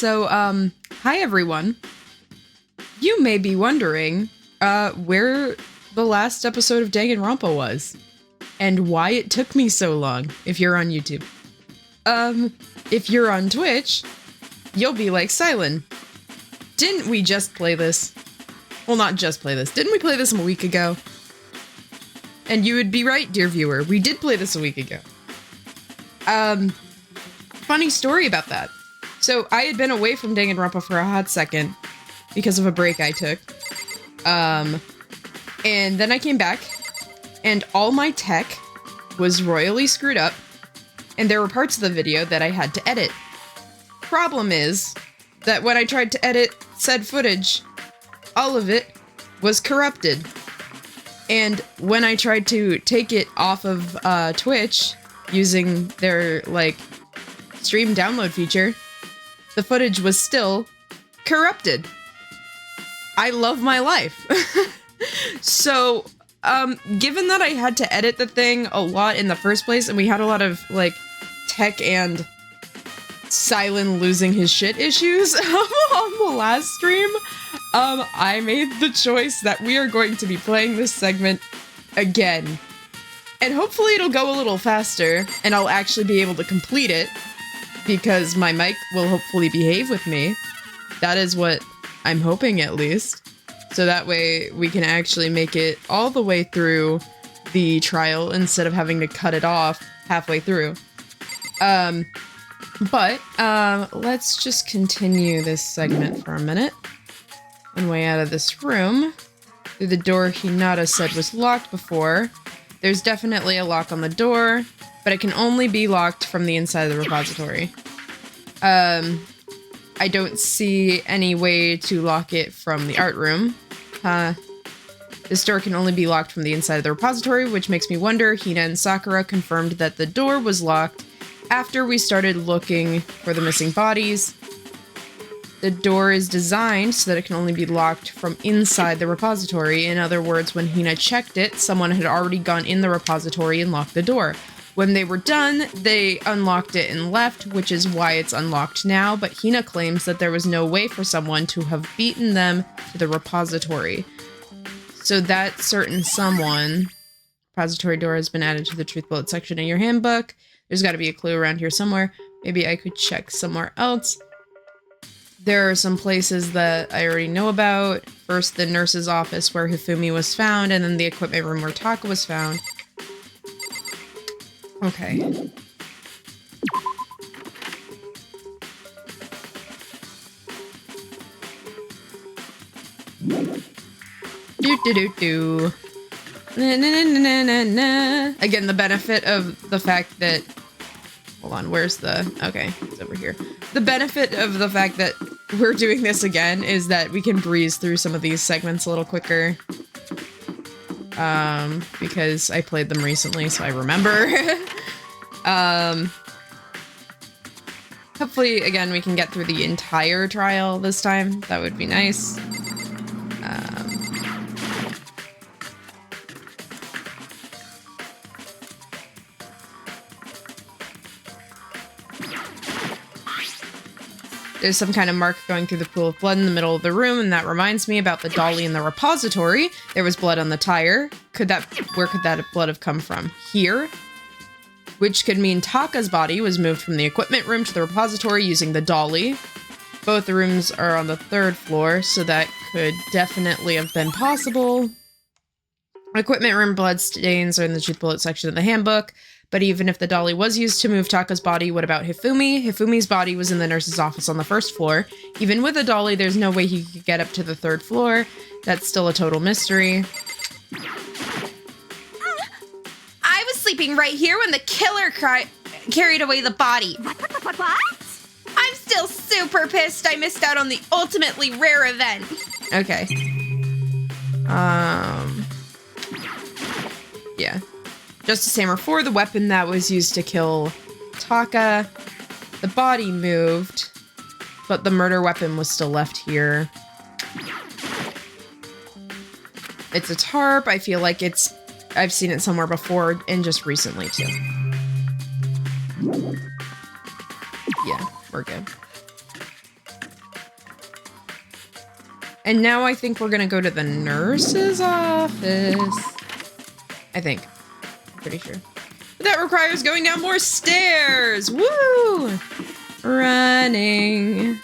Hi everyone. You may be wondering, where the last episode of Danganronpa was, and why it took me so long, if you're on YouTube. If you're on Twitch, you'll be like, Cylen, didn't we just play this? Well, not just play this. Didn't we play this a week ago? And you would be right, dear viewer. We did play this a week ago. Funny story about that. So I had been away from Danganronpa for a hot second because of a break I took. And then I came back and all my tech was royally screwed up and there were parts of the video that I had to edit. Problem is that when I tried to edit said footage, all of it was corrupted. And when I tried to take it off of Twitch using their, like, stream download feature, the footage was still corrupted. I love my life. So, given that I had to edit the thing a lot in the first place, and we had a lot of, like, tech and Cylen losing his shit issues on the last stream, I made the choice that we are going to be playing this segment again. And hopefully it'll go a little faster, and I'll actually be able to complete it, because my mic will hopefully behave with me. That is what I'm hoping, at least. So that way we can actually make it all the way through the trial instead of having to cut it off halfway through. Let's just continue this segment for a minute. One way out of this room, through the door Hinata said was locked before. There's definitely a lock on the door, but it can only be locked from the inside of the repository. I don't see any way to lock it from the art room. This door can only be locked from the inside of the repository, which makes me wonder, Hina and Sakura confirmed that the door was locked after we started looking for the missing bodies. The door is designed so that it can only be locked from inside the repository. In other words, when Hina checked it, someone had already gone in the repository and locked the door. When they were done, they unlocked it and left, which is why it's unlocked now, but Hina claims that there was no way for someone to have beaten them to the repository. So that certain someone... Repository door has been added to the truth bullet section in your handbook. There's got to be a clue around here somewhere. Maybe I could check somewhere else. There are some places that I already know about. First, the nurse's office where Hifumi was found, and then the equipment room where Taka was found. Okay. Do. Na. Again, the benefit of the fact that... Hold on, where's the... Okay, it's over here. The benefit of the fact that we're doing this again is that we can breeze through some of these segments a little quicker. Because I played them recently, so I remember. Hopefully, again, we can get through the entire trial this time. That would be nice. There's some kind of mark going through the pool of blood in the middle of the room, and that reminds me about the dolly in the repository. There was blood on the tire. Where could that blood have come from? Here? Which could mean Taka's body was moved from the equipment room to the repository using the dolly. Both the rooms are on the 3rd floor, so that could definitely have been possible. Equipment room blood stains are in the truth bullet section of the handbook. But even if the dolly was used to move Taka's body, what about Hifumi? Hifumi's body was in the nurse's office on the 1st floor. Even with a dolly, there's no way he could get up to the 3rd floor. That's still a total mystery. I was sleeping right here when the killer carried away the body. What? I'm still super pissed I missed out on the ultimately rare event. Okay. Yeah. Justice Hammer 4, the weapon that was used to kill Taka. The body moved, but the murder weapon was still left here. It's a tarp. I feel like I've seen it somewhere before, and just recently, too. Yeah, we're good. And now I think we're gonna go to the nurse's office. I think. Pretty sure. But that requires going down more stairs! Woo! Running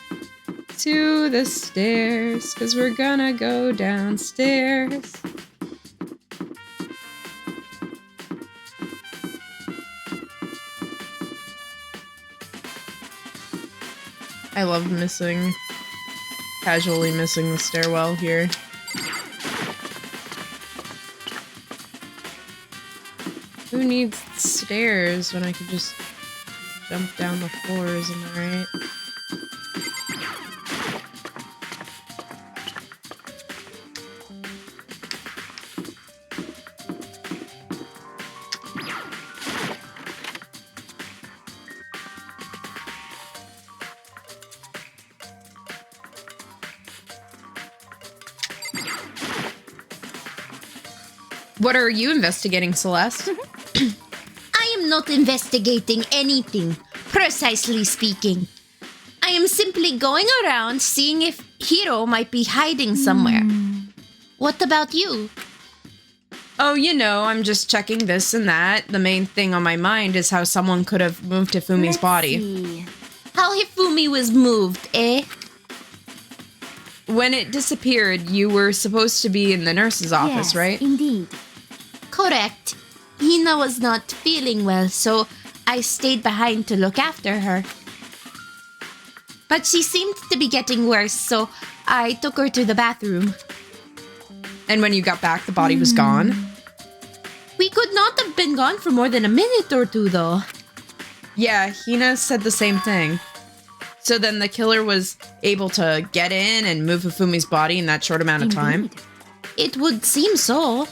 to the stairs, because we're gonna go downstairs. I love casually missing the stairwell here. Who needs stairs when I could just jump down the floors, am I right? What are you investigating, Celeste? I am not investigating anything, precisely speaking. I am simply going around seeing if Hiro might be hiding somewhere. What about you? Oh, you know, I'm just checking this and that. The main thing on my mind is how someone could have moved Hifumi's body. See. How Hifumi was moved, eh? When it disappeared, you were supposed to be in the nurse's office, right? Indeed. Correct. Hina was not feeling well, so I stayed behind to look after her. But she seemed to be getting worse, so I took her to the bathroom. And when you got back, the body was gone? We could not have been gone for more than a minute or two, though. Yeah, Hina said the same thing. So then the killer was able to get in and move Hifumi's body in that short amount of time? It would seem so.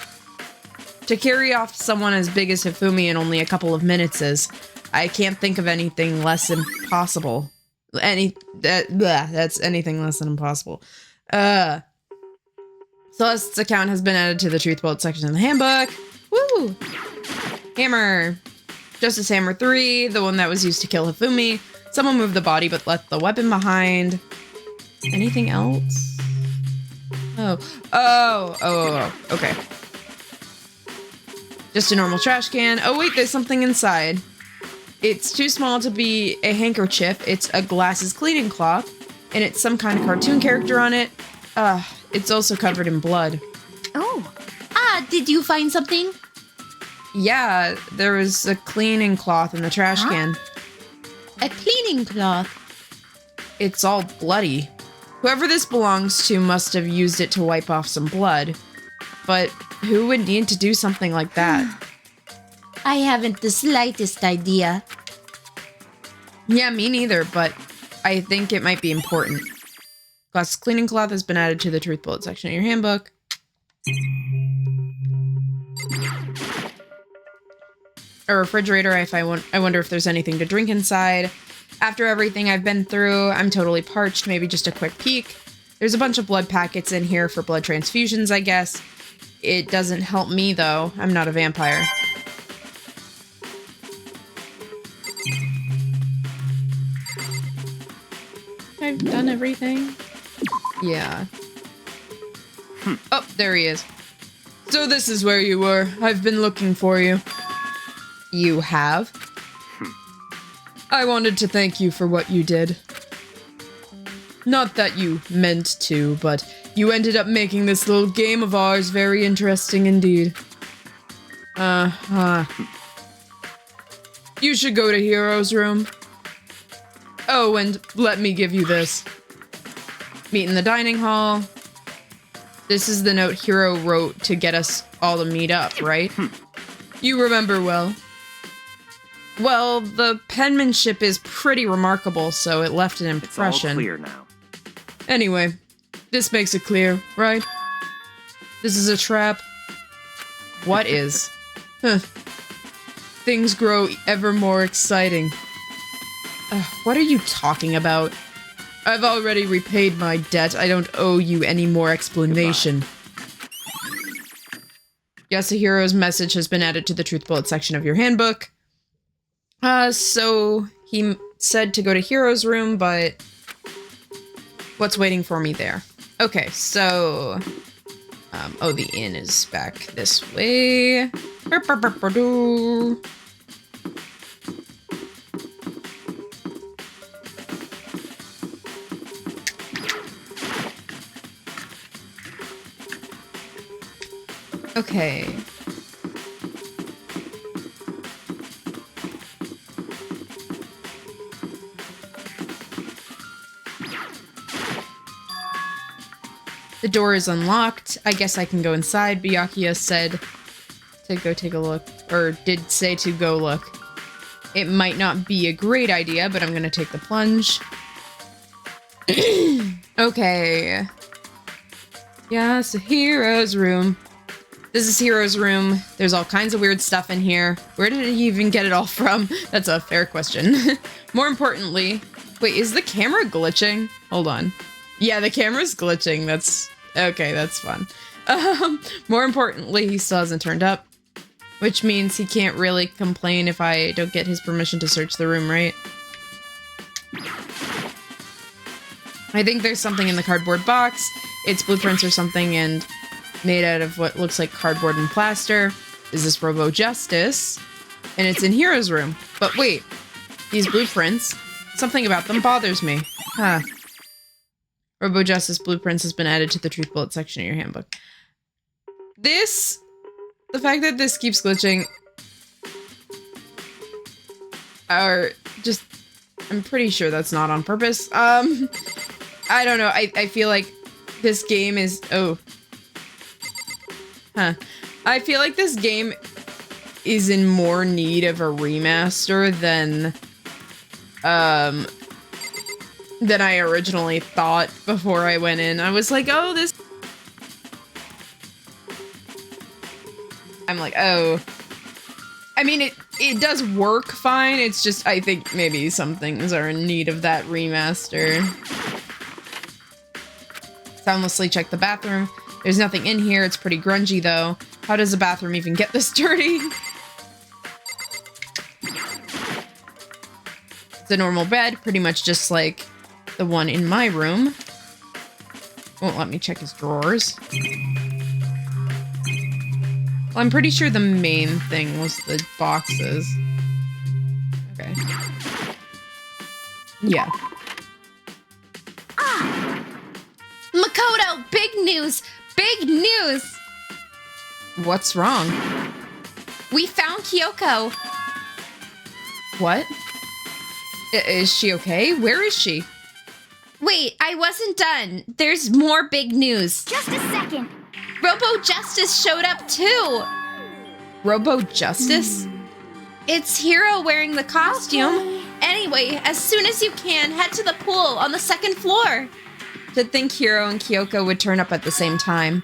To carry off someone as big as Hifumi in only a couple of minutes I can't think of anything less impossible. That's anything less than impossible. Celeste's account has been added to the Truth Bolt section of the handbook. Woo! Hammer. Justice Hammer 3, the one that was used to kill Hifumi. Someone moved the body but left the weapon behind. Anything else? Oh, okay. Just a normal trash can. Oh wait, there's something inside. It's too small to be a handkerchief. It's a glasses cleaning cloth, and it's some kind of cartoon character on it. It's also covered in blood. Oh. Did you find something? Yeah, there was a cleaning cloth in the trash can. A cleaning cloth? It's all bloody. Whoever this belongs to must have used it to wipe off some blood. But who would need to do something like that? I haven't the slightest idea. Yeah, me neither, but I think it might be important. Glass cleaning cloth has been added to the Truth Bullet section of your handbook. A refrigerator, I wonder if there's anything to drink inside. After everything I've been through, I'm totally parched, maybe just a quick peek. There's a bunch of blood packets in here for blood transfusions, I guess. It doesn't help me, though. I'm not a vampire. I've done everything. Yeah. Oh, there he is. So this is where you were. I've been looking for you. You have? I wanted to thank you for what you did. Not that you meant to, but you ended up making this little game of ours very interesting indeed. You should go to Hero's room. Oh, and let me give you this. Meet in the dining hall. This is the note Hiro wrote to get us all to meet up, right? You remember well. Well, the penmanship is pretty remarkable, so it left an impression. It's all clear now. Anyway, this makes it clear, right? This is a trap. What is? Things grow ever more exciting. What are you talking about? I've already repaid my debt. I don't owe you any more explanation. Yasuhiro's message has been added to the Truth Bullet section of your handbook. So he said to go to Hiro's room, but what's waiting for me there? Okay, so... oh, the inn is back this way. Okay. The door is unlocked. I guess I can go inside. Byakuya said to go take a look, or did say to go look. It might not be a great idea, but I'm gonna take the plunge. Okay. Yeah, so Hiro's room. This is Hiro's room. There's all kinds of weird stuff in here. Where did he even get it all from? That's a fair question. More importantly, wait, is the camera glitching? Hold on. Yeah, the camera's glitching. That's okay, that's fun. More importantly, he still hasn't turned up, which means he can't really complain if I don't get his permission to search the room, right? I think there's something in the cardboard box. It's blueprints or something and made out of what looks like cardboard and plaster. Is this Robo Justice? And it's in Hiro's room. But wait, these blueprints, something about them bothers me. Huh. Robo Justice blueprints has been added to the truth bullet section of your handbook. The fact that this keeps glitching, or just, I'm pretty sure that's not on purpose. I don't know. I feel like this game is, I feel like this game is in more need of a remaster than I originally thought before I went in. I was like, oh, this... I'm like, oh. I mean, it does work fine. It's just, I think maybe some things are in need of that remaster. Soundlessly check the bathroom. There's nothing in here. It's pretty grungy, though. How does a bathroom even get this dirty? It's a normal bed, pretty much just like the one in my room. Won't let me check his drawers. Well, I'm pretty sure the main thing was the boxes. Okay. Yeah. Makoto, big news! Big news! What's wrong? We found Kyoko. What? Is she okay? Where is she? Wait, I wasn't done. There's more big news. Just a second. Robo Justice showed up too. Robo Justice? It's Hiro wearing the costume. Okay. Anyway, as soon as you can, head to the pool on the second floor. To think Hiro and Kyoko would turn up at the same time.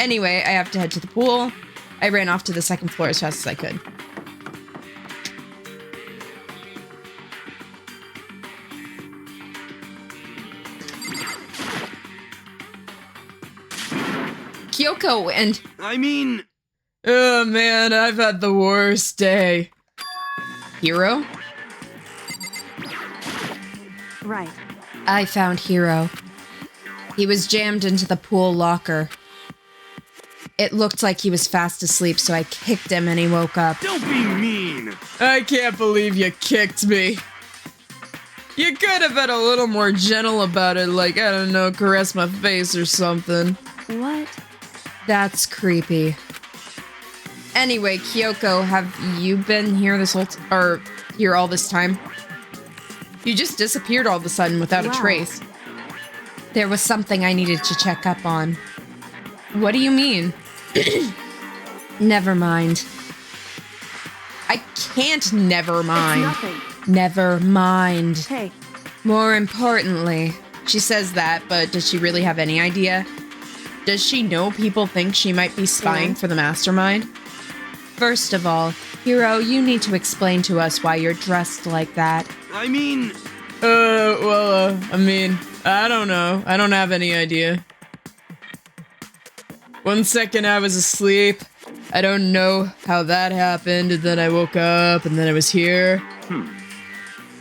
Anyway, I have to head to the pool. I ran off to the second floor as fast as I could. Kyoko and... Oh man, I've had the worst day. Hiro? Right. I found Hiro. He was jammed into the pool locker. It looked like he was fast asleep, so I kicked him and he woke up. Don't be mean! I can't believe you kicked me. You could have been a little more gentle about it, like, I don't know, caress my face or something. What? That's creepy. Anyway, Kyoko, have you been here here all this time? You just disappeared all of a sudden without a Wow. trace. There was something I needed to check up on. What do you mean? Never mind. I can't never mind. It's nothing. Never mind. Hey, More importantly, She says that, but does she really have any idea? Does she know people think she might be spying for the mastermind? first of all, Hiro, you need to explain to us why you're dressed like that. I mean, I don't know. I don't have any idea. One second I was asleep. I don't know how that happened, and then I woke up, and then I was here.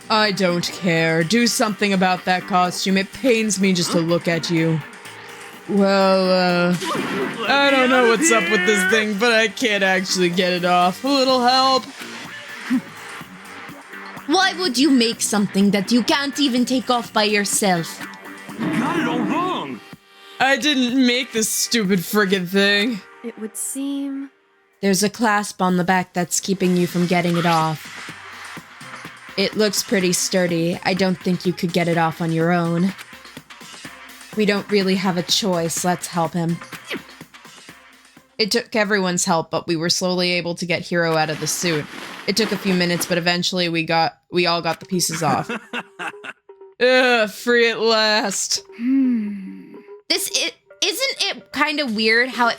I don't care. Do something about that costume. It pains me just to look at you. Well, I don't know what's up with this thing, but I can't actually get it off. A little help? Why would you make something that you can't even take off by yourself? You got it all wrong. I didn't make this stupid friggin' thing. It would seem... There's a clasp on the back that's keeping you from getting it off. It looks pretty sturdy. I don't think you could get it off on your own. We don't really have a choice. Let's help him. It took everyone's help, but we were slowly able to get Hiro out of the suit. It took a few minutes, but eventually we all got the pieces off. Ugh, free at last. Isn't it kind of weird how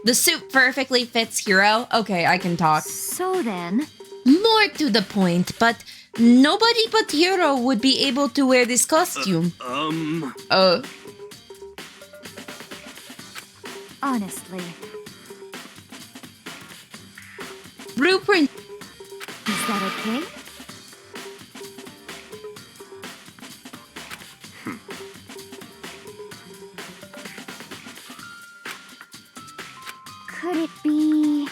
the suit perfectly fits Hiro? Okay, I can talk. So then... More to the point, but nobody but Hiro would be able to wear this costume. Honestly. Blueprint. Is that okay? Could it be...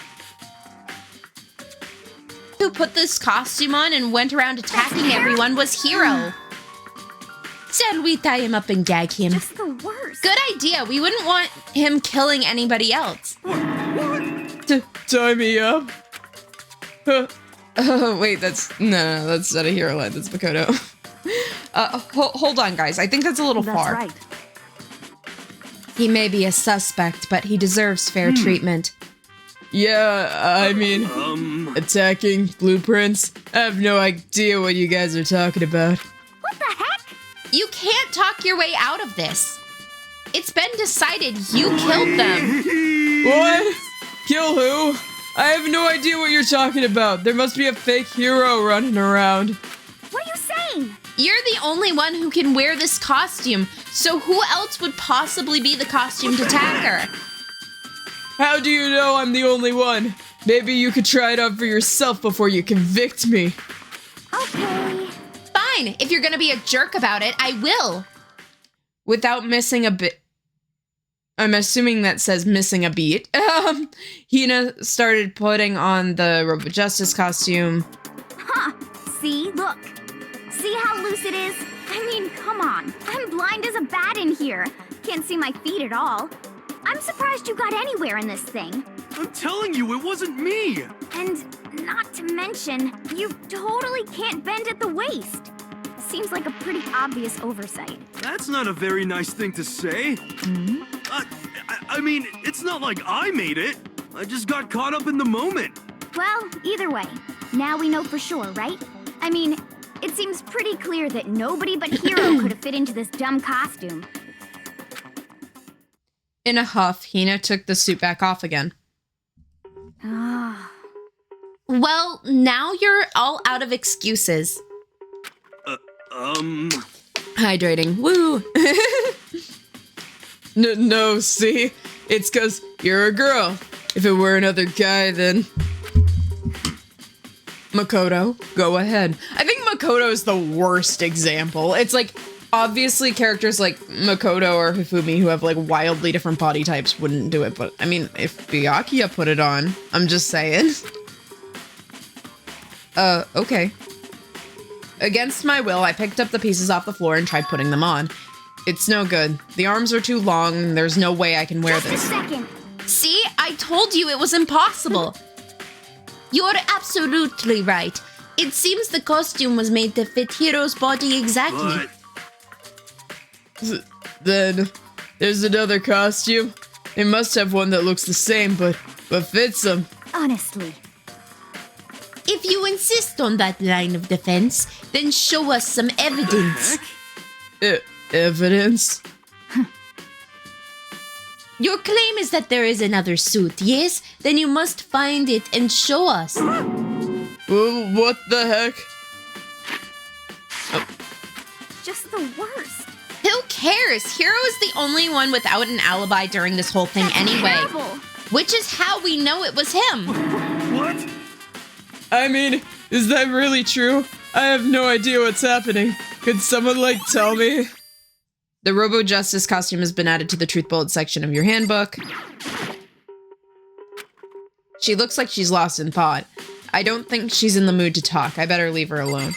Who put this costume on and went around attacking everyone was Hiro. Shall we tie him up and gag him? Just the worst. Good idea. We wouldn't want him killing anybody else. Tie me up? Oh, wait, that's not a Hero line, that's Makoto. Hold on, guys. I think that's a little That's far. right. He may be a suspect, but he deserves fair treatment. Yeah, I mean, attacking blueprints. I have no idea what you guys are talking about. What the heck? You can't talk your way out of this. It's been decided you killed them. What? Kill who? I have no idea what you're talking about. There must be a fake hero running around. What are you saying? You're the only one who can wear this costume, so who else would possibly be the costumed attacker? How do you know I'm the only one? Maybe you could try it on for yourself before you convict me. Okay. Fine, if you're gonna be a jerk about it, I will. Without missing a bit... I'm assuming that says missing a beat. Hina started putting on the Rope of Justice costume. Huh. See? Look. See how loose it is? I mean, come on. I'm blind as a bat in here. Can't see my feet at all. I'm surprised you got anywhere in this thing. I'm telling you, it wasn't me. And not to mention, you totally can't bend at the waist. Seems like a pretty obvious oversight. That's not a very nice thing to say. I mean, it's not like I made it. I just got caught up in the moment. Well, either way, now we know for sure, right? I mean, it seems pretty clear that nobody but Hiro could have fit into this dumb costume. In a huff, Hina took the suit back off again. Ah. Well, now you're all out of excuses. Hydrating. Woo! No, see? It's 'cause you're a girl. If it were another guy, then... Makoto, go ahead. I think Makoto is the worst example. It's like, obviously characters like Makoto or Hifumi who have like wildly different body types wouldn't do it, but I mean, if Byakuya put it on, I'm just saying. Okay. Against my will, I picked up the pieces off the floor and tried putting them on. It's no good. The arms are too long, there's no way I can wear Just a this. second. See, I told you it was impossible. You're absolutely right. It seems the costume was made to fit Hiro's body exactly. But Then, there's another costume. They must have one that looks the same, but fits them. Honestly. If you insist on that line of defense, then show us some evidence. Evidence? Your claim is that there is another suit, yes? Then you must find it and show us. Well, what the heck? Just the worst. Who cares? Hiro is the only one without an alibi during this whole thing anyway. Terrible. Which is how we know it was him. what? I mean, is that really true? I have no idea what's happening. Could someone, like, tell me? The Robo Justice costume has been added to the Truth Bullet section of your handbook. She looks like she's lost in thought. I don't think she's in the mood to talk. I better leave her alone.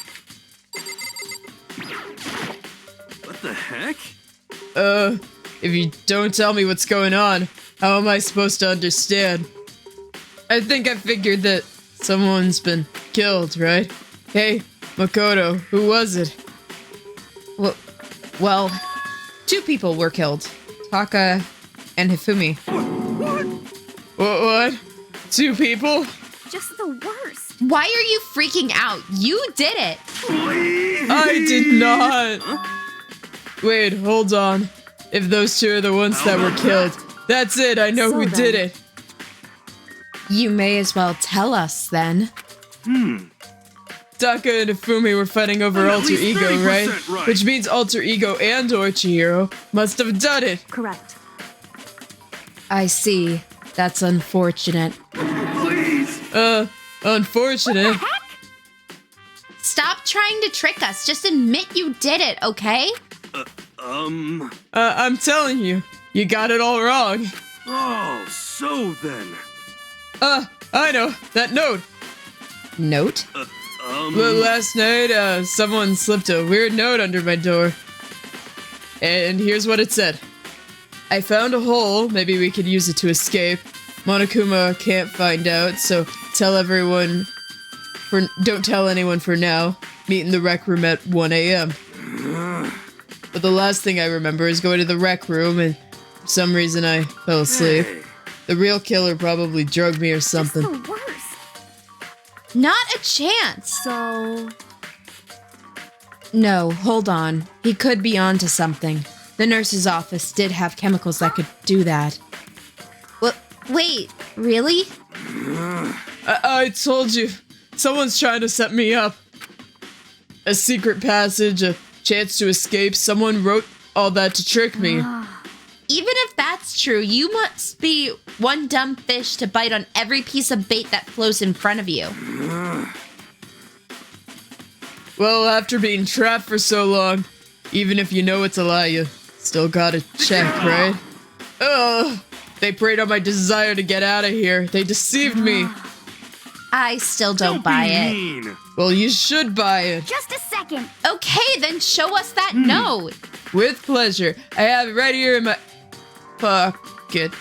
What the heck? If you don't tell me what's going on, how am I supposed to understand? I think I figured that someone's been killed, right? Hey, Makoto, who was it? Well, 2 people were killed. Taka and Hifumi. What? 2 people? Just the worst. Why are you freaking out? You did it. I did not. Wait, hold on. If those 2 are the ones that were killed, that's it. I know who did it. You may as well tell us then. Taka and Hifumi were fighting over I'm at alter least ego, 30% right? Which means alter ego and Oichihiro must have done it. Correct. I see. That's unfortunate. Please. Unfortunate. Stop trying to trick us. Just admit you did it, okay? I'm telling you, you got it all wrong. Oh, so then. I know, that note. Note? Last night, someone slipped a weird note under my door. And here's what it said. I found a hole, maybe we could use it to escape. Monokuma can't find out, so don't tell anyone for now. Meet in the rec room at 1 a.m. But the last thing I remember is going to the rec room, and for some reason I fell asleep. Hey. The real killer probably drugged me or something. Just the worst. Not a chance. So, No, hold on. He could be onto something. The nurse's office did have chemicals that could do that. Wait, really? I told you. Someone's trying to set me up. A secret passage, a chance to escape. Someone wrote all that to trick me. Even if that's true, you must be one dumb fish to bite on every piece of bait that flows in front of you. Well, after being trapped for so long, even if you know it's a lie, you still gotta check, right? Ugh! They preyed on my desire to get out of here. They deceived me. I still don't Don't buy be it. mean. Well, you should buy it. just a second. Okay, then show us that note. With pleasure. I have it right here in my pocket.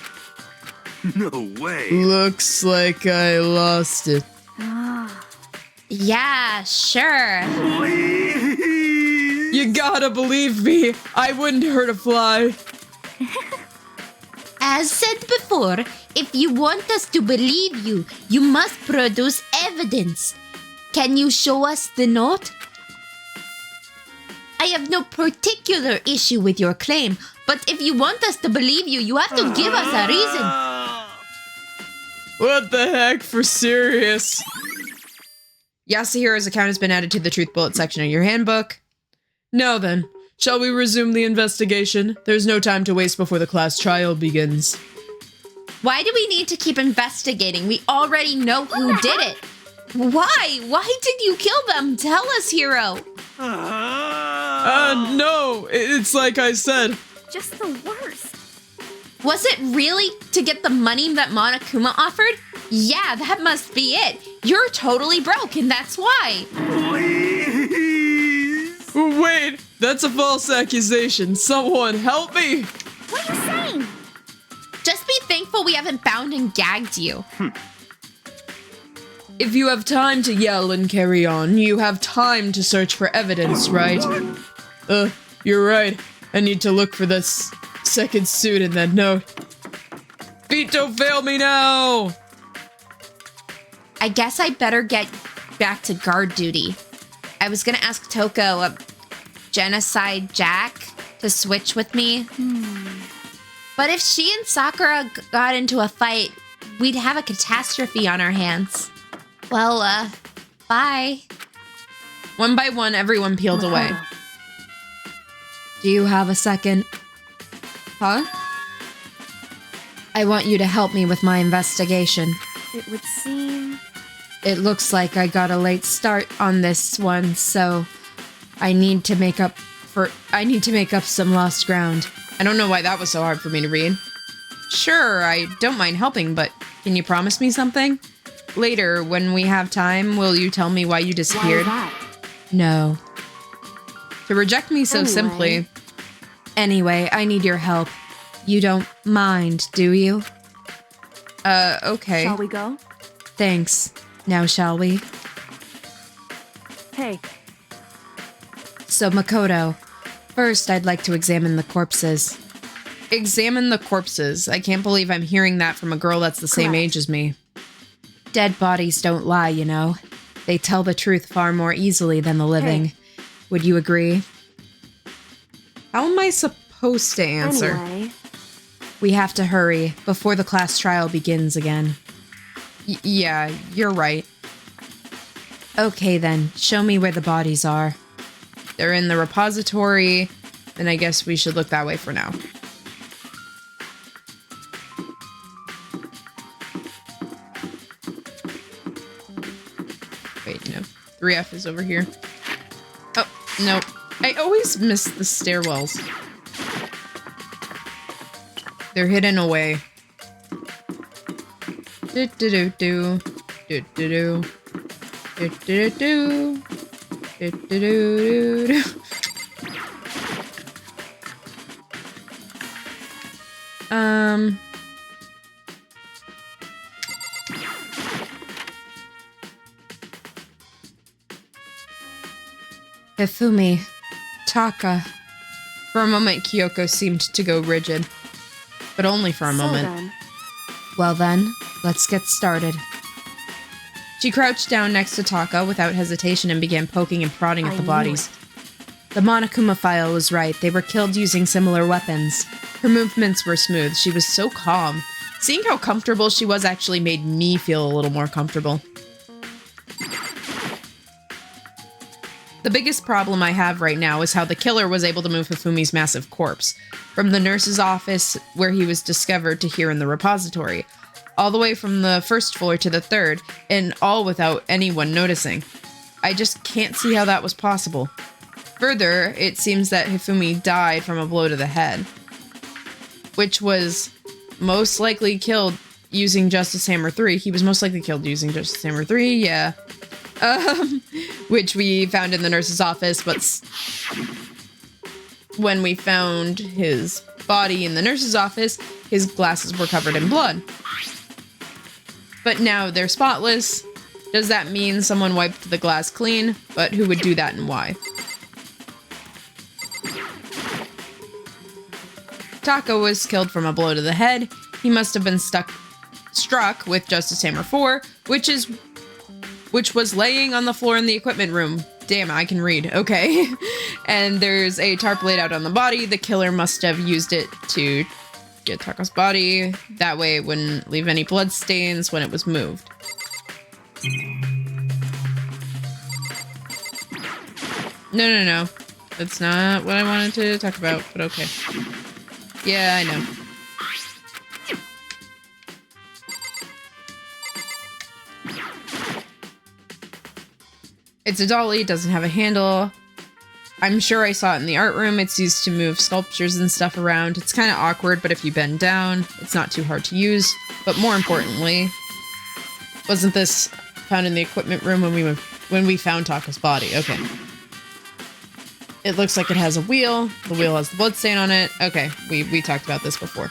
No way. Looks like I lost it. Yeah, sure. Please. You gotta believe me. I wouldn't hurt a fly. As said before, if you want us to believe you, you must produce evidence. Can you show us the note? I have no particular issue with your claim, but if you want us to believe you, you have to give us a reason. What the heck, for serious? Yasuhiro's account has been added to the Truth Bullet section of your handbook. Now then, shall we resume the investigation? There's no time to waste before the class trial begins. Why do we need to keep investigating? We already know who did it. Why? Why did you kill them? Tell us, Hiro. No, it's like I said. Just the worst. Was it really to get the money that Monokuma offered? Yeah, that must be it. You're totally broke, and that's why. Please. Wait, that's a false accusation. Someone help me! What are you saying? Just be thankful we haven't bound and gagged you. If you have time to yell and carry on, you have time to search for evidence, right? You're right. I need to look for this second suit in that note. Feet don't fail me now! I guess I better get back to guard duty. I was gonna ask Toko, Genocide Jack, to switch with me. But if she and Sakura got into a fight, we'd have a catastrophe on our hands. Well, bye. One by one, everyone peeled away. Do you have a second? Huh? I want you to help me with my investigation. It would seem. It looks like I got a late start on this one, so I need to make up I need to make up some lost ground. I don't know why that was so hard for me to read. Sure, I don't mind helping, but can you promise me something? Later, when we have time, will you tell me why you disappeared? Why is that? No. To reject me so simply. Anyway, I need your help. You don't mind, do you? Okay. Shall we go? Thanks. Now shall we? Hey, So, Makoto, first I'd like to examine the corpses. Examine the corpses? I can't believe I'm hearing that from a girl that's the same Correct. age as me. Dead bodies don't lie, you know. They tell the truth far more easily than the living. Hey. Would you agree? How am I supposed to answer? anyway. We have to hurry before the class trial begins again. Yeah, you're right. Okay then, show me where the bodies are. They're in the repository, then I guess we should look that way for now. Wait, no. 3F is over here. Oh, no. I always miss the stairwells. They're hidden away. Do-do-do-do. Do-do-do. Do-do-do-do. Do-do-do-do-do. Hifumi. Taka. For a moment, Kyoko seemed to go rigid. But only for a moment. Then, Well then, let's get started. She crouched down next to Taka without hesitation and began poking and prodding at I the knew bodies. The Monokuma file was right. They were killed using similar weapons. Her movements were smooth. She was so calm. Seeing how comfortable she was actually made me feel a little more comfortable. The biggest problem I have right now is how the killer was able to move Hifumi's massive corpse, from the nurse's office where he was discovered to here in the repository, all the way from the first floor to the third, and all without anyone noticing. I just can't see how that was possible. Further, it seems that Hifumi died from a blow to the head, which was most likely killed using Justice Hammer 3. He was most likely killed using Justice Hammer 3, yeah. Which we found in the nurse's office, but when we found his body in the nurse's office, his glasses were covered in blood. But now they're spotless. Does that mean someone wiped the glass clean? But who would do that and why? Taka was killed from a blow to the head. He must have been struck with Justice Hammer 4, which was laying on the floor in the equipment room. Damn, I can read. Okay. And there's a tarp laid out on the body. The killer must have used it to get Taka's body. That way it wouldn't leave any blood stains when it was moved. No. That's not what I wanted to talk about, but okay. Yeah, I know. It's a dolly, doesn't have a handle. I'm sure I saw it in the art room. It's used to move sculptures and stuff around. It's kind of awkward, but if you bend down, it's not too hard to use. But more importantly, wasn't this found in the equipment room when we found Taka's body? Okay. It looks like it has a wheel. The wheel has the bloodstain on it. Okay, we talked about this before.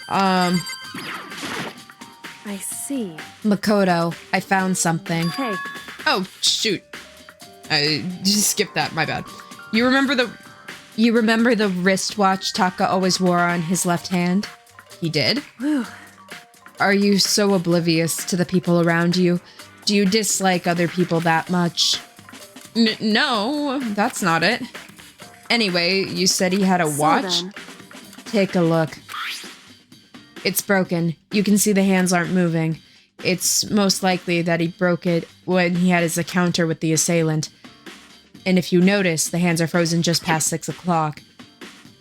I see. Makoto, I found something. Hey, Oh, shoot. I just skipped that, my bad. You remember the wristwatch Taka always wore on his left hand? He did? whew. Are you so oblivious to the people around you? Do you dislike other people that much? No, that's not it. Anyway, you said he had a watch? So then, Take a look. It's broken. You can see the hands aren't moving. It's most likely that he broke it when he had his encounter with the assailant. And if you notice, the hands are frozen just past 6 o'clock.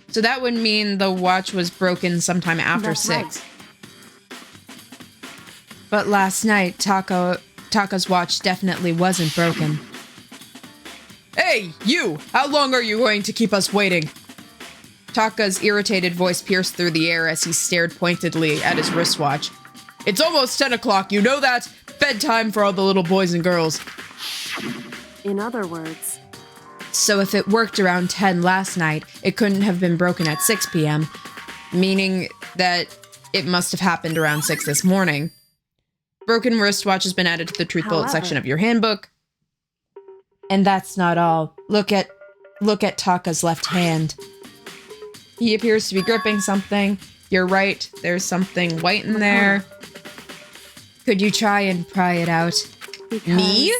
So that would mean the watch was broken sometime after That's 6. right. But last night, Taka's watch definitely wasn't broken. Hey, you! How long are you going to keep us waiting? Taka's irritated voice pierced through the air as he stared pointedly at his wristwatch. It's almost 10 o'clock, you know that? Bedtime for all the little boys and girls. In other words... So if it worked around 10 last night, it couldn't have been broken at 6 p.m., meaning that it must have happened around 6 this morning. Broken wristwatch has been added to the truth bullet section of your handbook. And that's not all. Look at Taka's left hand. He appears to be gripping something. You're right, there's something white in there. Could you try and pry it out? Because... Me?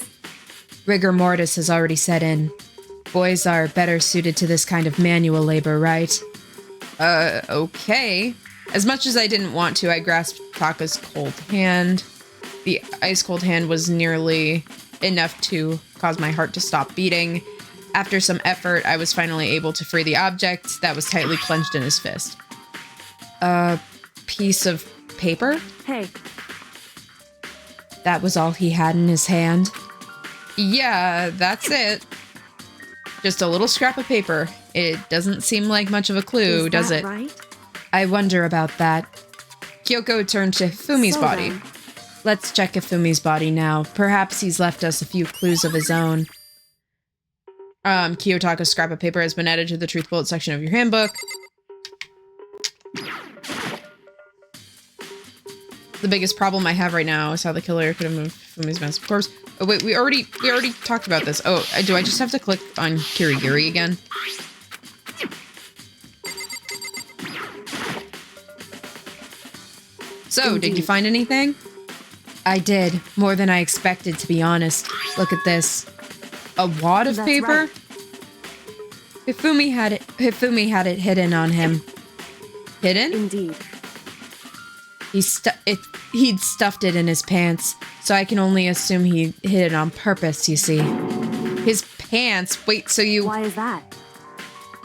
Rigor mortis has already set in. Boys are better suited to this kind of manual labor, right? Okay. As much as I didn't want to, I grasped Taka's cold hand. The ice-cold hand was nearly enough to cause my heart to stop beating. After some effort, I was finally able to free the object that was tightly clenched in his fist. A piece of paper? Hey. That was all he had in his hand? Yeah, that's it. Just a little scrap of paper. It doesn't seem like much of a clue, does it? Right? I wonder about that. Kyoko turned to Fumi's body. Then. Let's check Fumi's body now. Perhaps he's left us a few clues of his own. Kiyotaka's scrap of paper has been added to the truth bullet section of your handbook. The biggest problem I have right now is how the killer could have moved Fumi's massive corpse. Oh wait, we already talked about this. Oh, do I just have to click on Kirigiri again? So, Indeed. did you find anything? I did. More than I expected, to be honest. Look at this. A wad of That's paper? right. Hifumi had it hidden on him. Hidden? Indeed. He'd stuffed it in his pants, so I can only assume he hid it on purpose, you see. His pants? Wait, so you... Why is that?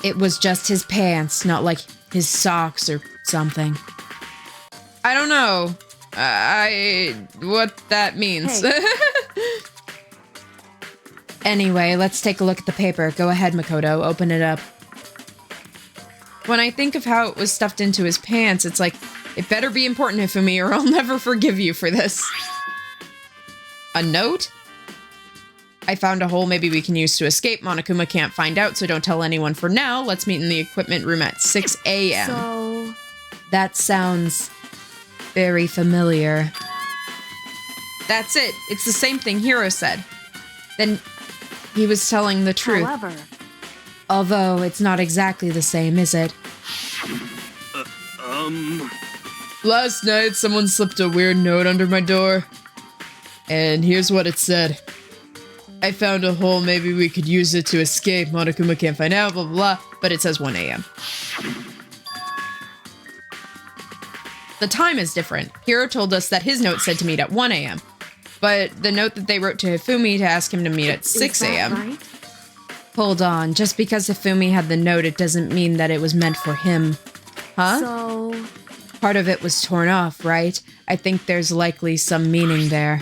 It was just his pants, not like his socks or something. I don't know. What that means. Hey. Anyway, let's take a look at the paper. Go ahead, Makoto. Open it up. When I think of how it was stuffed into his pants, it's like, it better be important, Hifumi, or I'll never forgive you for this. A note? I found a hole maybe we can use to escape. Monokuma can't find out, so don't tell anyone for now. Let's meet in the equipment room at 6 a.m. So... That sounds very familiar. That's it. It's the same thing Hiro said. Then he was telling the truth. However... Although it's not exactly the same, is it? Last night, someone slipped a weird note under my door. And here's what it said. I found a hole, maybe we could use it to escape. Monokuma can't find out, blah, blah, blah. But it says 1 a.m. The time is different. Hiro told us that his note said to meet at 1 a.m. But the note that they wrote to Hifumi to ask him to meet at 6 a.m. Right? Hold on, just because Hifumi had the note, it doesn't mean that it was meant for him. Huh? So... Part of it was torn off, right? I think there's likely some meaning there.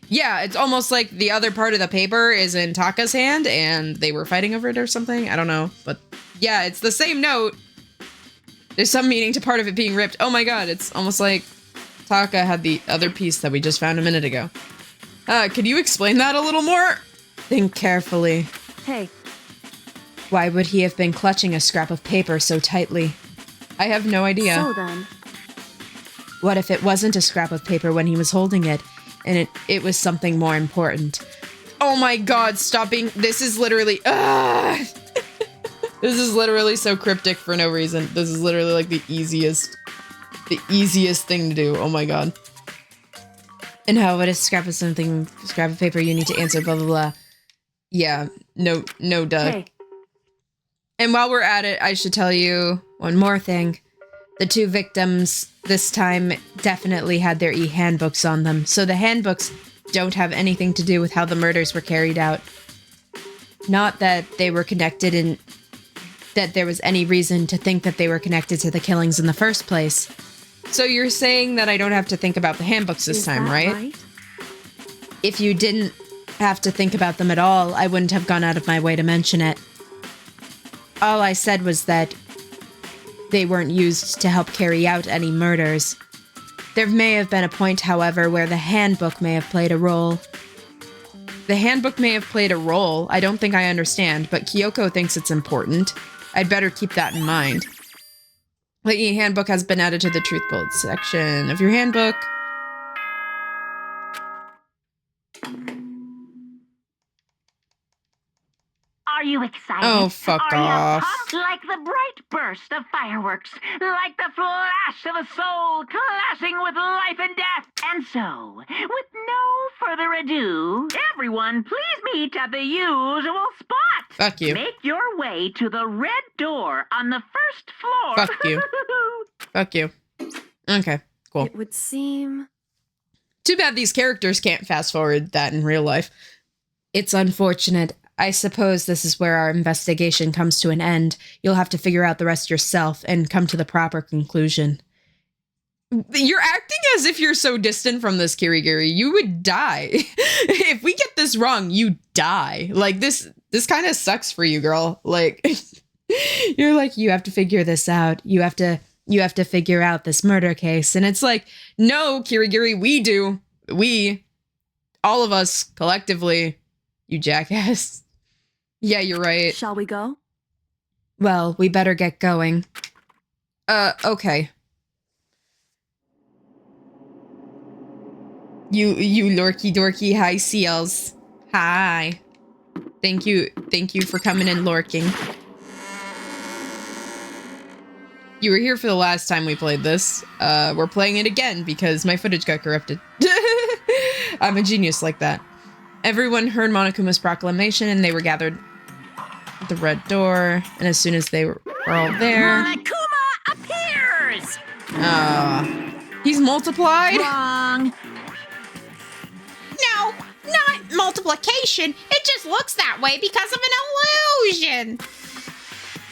Yeah, it's almost like the other part of the paper is in Taka's hand, and they were fighting over it or something. I don't know, but yeah, it's the same note. There's some meaning to part of it being ripped. Oh my god, it's almost like Taka had the other piece that we just found a minute ago. Could you explain that a little more? Think carefully. Hey. Why would he have been clutching a scrap of paper so tightly? I have no idea. So then... What if it wasn't a scrap of paper when he was holding it, and it was something more important? Oh my god, stop being... This is literally... This is literally so cryptic for no reason. This is literally like the easiest thing to do. Oh my god. And how would a scrap of paper you need to answer, blah, blah, blah. Yeah, no, duh. Hey. And while we're at it, I should tell you one more thing. The two victims this time definitely had their e-handbooks on them, so the handbooks don't have anything to do with how the murders were carried out. Not that they were connected and that there was any reason to think that they were connected to the killings in the first place. So you're saying that I don't have to think about the handbooks this time, right? If you didn't have to think about them at all, I wouldn't have gone out of my way to mention it. All I said was that they weren't used to help carry out any murders. There may have been a point, however, where the handbook may have played a role. The handbook may have played a role. I don't think I understand, but Kyoko thinks it's important. I'd better keep that in mind. The handbook has been added to the truth bullet section of your handbook. Are you excited? Oh, fuck Are off. you pumped like the bright burst of fireworks, like the flash of a soul clashing with life and death? And so, with no further ado, everyone please meet at the usual spot. Fuck you. Make your way to the red door on the first floor. Fuck you. Fuck you. Okay, cool. It would seem... Too bad these characters can't fast forward that in real life. It's unfortunate. I suppose this is where our investigation comes to an end. You'll have to figure out the rest yourself and come to the proper conclusion. You're acting as if you're so distant from this, Kirigiri. You would die. If we get this wrong, you die. Like, this kind of sucks for you, girl. Like, you're like, you have to figure this out. You have to figure out this murder case. And it's like, no, Kirigiri, we do. We, all of us, collectively, you jackass. Yeah, you're right. Shall we go? Well, we better get going. Okay. You lurky dorky high seals. Hi. Thank you for coming and lurking. You were here for the last time we played this. We're playing it again because my footage got corrupted. I'm a genius like that. Everyone heard Monokuma's proclamation and they were gathered at the red door. And as soon as they were all there... Monokuma appears! He's multiplied? Wrong. No, not multiplication. It just looks that way because of an illusion.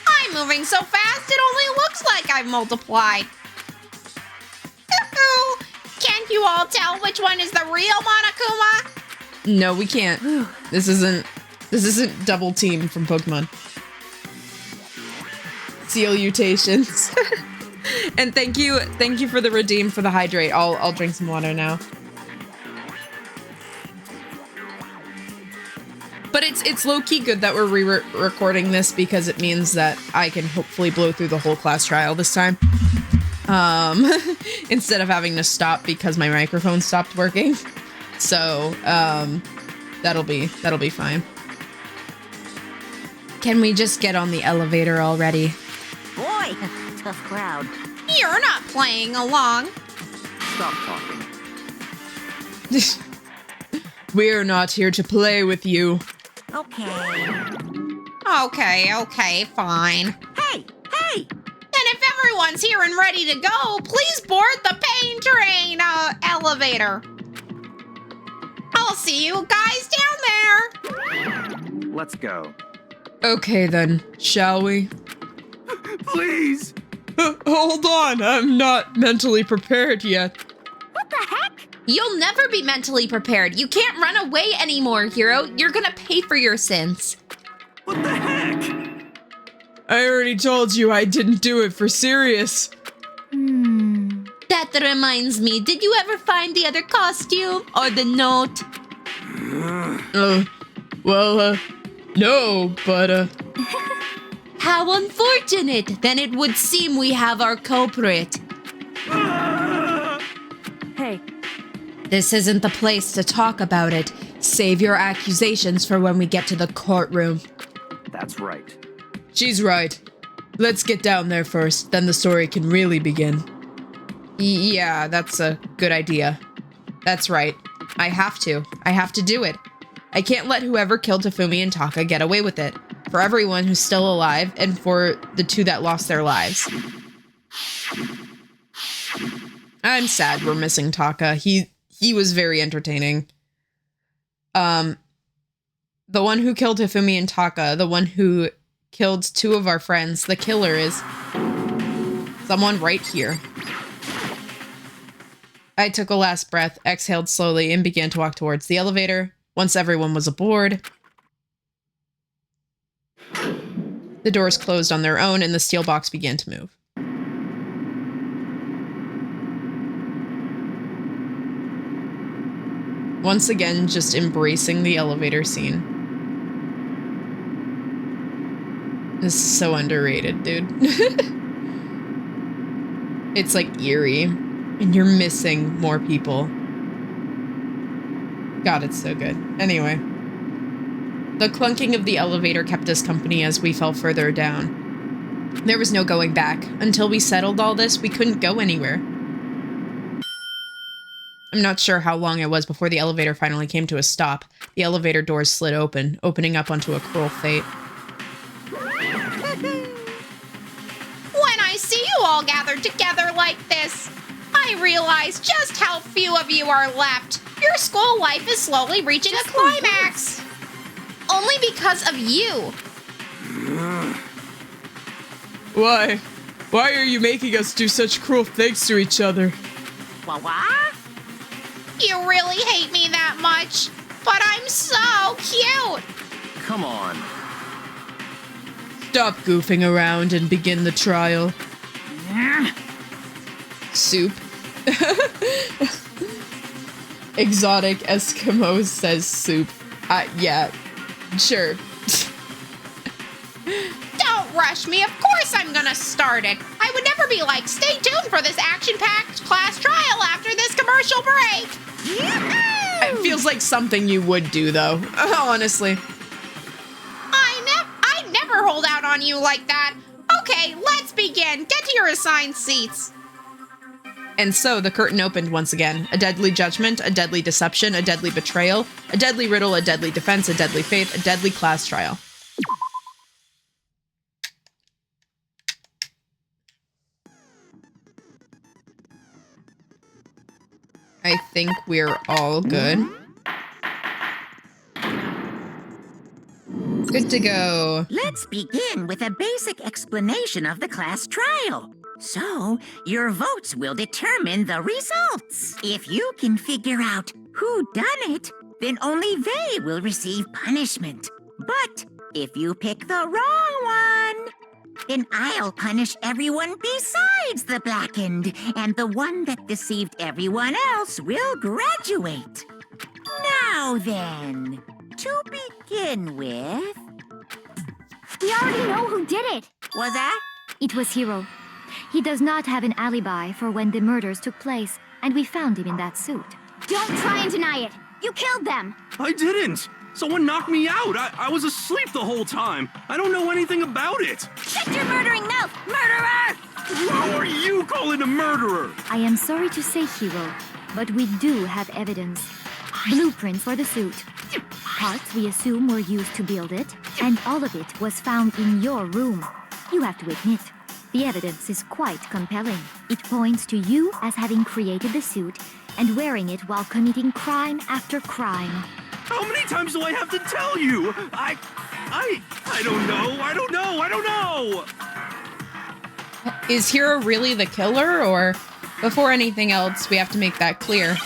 I'm moving so fast it only looks like I've multiplied. Can't you all tell which one is the real Monokuma? No, we can't. This isn't Double Team from Pokemon. Salutations. And thank you for the redeem for the hydrate. I'll drink some water now. But it's low-key good that we're re-recording this because it means that I can hopefully blow through the whole class trial this time. Instead of having to stop because my microphone stopped working. So, that'll be fine. Can we just get on the elevator already? Boy, tough crowd. You're not playing along. Stop talking. We're not here to play with you. Okay. Okay, fine. Hey! Then if everyone's here and ready to go, please board the pain train elevator. I'll see you guys down there. Let's go. Okay then, shall we? Please! Hold on, I'm not mentally prepared yet. What the heck? You'll never be mentally prepared. You can't run away anymore, Hero. You're gonna pay for your sins. What the heck? I already told you I didn't do it for serious. That reminds me, did you ever find the other costume or the note? No, but, How unfortunate. Then it would seem we have our culprit. Hey, This isn't the place to talk about it. Save your accusations for when we get to the courtroom. That's right. She's right. Let's get down there first, then the story can really begin. Yeah, that's a good idea. That's right. I have to do it. I can't let whoever killed Tafumi and Taka get away with it. For everyone who's still alive, and for the two that lost their lives. I'm sad we're missing Taka. He was very entertaining. The one who killed Hifumi and Taka, the one who killed two of our friends, the killer is someone right here. I took a last breath, exhaled slowly, and began to walk towards the elevator. Once everyone was aboard, the doors closed on their own and the steel box began to move. Once again, just embracing the elevator scene. This is so underrated, dude. It's like eerie, and you're missing more people. God, it's so good. Anyway. The clunking of the elevator kept us company as we fell further down. There was no going back. Until we settled all this, we couldn't go anywhere. I'm not sure how long it was before the elevator finally came to a stop. The elevator doors slid open, opening up onto a cruel fate. When I see you all gathered together like this, I realize just how few of you are left. Your school life is slowly reaching a climax. Only because of you. Why? Why are you making us do such cruel things to each other? What? You really hate me that much, but I'm so cute. Come on. Stop goofing around and begin the trial. Soup. Exotic Eskimo says soup. Yeah, sure. Don't rush me. Of course I'm gonna start it. I would never be like, stay tuned for this action-packed class trial after this commercial break. It feels like something you would do, though. Honestly. I never hold out on you like that. Okay, let's begin. Get to your assigned seats. And so the curtain opened once again. A deadly judgment, a deadly deception, a deadly betrayal, a deadly riddle, a deadly defense, a deadly faith, a deadly class trial. I think we're all good. Good to go. Let's begin with a basic explanation of the class trial. So, your votes will determine the results. If you can figure out who done it, then only they will receive punishment. But if you pick the wrong one, then I'll punish everyone besides the blackened, and the one that deceived everyone else will graduate. Now then, to begin with... We already know who did it. Was that? It was Hiro. He does not have an alibi for when the murders took place, and we found him in that suit. Don't try and deny it. You killed them. I didn't. Someone knocked me out. I was asleep the whole time. I don't know anything about it. Shut your murdering mouth, murderer! Who are you calling a murderer? I am sorry to say, Hiro, but we do have evidence. Blueprints for the suit. Parts we assume were used to build it, and all of it was found in your room. You have to admit, the evidence is quite compelling. It points to you as having created the suit and wearing it while committing crime after crime. How many times do I have to tell you? I don't know. I don't know. Is Hiro really the killer, or before anything else, we have to make that clear?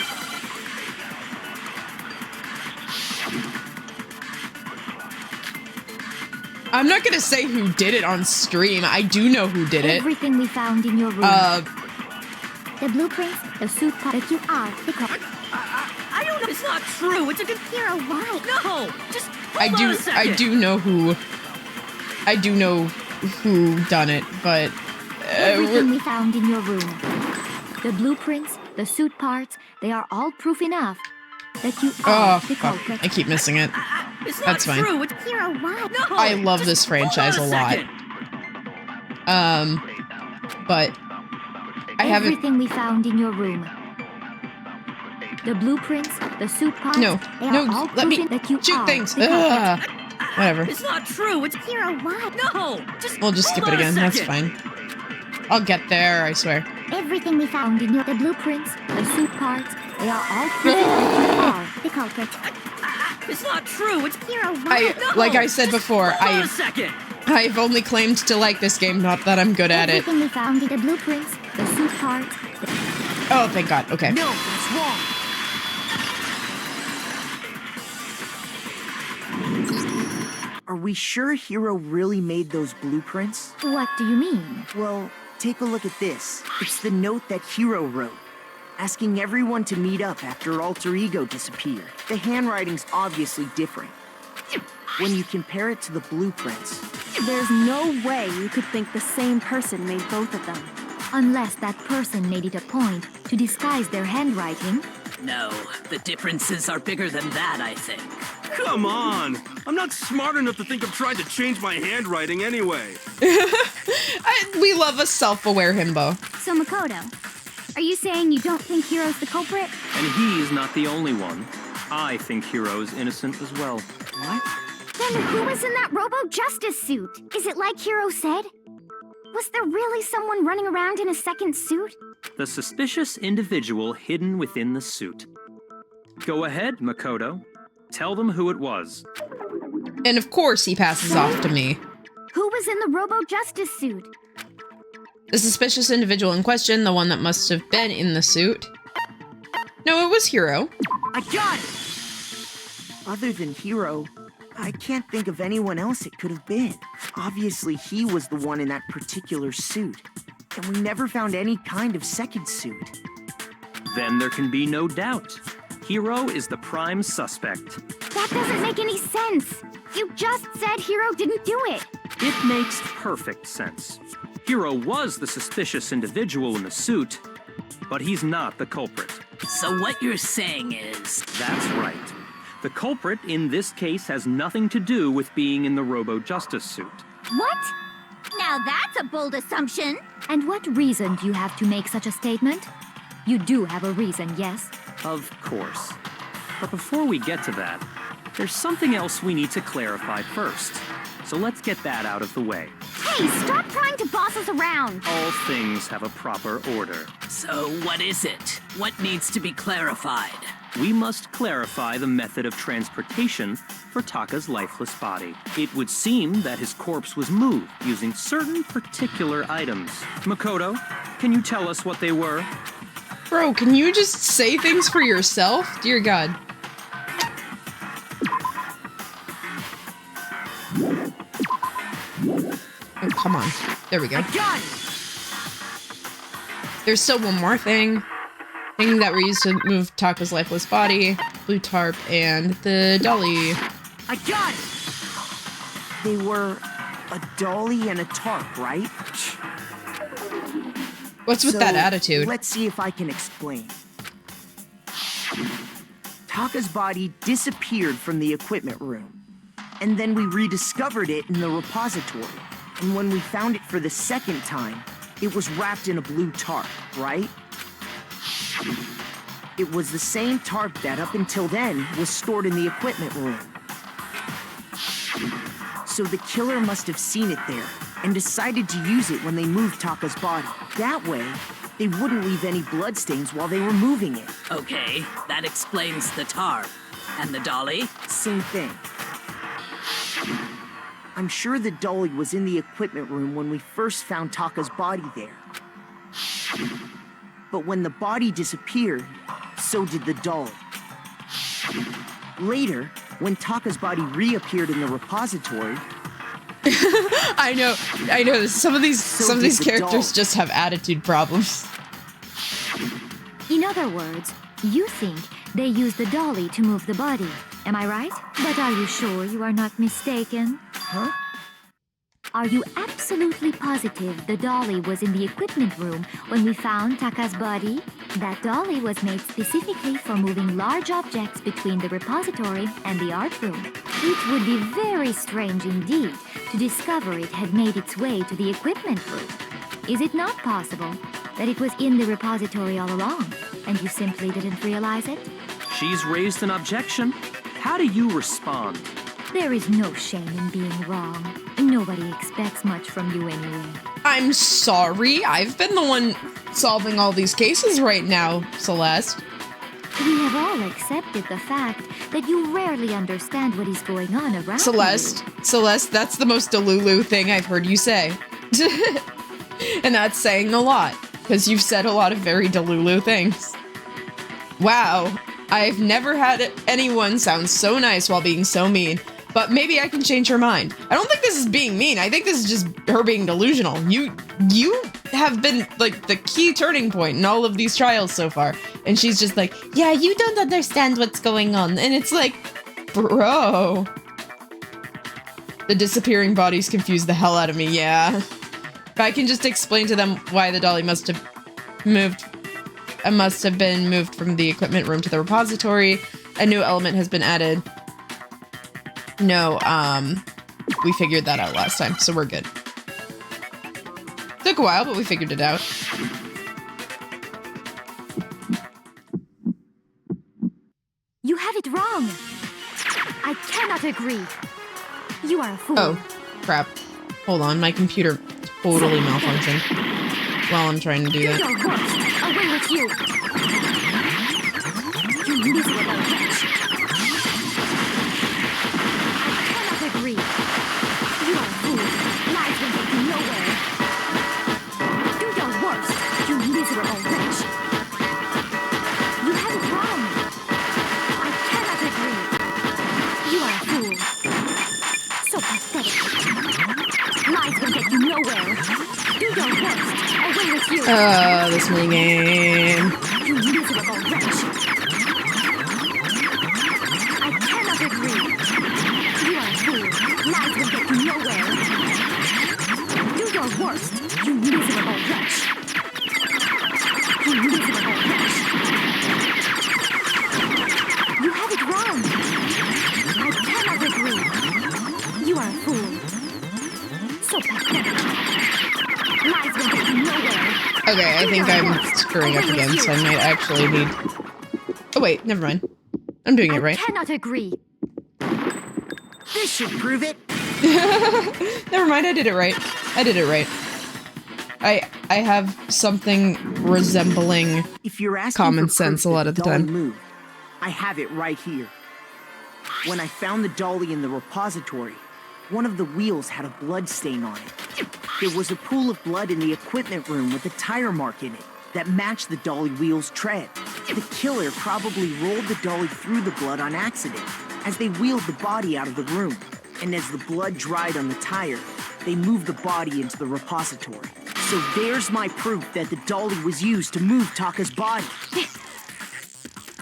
I'm not gonna say who did it on stream. I do know who did it. Everything we found in your room. The blueprints, the suit part, the QR, the code. I don't know. It's not true. It's a good... Hiro, why? No! Just hold on a second. I do know who done it, but Everything we found in your room. The blueprints, the suit parts, they are all proof enough that you are the fuck. culprit. I keep missing it. It's not That's fine. true. It's... Hiro, why? No! I love just this hold on franchise a lot. second. But I haven't. Everything we found in your room. The blueprints, the suit parts, No, they are no, all let me proof that you shoot are things. the culprit. Whatever. It's not true. It's... Hiro, why? No! Just We'll just skip it hold on a again. That's second. fine. I'll get there, I swear. Everything we found in your the blueprints, the suit parts, they are all proof that you are the culprit. It's not true. It's... Hiro, why? No! Like I said Just before, hold on a second. I've only claimed to like this game, not that I'm good at it. Everything we found in the blueprints, the suit parts, Oh, thank God. Okay. No, it's wrong. Are we sure Hiro really made those blueprints? What do you mean? Well, take a look at this. It's the note that Hiro wrote, asking everyone to meet up after Alter Ego disappeared. The handwriting's obviously different. When you compare it to the blueprints, There's no way you could think the same person made both of them. Unless that person made it a point to disguise their handwriting. No, the differences are bigger than that, I think. Come on! I'm not smart enough to think of trying to change my handwriting anyway. We love a self-aware himbo. So, Makoto, are you saying you don't think Hiro's the culprit? And he's not the only one. I think Hiro's innocent as well. what? Then who was in that Robo-Justice suit? Is it like Hiro said? Was there really someone running around in a second suit? The suspicious individual hidden within the suit. Go ahead, Makoto. Tell them who it was. And of course he passes off to me. Who was in the Robo-Justice suit? The suspicious individual in question, the one that must have been in the suit. No, it was Hiro. I got it! Other than Hiro, I can't think of anyone else it could have been. Obviously, he was the one in that particular suit. And we never found any kind of second suit. Then there can be no doubt. Hiro is the prime suspect. That doesn't make any sense. You just said Hiro didn't do it. It makes perfect sense. Hiro was the suspicious individual in the suit, but he's not the culprit. So what you're saying is... That's right. The culprit in this case has nothing to do with being in the Robo-Justice suit. What? Now that's a bold assumption. And what reason do you have to make such a statement? You do have a reason, yes? Of course. But before we get to that, there's something else we need to clarify first. So let's get that out of the way. Hey, stop trying to boss us around. All things have a proper order. So what is it? What needs to be clarified? We must clarify the method of transportation for Taka's lifeless body. It would seem that his corpse was moved using certain particular items. Makoto, can you tell us what they were? Bro, can you just say things for yourself? Dear God. Oh, come on. There we go. There's still one more thing. Thing that were used to move Taka's lifeless body, blue tarp, and the dolly. I got it! They were a dolly and a tarp, right? What's with that attitude? Let's see if I can explain. Taka's body disappeared from the equipment room, and then we rediscovered it in the repository. And when we found it for the second time, it was wrapped in a blue tarp, right? It was the same tarp that, up until then, was stored in the equipment room. So the killer must have seen it there and decided to use it when they moved Taka's body. That way, they wouldn't leave any bloodstains while they were moving it. Okay, that explains the tarp. And the dolly? Same thing. I'm sure the dolly was in the equipment room when we first found Taka's body there. But when the body disappeared, so did the dolly. Later, when Taka's body reappeared in the repository... I know. Some of these characters just have attitude problems. In other words, you think they used the dolly to move the body. Am I right? But are you sure you are not mistaken? Huh? Are you absolutely positive the dolly was in the equipment room when we found Taka's body? That dolly was made specifically for moving large objects between the repository and the art room. It would be very strange indeed to discover it had made its way to the equipment room. Is it not possible that it was in the repository all along, and you simply didn't realize it? She's raised an objection. How do you respond? There is no shame in being wrong. Nobody expects much from you anyway. I'm sorry. I've been the one solving all these cases right now, Celeste. We have all accepted the fact that you rarely understand what is going on around Celeste, that's the most Delulu thing I've heard you say. And that's saying a lot, because you've said a lot of very Delulu things. Wow, I've never had anyone sound so nice while being so mean. but maybe I can change her mind. I don't think this is being mean. I think this is just her being delusional. You have been like the key turning point in all of these trials so far. And she's just like, yeah, you don't understand what's going on. And it's like, bro. The disappearing bodies confuse the hell out of me, yeah. If I can just explain to them why the dolly must have been moved from the equipment room to the repository. A new element has been added. No, we figured that out last time, so we're good. Took a while, but we figured it out. You have it wrong. I cannot agree. You are a fool. Oh, crap. Hold on, my computer totally malfunctioned while I'm trying to do that. Do your worst. Away with you. You miserable wretch. I cannot agree. You are a fool. Lies will get you nowhere. Do your worst, you miserable wretch. You have it wrong. I cannot agree. You are a fool. So pathetic. Lies will get you nowhere. Do your worst. Away with you. This minigame. You miserable wretch. I cannot agree. You are a fool. Lies will get you nowhere. Do your worst. You miserable wretch. You miserable wretch. You have it wrong. I cannot agree. You are a fool. So pathetic. Lies will get you nowhere. Okay, I think I'm screwing up again, so I might actually need... Oh wait, never mind. I'm doing it right. I cannot agree. This should prove it. Never mind, I did it right. I did it right. I have something resembling If you're asking common for sense proof a lot that of the dolly time. moved, I have it right here. When I found the dolly in the repository, one of the wheels had a blood stain on it. There was a pool of blood in the equipment room with a tire mark in it that matched the dolly wheel's tread. The killer probably rolled the dolly through the blood on accident as they wheeled the body out of the room. And as the blood dried on the tire, they moved the body into the repository. So there's my proof that the dolly was used to move Taka's body.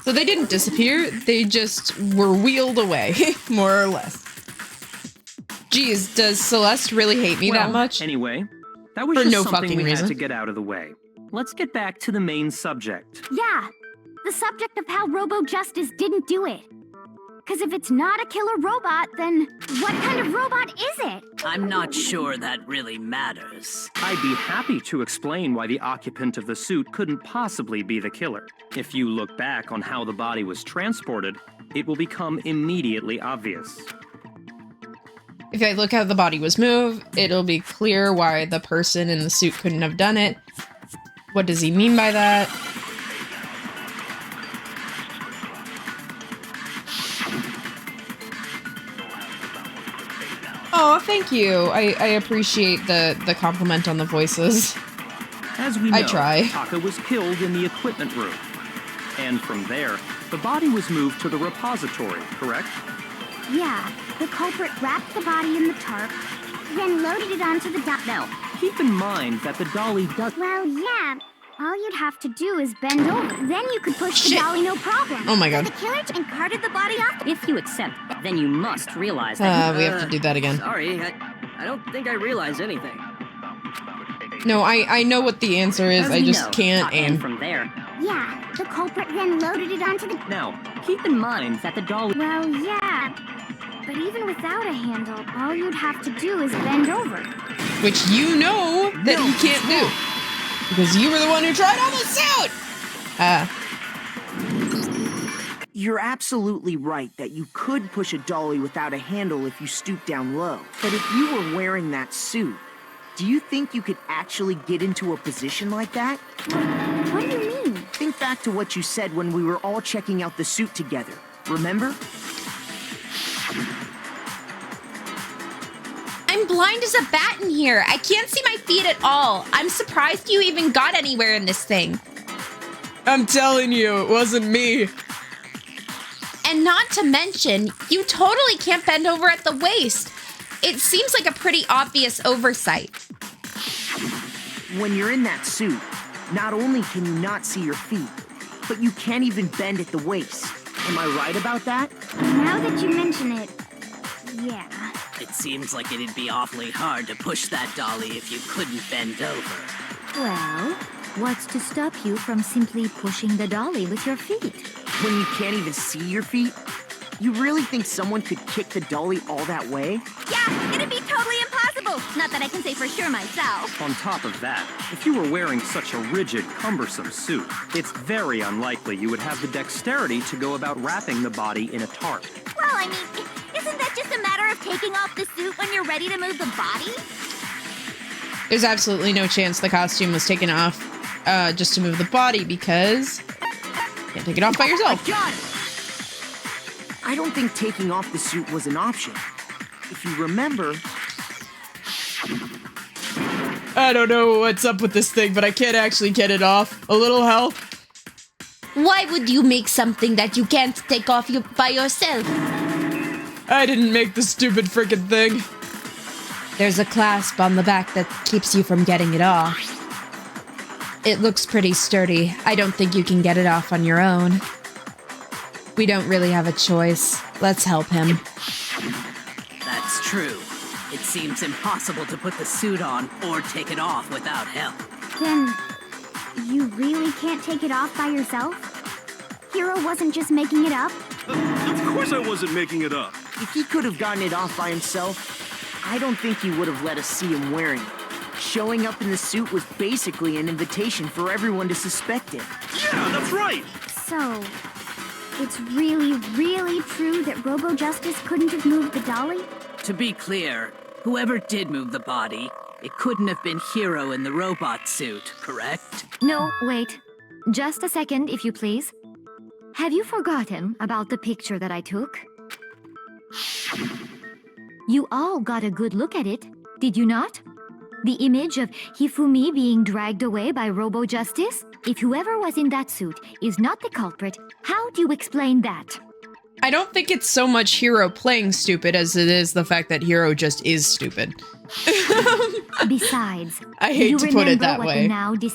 So they didn't disappear, they just were wheeled away, more or less. Geez, does Celeste really hate me that much? Anyway, that was For just no something fucking we reason. had to get out of the way. Let's get back to the main subject. Yeah, the subject of how Robo Justice didn't do it. Because if it's not a killer robot, then what kind of robot is it? I'm not sure that really matters. I'd be happy to explain why the occupant of the suit couldn't possibly be the killer. If you look back on how the body was transported, it will become immediately obvious. If I look how the body was moved, it'll be clear why the person in the suit couldn't have done it. What does he mean by that? Oh, thank you. I appreciate the compliment on the voices. As we know, I try. Taka was killed in the equipment room. And from there, the body was moved to the repository, correct? Yeah, the culprit wrapped the body in the tarp, then loaded it onto the No. Keep in mind that the dolly does... Well, yeah. All you'd have to do is bend over. Then you could push the dolly no problem. Oh my god. The killer and carted the body off. If you accept, then you must realize that. We have to do that again. Sorry, I don't think I realize anything. No, I know what the answer is. I just can't aim. From there. Yeah, the culprit then loaded it onto the... Now, keep in mind that the dolly... Well, yeah. But even without a handle, all you'd have to do is bend over. Which you know that you can't do. Because you were the one who tried on the suit! You're absolutely right that you could push a dolly without a handle if you stoop down low. But if you were wearing that suit, do you think you could actually get into a position like that? What do you mean? Think back to what you said when we were all checking out the suit together. Remember? I'm blind as a bat in here. I can't see my feet at all. I'm surprised you even got anywhere in this thing. I'm telling you, it wasn't me. And not to mention, you totally can't bend over at the waist. It seems like a pretty obvious oversight. When you're in that suit, not only can you not see your feet, but you can't even bend at the waist. Am I right about that? Now that you mention it, yeah. It seems like it'd be awfully hard to push that dolly if you couldn't bend over. Well, what's to stop you from simply pushing the dolly with your feet? When you can't even see your feet? You really think someone could kick the dolly all that way? Yeah, it'd be totally impossible. Not that I can say for sure myself. On top of that, if you were wearing such a rigid, cumbersome suit, it's very unlikely you would have the dexterity to go about wrapping the body in a tarp. Well, I mean, isn't that just a matter of taking off the suit when you're ready to move the body? There's absolutely no chance the costume was taken off just to move the body because you can't take it off by yourself. I got it! I don't think taking off the suit was an option. If you remember... I don't know what's up with this thing, but I can't actually get it off. A little help? Why would you make something that you can't take off by yourself? I didn't make the stupid frickin' thing. There's a clasp on the back that keeps you from getting it off. It looks pretty sturdy. I don't think you can get it off on your own. We don't really have a choice. Let's help him. That's true. It seems impossible to put the suit on or take it off without help. Then, you really can't take it off by yourself? Hiro wasn't just making it up? Of course I wasn't making it up. If he could have gotten it off by himself, I don't think he would have let us see him wearing it. Showing up in the suit was basically an invitation for everyone to suspect it. Yeah, that's right. So, it's really, really true that Robo Justice couldn't have moved the dolly? To be clear, whoever did move the body, it couldn't have been Hiro in the robot suit, correct? No, wait. Just a second, if you please. Have you forgotten about the picture that I took? You all got a good look at it, did you not? The image of Hifumi being dragged away by Robo Justice? If whoever was in that suit is not the culprit, how do you explain that? I don't think it's so much Hiro playing stupid as it is the fact that Hiro just is stupid. Besides, I hate to put it that way.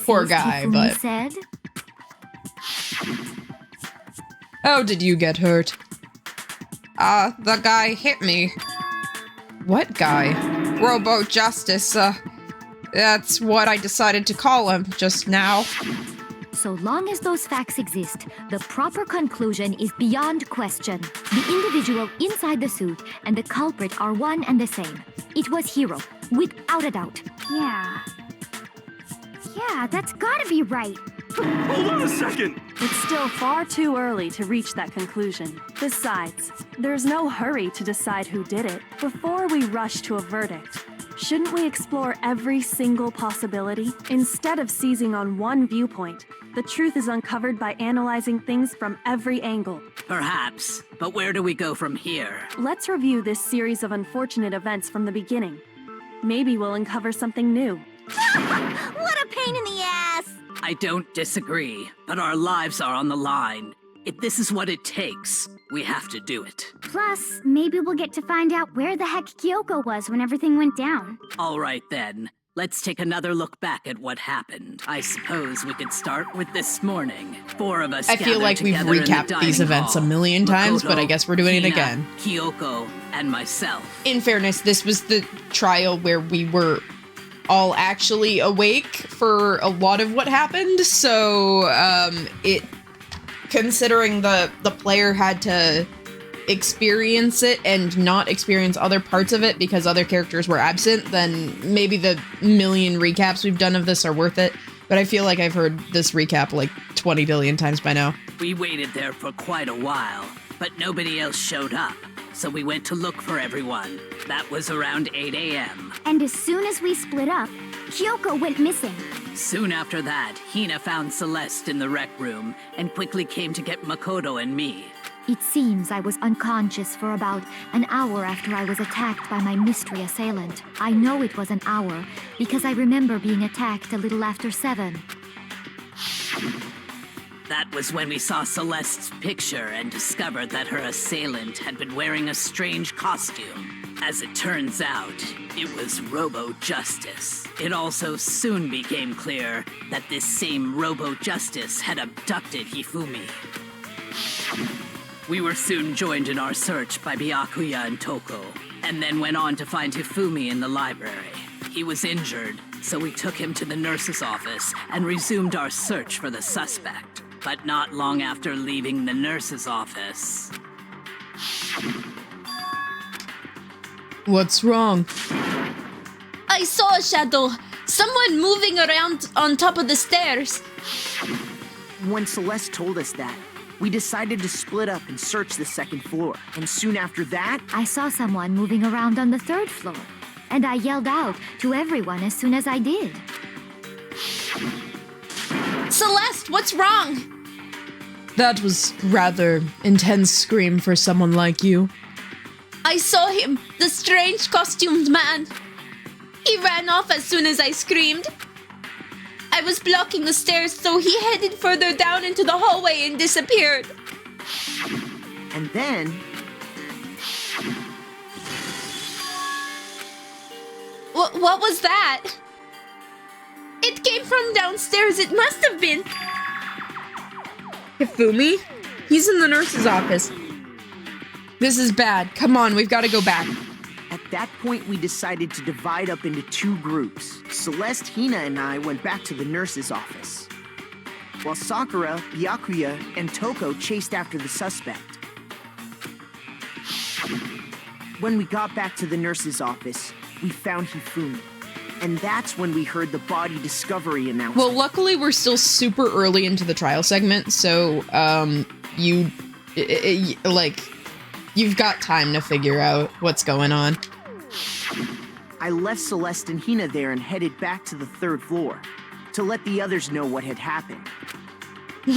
Poor guy, Hifumi but... said? How did you get hurt? The guy hit me. What guy? Robo Justice, that's what I decided to call him just now. So long as those facts exist, the proper conclusion is beyond question. The individual inside the suit and the culprit are one and the same. It was Hiro, without a doubt. Yeah, that's gotta be right. Hold on a second! It's still far too early to reach that conclusion. Besides, there's no hurry to decide who did it before we rush to a verdict. Shouldn't we explore every single possibility? Instead of seizing on one viewpoint, the truth is uncovered by analyzing things from every angle. Perhaps, but where do we go from here? Let's review this series of unfortunate events from the beginning. Maybe we'll uncover something new. What a pain in the ass! I don't disagree, but our lives are on the line. If this is what it takes, we have to do it. Plus, maybe we'll get to find out where the heck Kyoko was when everything went down. All right then, let's take another look back at what happened. I suppose we could start with this morning. 4 of us I feel like we've recapped these events a million times, but I guess we're doing it again. Kyoko, and myself. In fairness, this was the trial where we were all actually awake for a lot of what happened, so considering the player had to experience it and not experience other parts of it because other characters were absent, then maybe the million recaps we've done of this are worth it. But I feel like I've heard this recap like 20 billion times by now. We waited there for quite a while, but nobody else showed up. So we went to look for everyone. That was around 8 a.m. And as soon as we split up, Kyoko went missing. Soon after that, Hina found Celeste in the rec room and quickly came to get Makoto and me. It seems I was unconscious for about an hour after I was attacked by my mystery assailant. I know it was an hour because I remember being attacked a little after 7. That was when we saw Celeste's picture and discovered that her assailant had been wearing a strange costume. As it turns out, it was Robo-Justice. It also soon became clear that this same Robo-Justice had abducted Hifumi. We were soon joined in our search by Byakuya and Toko, and then went on to find Hifumi in the library. He was injured, so we took him to the nurse's office and resumed our search for the suspect. But not long after leaving the nurse's office... What's wrong? I saw a shadow. Someone moving around on top of the stairs. When Celeste told us that, we decided to split up and search the second floor. And soon after that, I saw someone moving around on the 3rd floor, and I yelled out to everyone as soon as I did. Celeste, what's wrong? That was rather intense scream for someone like you. I saw him, the strange costumed man. He ran off as soon as I screamed. I was blocking the stairs, so he headed further down into the hallway and disappeared. and then... What was that? It came from downstairs. It must have been... Hifumi? He's in the nurse's office. This is bad. Come on, we've got to go back. At that point, we decided to divide up into two groups. Celeste, Hina, and I went back to the nurse's office, while Sakura, Byakuya, and Toko chased after the suspect. When we got back to the nurse's office, we found Hifumi. And that's when we heard the body discovery announcement. Well, luckily we're still super early into the trial segment, so, you've got time to figure out what's going on. I left Celeste and Hina there and headed back to the 3rd floor to let the others know what had happened.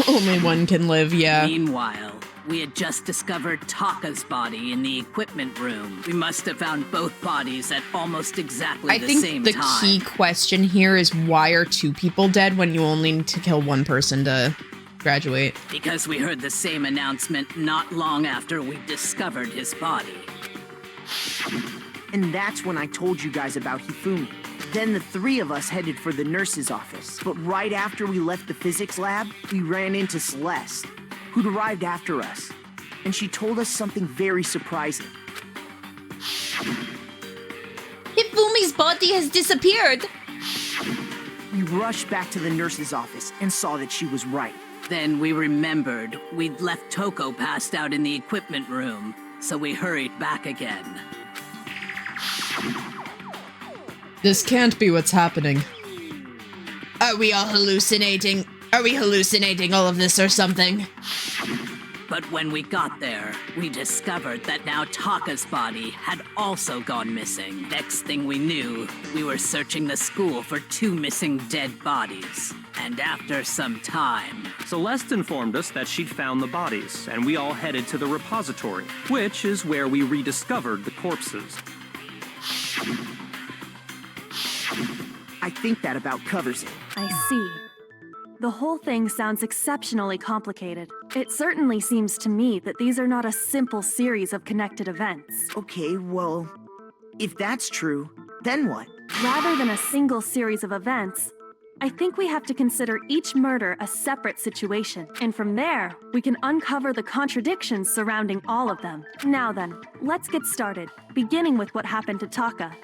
Only one can live, yeah. Meanwhile, we had just discovered Taka's body in the equipment room. We must have found both bodies at almost exactly the same time. I think the key question here is, why are two people dead when you only need to kill one person to graduate? Because we heard the same announcement not long after we discovered his body. And that's when I told you guys about Hifumi. Then the three of us headed for the nurse's office. But right after we left the physics lab, we ran into Celeste, who'd arrived after us. And she told us something very surprising. Hifumi's body has disappeared. We rushed back to the nurse's office and saw that she was right. Then we remembered we'd left Toko passed out in the equipment room, so we hurried back again. This can't be what's happening. Are we all hallucinating? Are we hallucinating all of this or something? But when we got there, we discovered that now Taka's body had also gone missing. Next thing we knew, we were searching the school for 2 missing dead bodies. And after some time... Celeste informed us that she'd found the bodies, and we all headed to the repository, which is where we rediscovered the corpses. I think that about covers it. I see. The whole thing sounds exceptionally complicated. It certainly seems to me that these are not a simple series of connected events. Okay, well, if that's true, then what? Rather than a single series of events, I think we have to consider each murder a separate situation. And from there, we can uncover the contradictions surrounding all of them. Now then, let's get started, beginning with what happened to Taka.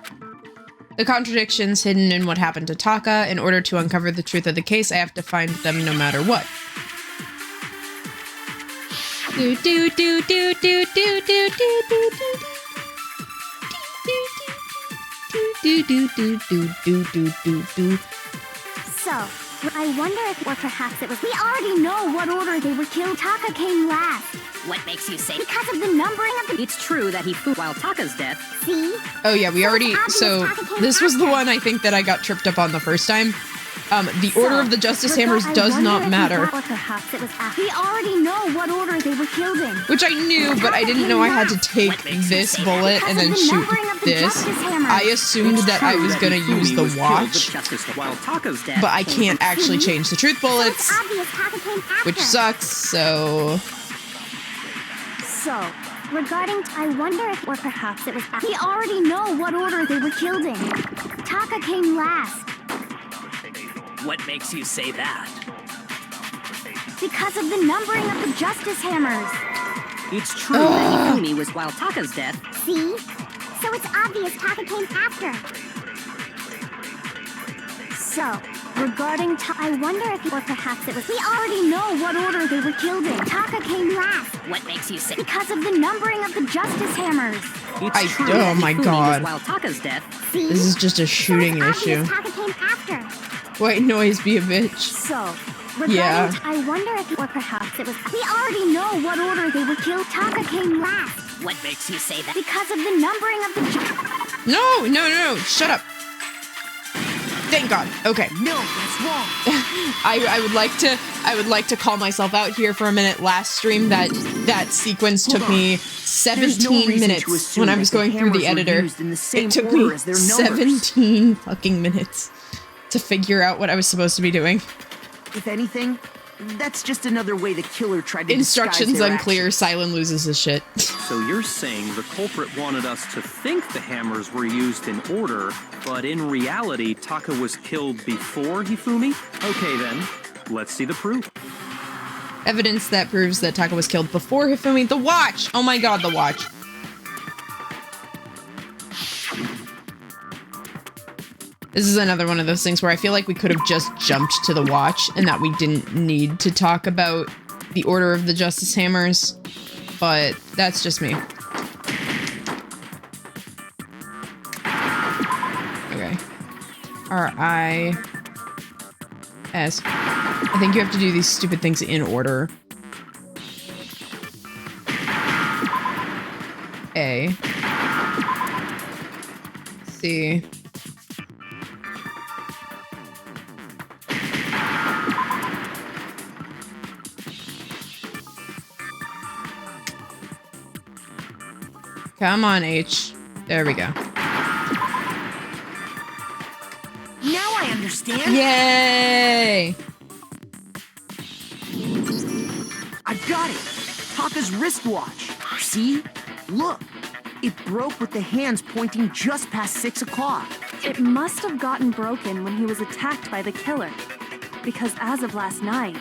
The contradictions hidden in what happened to Taka. In order to uncover the truth of the case, I have to find them no matter what. Do do do do do do do do do do do do do do do do. So, I wonder if, or perhaps it was... We already know what order they were killed. Taka came last. What makes you say? Because of the numbering of the... It's true that he flew while Taka's death. See? Oh yeah, we already... So, this was the one I think that I got tripped up on the first time. The order of the Justice Hammers does not matter. We already know what order they were killed in. Which I knew, but I didn't know I had to take this bullet and then shoot this. I assumed that I was gonna use the watch, but I can't actually change the truth bullets, which sucks, so... So, regarding, I wonder if, or perhaps it was... We already know what order they were killed in. Taka came last. What makes you say that? Because of the numbering of the Justice Hammers. It's true that Hifumi was while Taka's death. See? So it's obvious Taka came after. So, regarding I wonder if, or perhaps it was... We already know what order they were killed in. Taka came last. What makes you say... Because of the numbering of the Justice Hammers. It's true oh my god. While Taka's death. See? This is just a shooting issue. Taka came after. White noise be a bitch. So, regarding I wonder if, or perhaps it was... We already know what order they were killed. Taka came last. What makes you say that? Because of the numbering of the... No, shut up. Thank God. Okay. No, that's wrong. I would like to call myself out here for a minute. Last stream, that sequence took me 17 minutes when I was going through the editor. It took me 17 fucking minutes to figure out what I was supposed to be doing. If anything, that's just another way the killer tried to Instructions unclear. Cylen loses his shit. So you're saying the culprit wanted us to think the hammers were used in order, but in reality, Taka was killed before Hifumi? Okay then, let's see the proof. Evidence that proves that Taka was killed before Hifumi. The watch! Oh my god, the watch. This is another one of those things where I feel like we could have just jumped to the watch and that we didn't need to talk about the order of the Justice Hammers, but that's just me. Okay. R-I-S. I think you have to do these stupid things in order. A. C. Come on, H. There we go. Now I understand. Yay! I've got it. Taka's wristwatch. See? Look. It broke with the hands pointing just past 6 o'clock. It must have gotten broken when he was attacked by the killer. Because as of last night...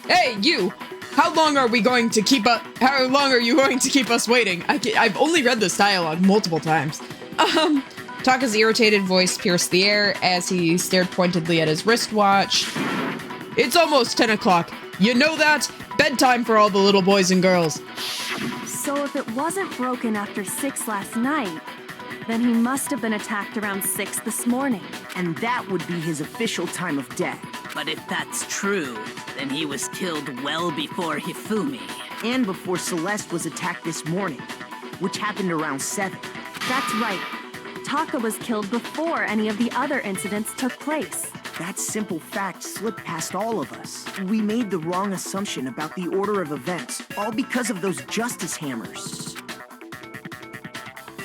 Hey, you! How long are you going to keep us waiting? I've only read this dialogue multiple times. Taka's irritated voice pierced the air as he stared pointedly at his wristwatch. It's almost 10 o'clock. You know that? Bedtime for all the little boys and girls. So if it wasn't broken after 6 last night, then he must have been attacked around 6 this morning. And that would be his official time of death. But if that's true, then he was killed well before Hifumi. And before Celeste was attacked this morning, which happened around 7. That's right. Taka was killed before any of the other incidents took place. That simple fact slipped past all of us. We made the wrong assumption about the order of events, all because of those Justice Hammers.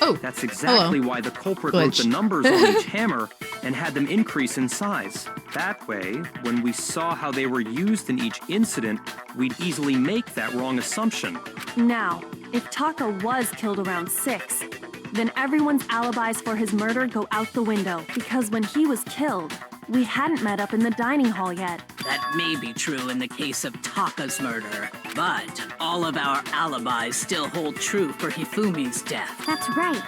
Oh, that's exactly why the culprit wrote the numbers on each hammer and had them increase in size. That way, when we saw how they were used in each incident, we'd easily make that wrong assumption. Now, if Taka was killed around 6, then everyone's alibis for his murder go out the window, because when he was killed, we hadn't met up in the dining hall yet. That may be true in the case of Taka's murder, but all of our alibis still hold true for Hifumi's death. That's right.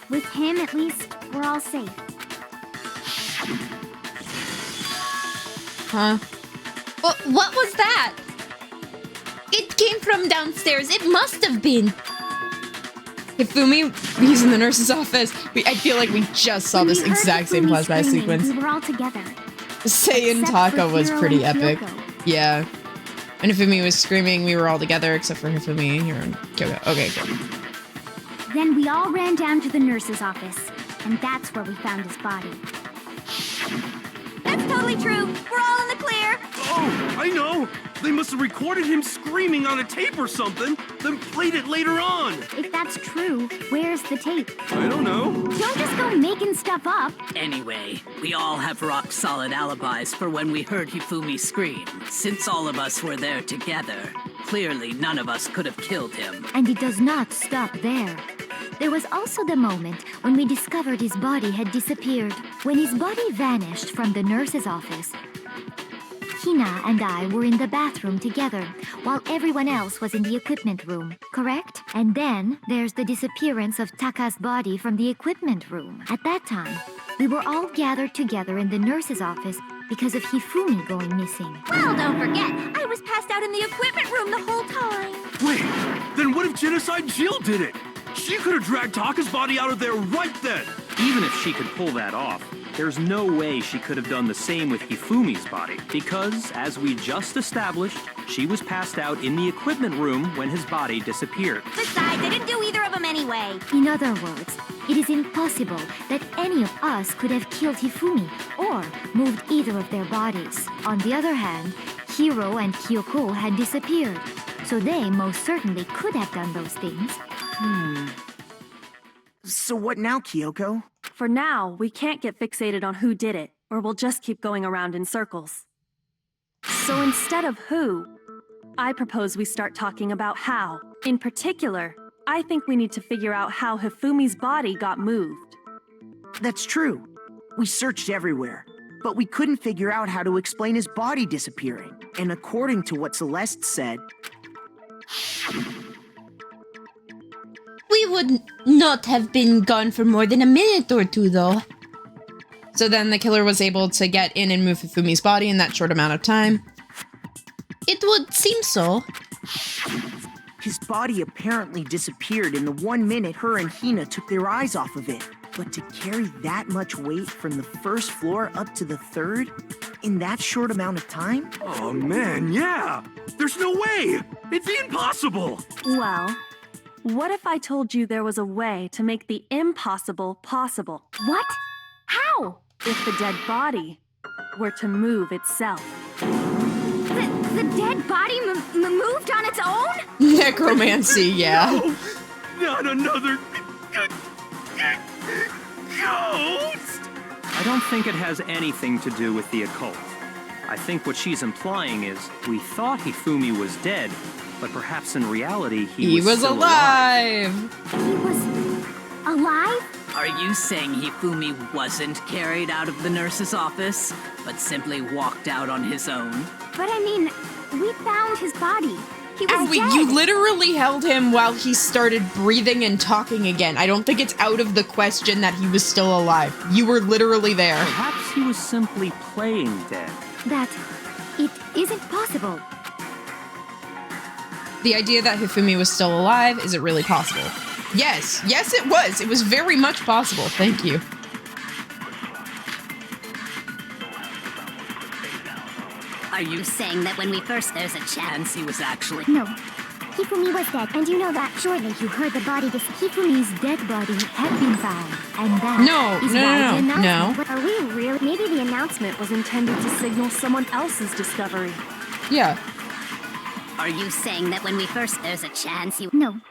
With him, at least, we're all safe. Huh? What was that? It came from downstairs. It must have been. Hifumi, he's in the nurse's office. I feel like we just saw this exact same flashback sequence. We were all together. Saying Taka was pretty epic. Yeah. When Hifumi was screaming, we were all together except for Hifumi, Hiro, and Kyoko. Okay, cool. Then we all ran down to the nurse's office, and that's where we found his body. totally true. We're all in the clear. Oh, I know! They must have recorded him screaming on a tape or something, then played it later on. If that's true, where's the tape? I don't know. Don't just go making stuff up. Anyway, we all have rock-solid alibis for when we heard Hifumi scream. Since all of us were there together, clearly none of us could have killed him. And it does not stop there. There was also the moment when we discovered his body had disappeared. When his body vanished from the nurse's office, Hina and I were in the bathroom together, while everyone else was in the equipment room, correct? And then there's the disappearance of Taka's body from the equipment room. At that time, we were all gathered together in the nurse's office because of Hifumi going missing. Well, don't forget, I was passed out in the equipment room the whole time. Wait, then what if Genocide Jill did it? She could have dragged Taka's body out of there right then. Even if she could pull that off, there's no way she could have done the same with Hifumi's body, because, as we just established, she was passed out in the equipment room when his body disappeared. Besides, I didn't do either of them anyway. In other words, it is impossible that any of us could have killed Hifumi or moved either of their bodies. On the other hand, Hiro and Kyoko had disappeared, so they most certainly could have done those things. So what now, Kyoko? For now, we can't get fixated on who did it, or we'll just keep going around in circles. So instead of who, I propose we start talking about how. In particular, I think we need to figure out how Hifumi's body got moved. That's true. We searched everywhere, but we couldn't figure out how to explain his body disappearing. And according to what Celeste said, We would not have been gone for more than a minute or two, though. So then the killer was able to get in and move Hifumi's body in that short amount of time. It would seem so. his body apparently disappeared in the 1 minute her and Hina took their eyes off of it. But to carry that much weight from the first floor up to the third in that short amount of time? Oh man, yeah! There's no way! It'd be impossible! Well, what if I told you there was a way to make the impossible possible? What? How? If the dead body were to move itself. The dead body moved on its own? Necromancy, yeah. No, not another ghost! I don't think it has anything to do with the occult. I think what she's implying is we thought Hifumi was dead, but perhaps in reality he was still alive. He was alive? Are you saying Hifumi wasn't carried out of the nurse's office, but simply walked out on his own? But I mean, we found his body. He was dead. You literally held him while he started breathing and talking again. I don't think it's out of the question that he was still alive. You were literally there. Perhaps he was simply playing dead. That it isn't possible. The idea that Hifumi was still alive, is it really possible? Yes. Yes, it was. It was very much possible. Thank you. Are you saying that when we first there's a chance he was actually... No. Hifumi was dead, and you know that. Surely you heard the body. Hifumi's dead body had been found, and that is why the announcement. But are we really? Maybe the announcement was intended to signal someone else's discovery. Yeah. Are you saying that when we first there's a chance he... No.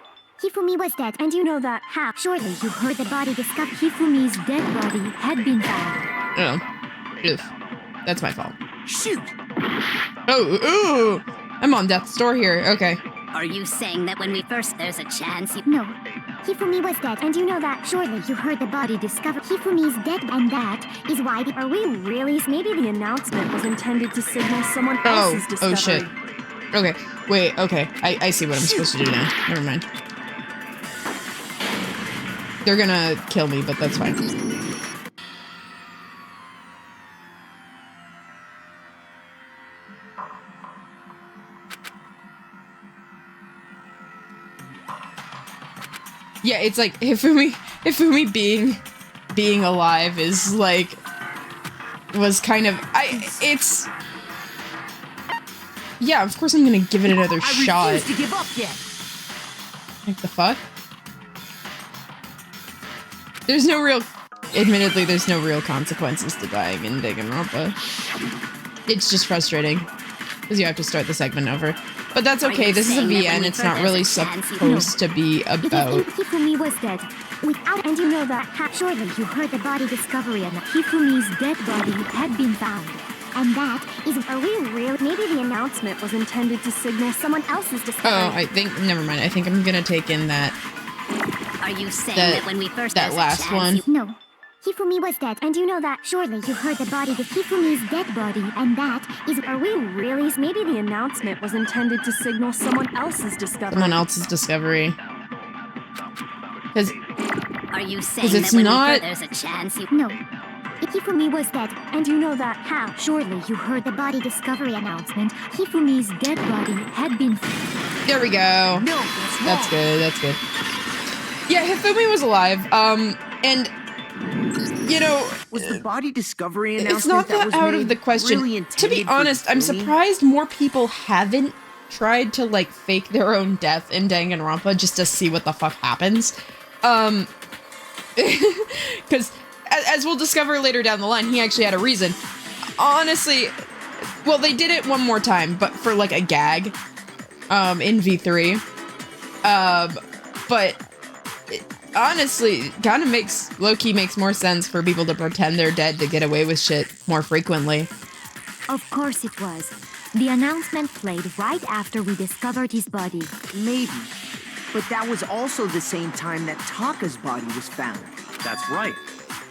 Hifumi was dead, and you know that. How? Surely you heard the body discovered. Hifumi's dead body had been found. Oh. Oof. That's my fault. Shoot! Oh, ooh! I'm on death's door here. Okay. Are you saying that when we first there's a chance he... No. Hifumi was dead, and you know that. Surely you heard the body discovered. Hifumi's dead, and that is why the... Are we really? Maybe the announcement was intended to signal someone else's discovery. Oh, shit. Okay. Wait, okay. I see what I'm supposed to do now. Never mind. They're gonna kill me, but that's fine. Yeah, it's like Hifumi being alive is like was kind of yeah, of course I'm gonna give it another shot. I refuse to give up yet. Like the fuck? There's no real admittedly, there's no real consequences to dying in Danganronpa. It's just frustrating, because you have to start the segment over. But that's okay, this is a VN, it's not really supposed to be about... Hifumi was dead. Without, and you know that, surely you heard the body discovery and Hifumi's dead body had been found. And that is, are we real? Maybe the announcement was intended to signal someone else's discovery. Oh, I think, never mind, I think I'm gonna take in that... Are you saying that when we first that last one? No. Hifumi was dead, and you know that. Surely you heard the body, the Hifumi's dead body, and that is... Are we really? Maybe the announcement was intended to signal someone else's discovery. Someone else's discovery. Because... Are you saying it's that when not... there's a chance you... No. Hifumi was dead, and you know that. How? Surely you heard the body discovery announcement. Hifumi's dead body had been... There we go. No, that's good, that's good. Yeah, Hifumi was alive, and... You know, was the body discovery announcement it's not that out of the question. Really to be honest, I'm surprised more people haven't tried to like fake their own death in Danganronpa just to see what the fuck happens. Because as we'll discover later down the line, he actually had a reason. Honestly, well, they did it one more time, but for like a gag, in V3. But. Honestly, kind of makes, low-key makes more sense for people to pretend they're dead to get away with shit more frequently. Of course it was. The announcement played right after we discovered his body. Maybe. But that was also the same time that Taka's body was found. That's right.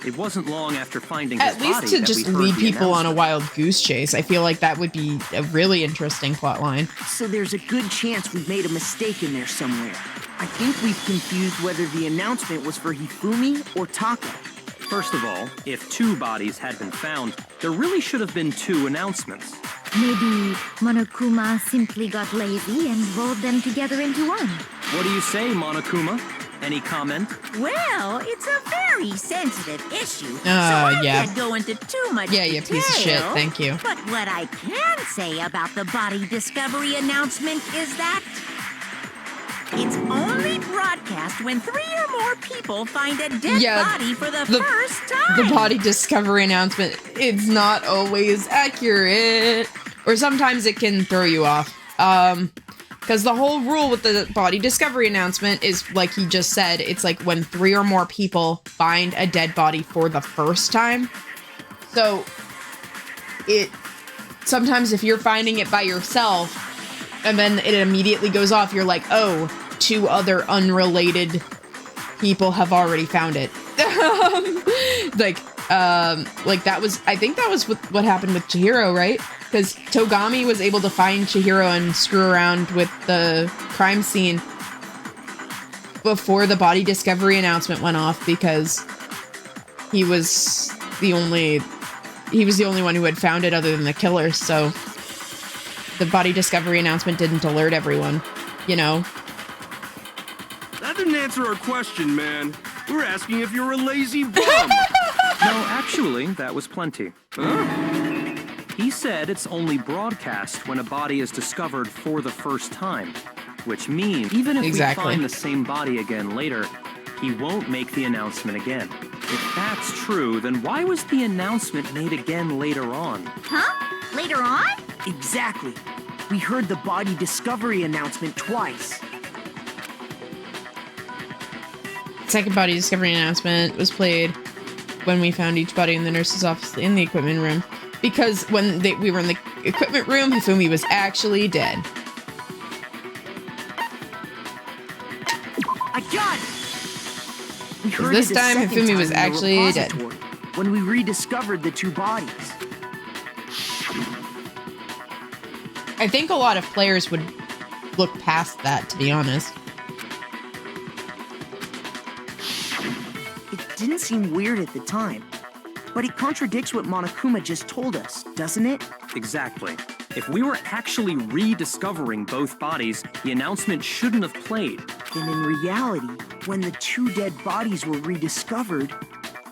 It wasn't long after finding his body At least to just lead people on a wild goose chase, I feel like that would be a really interesting plotline. So there's a good chance we made a mistake in there somewhere. I think we've confused whether the announcement was for Hifumi or Taka. First of all, if 2 bodies had been found, there really should have been 2 announcements. Maybe Monokuma simply got lazy and rolled them together into one. What do you say, Monokuma? Any comment? Well, it's a very sensitive issue, so I can't go into too much detail. Yeah, you piece of shit, thank you. But what I can say about the body discovery announcement is that it's only broadcast when 3 or more people find a dead body for the first time. The body discovery announcement, it's not always accurate. Or sometimes it can throw you off. Because the whole rule with the body discovery announcement is, like he just said, it's like when 3 or more people find a dead body for the first time. So, sometimes if you're finding it by yourself, and then it immediately goes off, you're like, oh, 2 other unrelated people have already found it. Like that was, I think that was what happened with Chihiro, right? Because Togami was able to find Chihiro and screw around with the crime scene before the body discovery announcement went off because he was the only one who had found it other than the killer, so the body discovery announcement didn't alert everyone, you know? That didn't answer our question, man. We're asking if you're a lazy bum. No, actually, that was plenty. Huh? He said it's only broadcast when a body is discovered for the first time, which means even if we find the same body again later, he won't make the announcement again. If that's true, then why was the announcement made again later on? Huh? Later on? Exactly. We heard the body discovery announcement twice. Second body discovery announcement was played when we found each body in the nurse's office in the equipment room. Because when we were in the equipment room, Hifumi was actually dead. I got it! We heard this it a time, second Hifumi was in the actually dead. When we rediscovered the 2 bodies. I think a lot of players would look past that, to be honest. It didn't seem weird at the time, but it contradicts what Monokuma just told us, doesn't it? Exactly. If we were actually rediscovering both bodies, the announcement shouldn't have played. Then in reality, when the 2 dead bodies were rediscovered,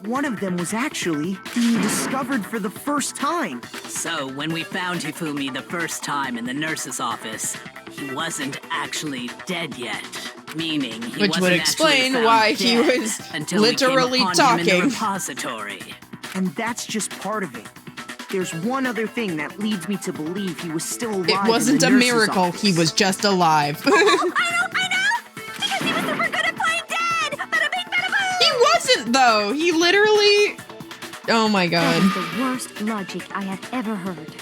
one of them was actually being discovered for the first time. So, when we found Hifumi the first time in the nurse's office, he wasn't actually dead yet. Meaning he Which would wasn't actually explain found why he dead was until we literally came upon him in the talking. repository. And that's just part of it. There's one other thing that leads me to believe he was still alive. It wasn't in a the nurse's miracle. office. He was just alive. I know! Because he was super good at playing dead! Bada bing, bada boom! He wasn't, though. He literally... Oh my That god. is the worst logic I have ever heard.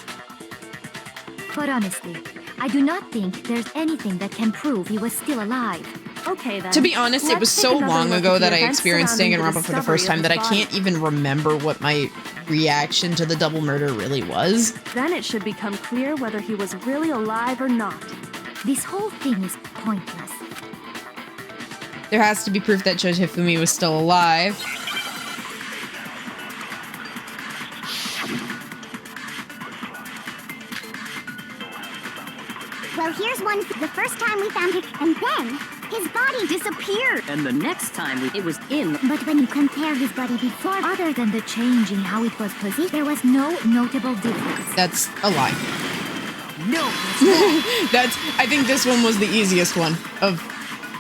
But honestly, I do not think there's anything that can prove he was still alive. Okay then. To be honest, it Let's was take so another long look ago at the that I events experienced surrounding Danganronpa for the discovery first of time that I his body. can't even remember what my reaction to the double murder really was. Then it should become clear whether he was really alive or not. This whole thing is pointless. There has to be proof that shows Hifumi was still alive. Well, here's one. The first time we found it, and then his body disappeared. And the next time it was in. But when you compare his body before, other than the change in how it was positioned, there was no notable difference. That's a lie. No. I think this one was the easiest one of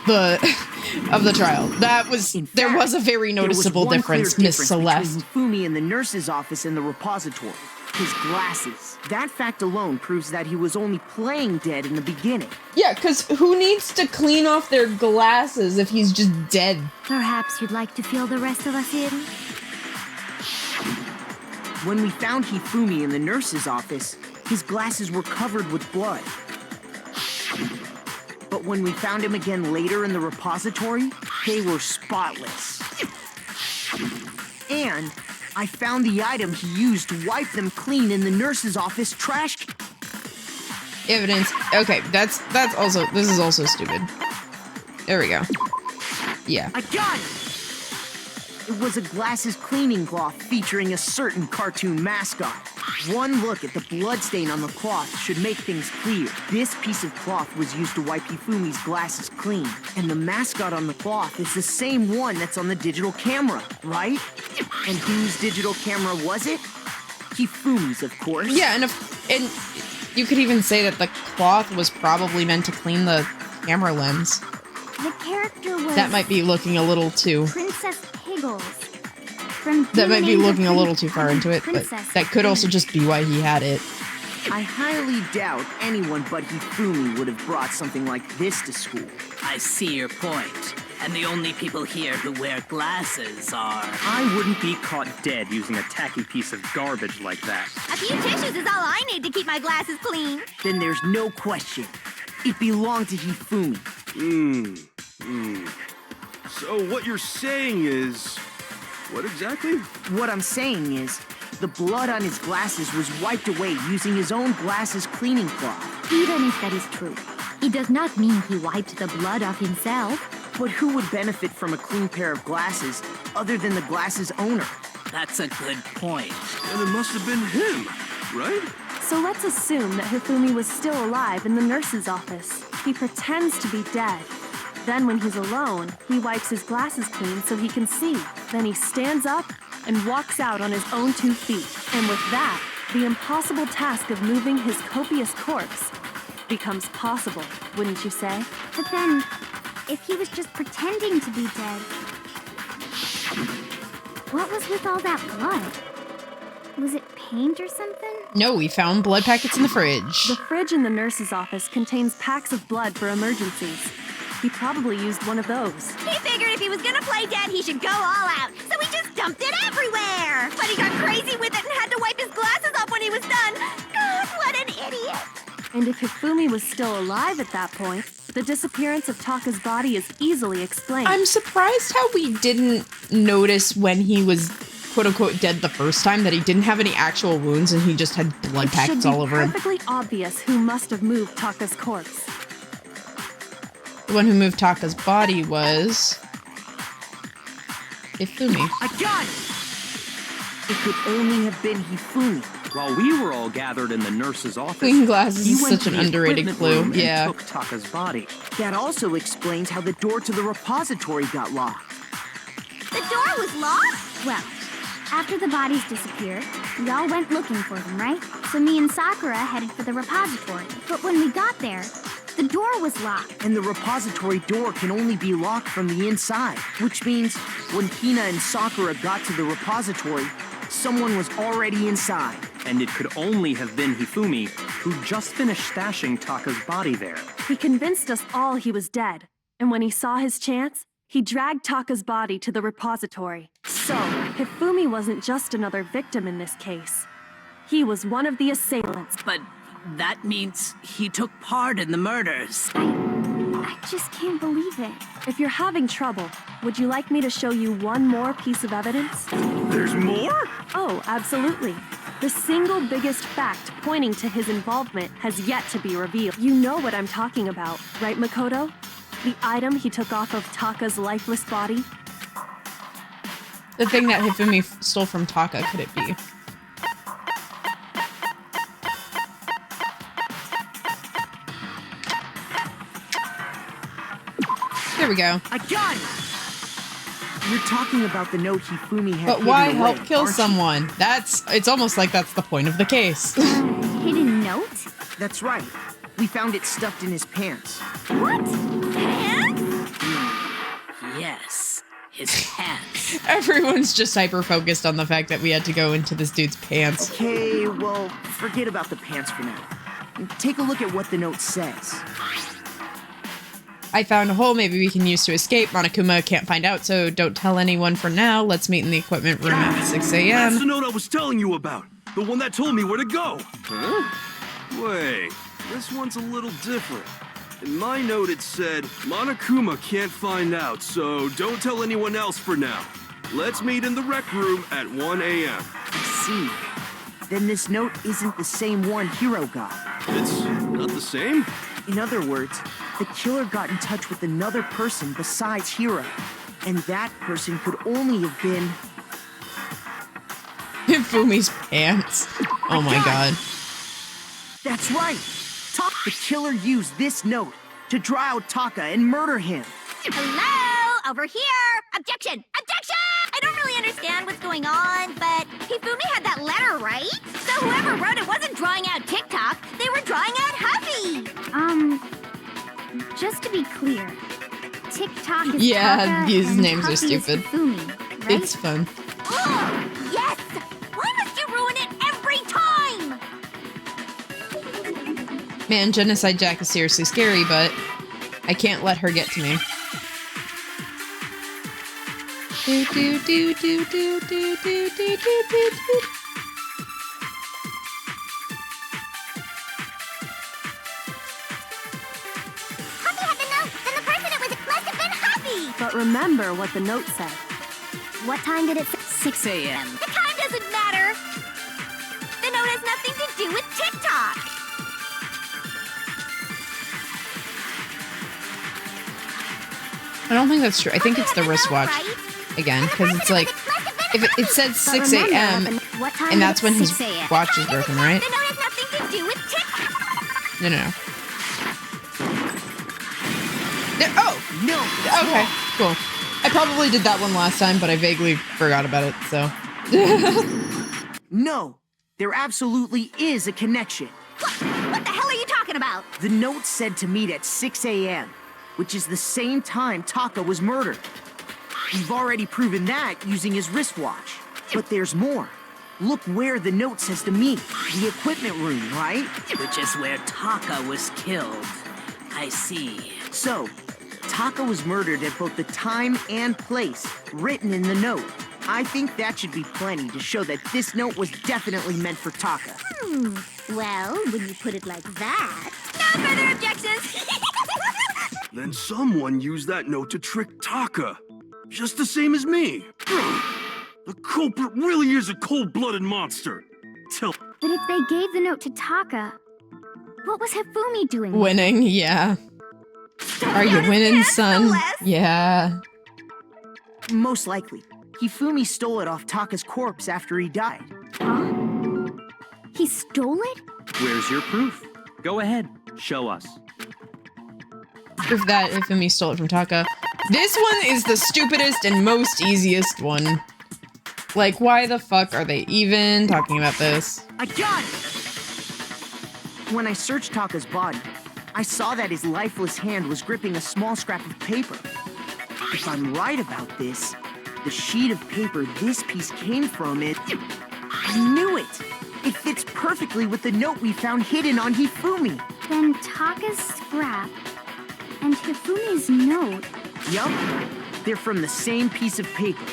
the trial. That was there was a very noticeable there was one difference, clear Miss Celeste. between Hifumi in the nurse's office and the repository. His glasses. That fact alone proves that he was only playing dead in the beginning. Yeah, because who needs to clean off their glasses if he's just dead? Perhaps you'd like to fill the rest of us in? When we found Hifumi in the nurse's office, his glasses were covered with blood. But when we found him again later in the repository, they were spotless. And I found the item he used to wipe them clean in the nurse's office trash can. Evidence. Okay, this is also stupid. There we go. Yeah. I got it! It was a glasses cleaning cloth featuring a certain cartoon mascot. One look at the bloodstain on the cloth should make things clear. This piece of cloth was used to wipe Hifumi's glasses clean. And the mascot on the cloth is the same one that's on the digital camera, right? And whose digital camera was it? Hifumi's, of course. Yeah, and you could even say that the cloth was probably meant to clean the camera lens. The character was... That might be looking a little too... Princess Piggles. From That might be Human looking a Angel little too far into it, but Princess that could also just be why he had it. I highly doubt anyone but Hifumi would have brought something like this to school. I see your point. And the only people here who wear glasses are... I wouldn't be caught dead using a tacky piece of garbage like that. A few tissues is all I need to keep my glasses clean. Then there's no question. It belonged to Hifumi. So what you're saying is... What exactly? What I'm saying is, the blood on his glasses was wiped away using his own glasses cleaning cloth. Even if that is true, it does not mean he wiped the blood off himself. But who would benefit from a clean pair of glasses other than the glasses owner? That's a good point. And it must have been him, right? So let's assume that Hifumi was still alive in the nurse's office. He pretends to be dead. Then when he's alone, he wipes his glasses clean so he can see. Then he stands up and walks out on his own 2 feet. And with that, the impossible task of moving his copious corpse becomes possible, wouldn't you say? But then, if he was just pretending to be dead, what was with all that blood? Was it paint or something? No, we found blood packets in the fridge. The fridge in the nurse's office contains packs of blood for emergencies. He probably used one of those. He figured if he was gonna play dead, he should go all out, so he just dumped it everywhere! But he got crazy with it and had to wipe his glasses off when he was done! God, what an idiot! And if Hifumi was still alive at that point, the disappearance of Taka's body is easily explained. I'm surprised how we didn't notice when he was quote-unquote dead the first time that he didn't have any actual wounds and he just had blood packets all over him. It should be perfectly obvious who must have moved Taka's corpse. The one who moved Taka's body was... Hifumi. I got it! It could only have been Hifumi. While we were all gathered in the nurse's office, Clean glasses he is went such to an the underrated equipment clue. room Yeah. and took Taka's body. That also explains how the door to the repository got locked. The door was locked? Well, after the bodies disappeared, we all went looking for them, right? So me and Sakura headed for the repository. But when we got there, the door was locked. And the repository door can only be locked from the inside, which means when Hina and Sakura got to the repository, someone was already inside. And it could only have been Hifumi, who just finished stashing Taka's body there. He convinced us all he was dead, and when he saw his chance, he dragged Taka's body to the repository. So, Hifumi wasn't just another victim in this case. He was one of the assailants. But that means he took part in the murders. I just can't believe it. If you're having trouble, would you like me to show you one more piece of evidence? There's more? Oh, absolutely. The single biggest fact pointing to his involvement has yet to be revealed. You know what I'm talking about, right, Makoto? The item he took off of Taka's lifeless body? The thing that Hifumi stole from Taka, could it be? There we go. I got it! You're talking about the note Hifumi had. But why hidden away, help kill aren't you? someone? It's almost like that's the point of the case. Hidden note? That's right. We found it stuffed in his pants. What? Pants? Yes, his pants. Everyone's just hyper-focused on the fact that we had to go into this dude's pants. Okay, well, forget about the pants for now. Take a look at what the note says. I found a hole maybe we can use to escape. Monokuma can't find out, so don't tell anyone for now. Let's meet in the equipment room at 6 That's a.m. the note I was telling you about. The one that told me where to go. Huh? Wait, this one's a little different. In my note it said, Monokuma can't find out, so don't tell anyone else for now. Let's meet in the rec room at 1 a.m. I see. Then this note isn't the same one Hiro got. It's not the same? In other words, the killer got in touch with another person besides Hiro. And that person could only have been... Hifumi's pants. Oh my god. That's right! The killer used this note to draw out Taka and murder him. Hello? Over here! Objection! Objection! I don't really understand what's going on, but Hifumi had that letter, right? So whoever wrote it wasn't drawing out TikTok, they were drawing out Huffy! Just to be clear, TikTok is Taka these and names are Huffy is stupid. Hifumi, right? It's fun. Oh, yes! Why must you ruin it every time? Man, Genocide Jack is seriously scary, but I can't let her get to me. Do do do do do do do do do do. Huffy had the note, then the person it was must have been Huffy! But remember what the note said. What time did it say? 6 a.m. The time doesn't matter! The note has nothing to do with TikTok! I don't think that's true. I think it's the wristwatch again, because it's like if it said 6 a.m. and that's when his watch is broken, right? The note has nothing to do with TikTok! No. Oh! No! Okay, cool. I probably did that one last time, but I vaguely forgot about it, so. No! There absolutely is a connection. What the hell are you talking about? The note said to meet at 6 a.m., which is the same time Taka was murdered. We've already proven that using his wristwatch. But there's more. Look where the note says to meet. The equipment room, right? Which is where Taka was killed. I see. So, Taka was murdered at both the time and place written in the note. I think that should be plenty to show that this note was definitely meant for Taka. Well, when you put it like that... No further objections! Then someone used that note to trick Taka. Just the same as me. The culprit really is a cold-blooded monster. Tell... But if they gave the note to Taka, what was Hifumi doing? Winning, yeah. Are you winning, son? Yeah. Most likely. Hifumi stole it off Taka's corpse after he died. Huh? He stole it? Where's your proof? Go ahead, show us. Proof that Hifumi stole it from Taka. This one is the stupidest and most easiest one. Like, why the fuck are they even talking about this? I got it! When I searched Taka's body, I saw that his lifeless hand was gripping a small scrap of paper. If I'm right about this, the sheet of paper this piece came from, I knew it! It fits perfectly with the note we found hidden on Hifumi. Then Taka's scrap and Hifumi's note. Yup, they're from the same piece of paper.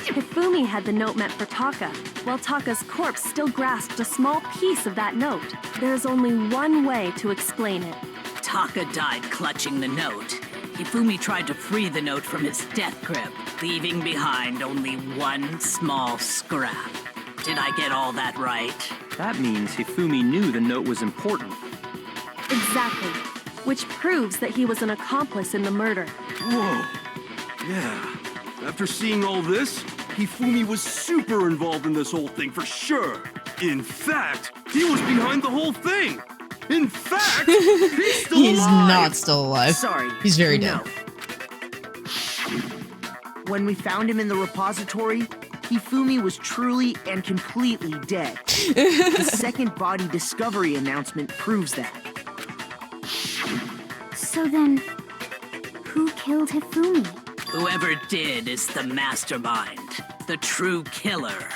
Hifumi had the note meant for Taka, while Taka's corpse still grasped a small piece of that note. There's only one way to explain it. Taka died clutching the note. Hifumi tried to free the note from his death grip, leaving behind only one small scrap. Did I get all that right? That means Hifumi knew the note was important. Exactly. Which proves that he was an accomplice in the murder. Whoa. Yeah. After seeing all this, Hifumi was super involved in this whole thing for sure. In fact, he was behind the whole thing. In fact, he's still He's alive. not still alive. Sorry. He's very dead. When we found him in the repository, Hifumi was truly and completely dead. The second body discovery announcement proves that. So then, who killed Hifumi? Whoever did is the mastermind, the true killer.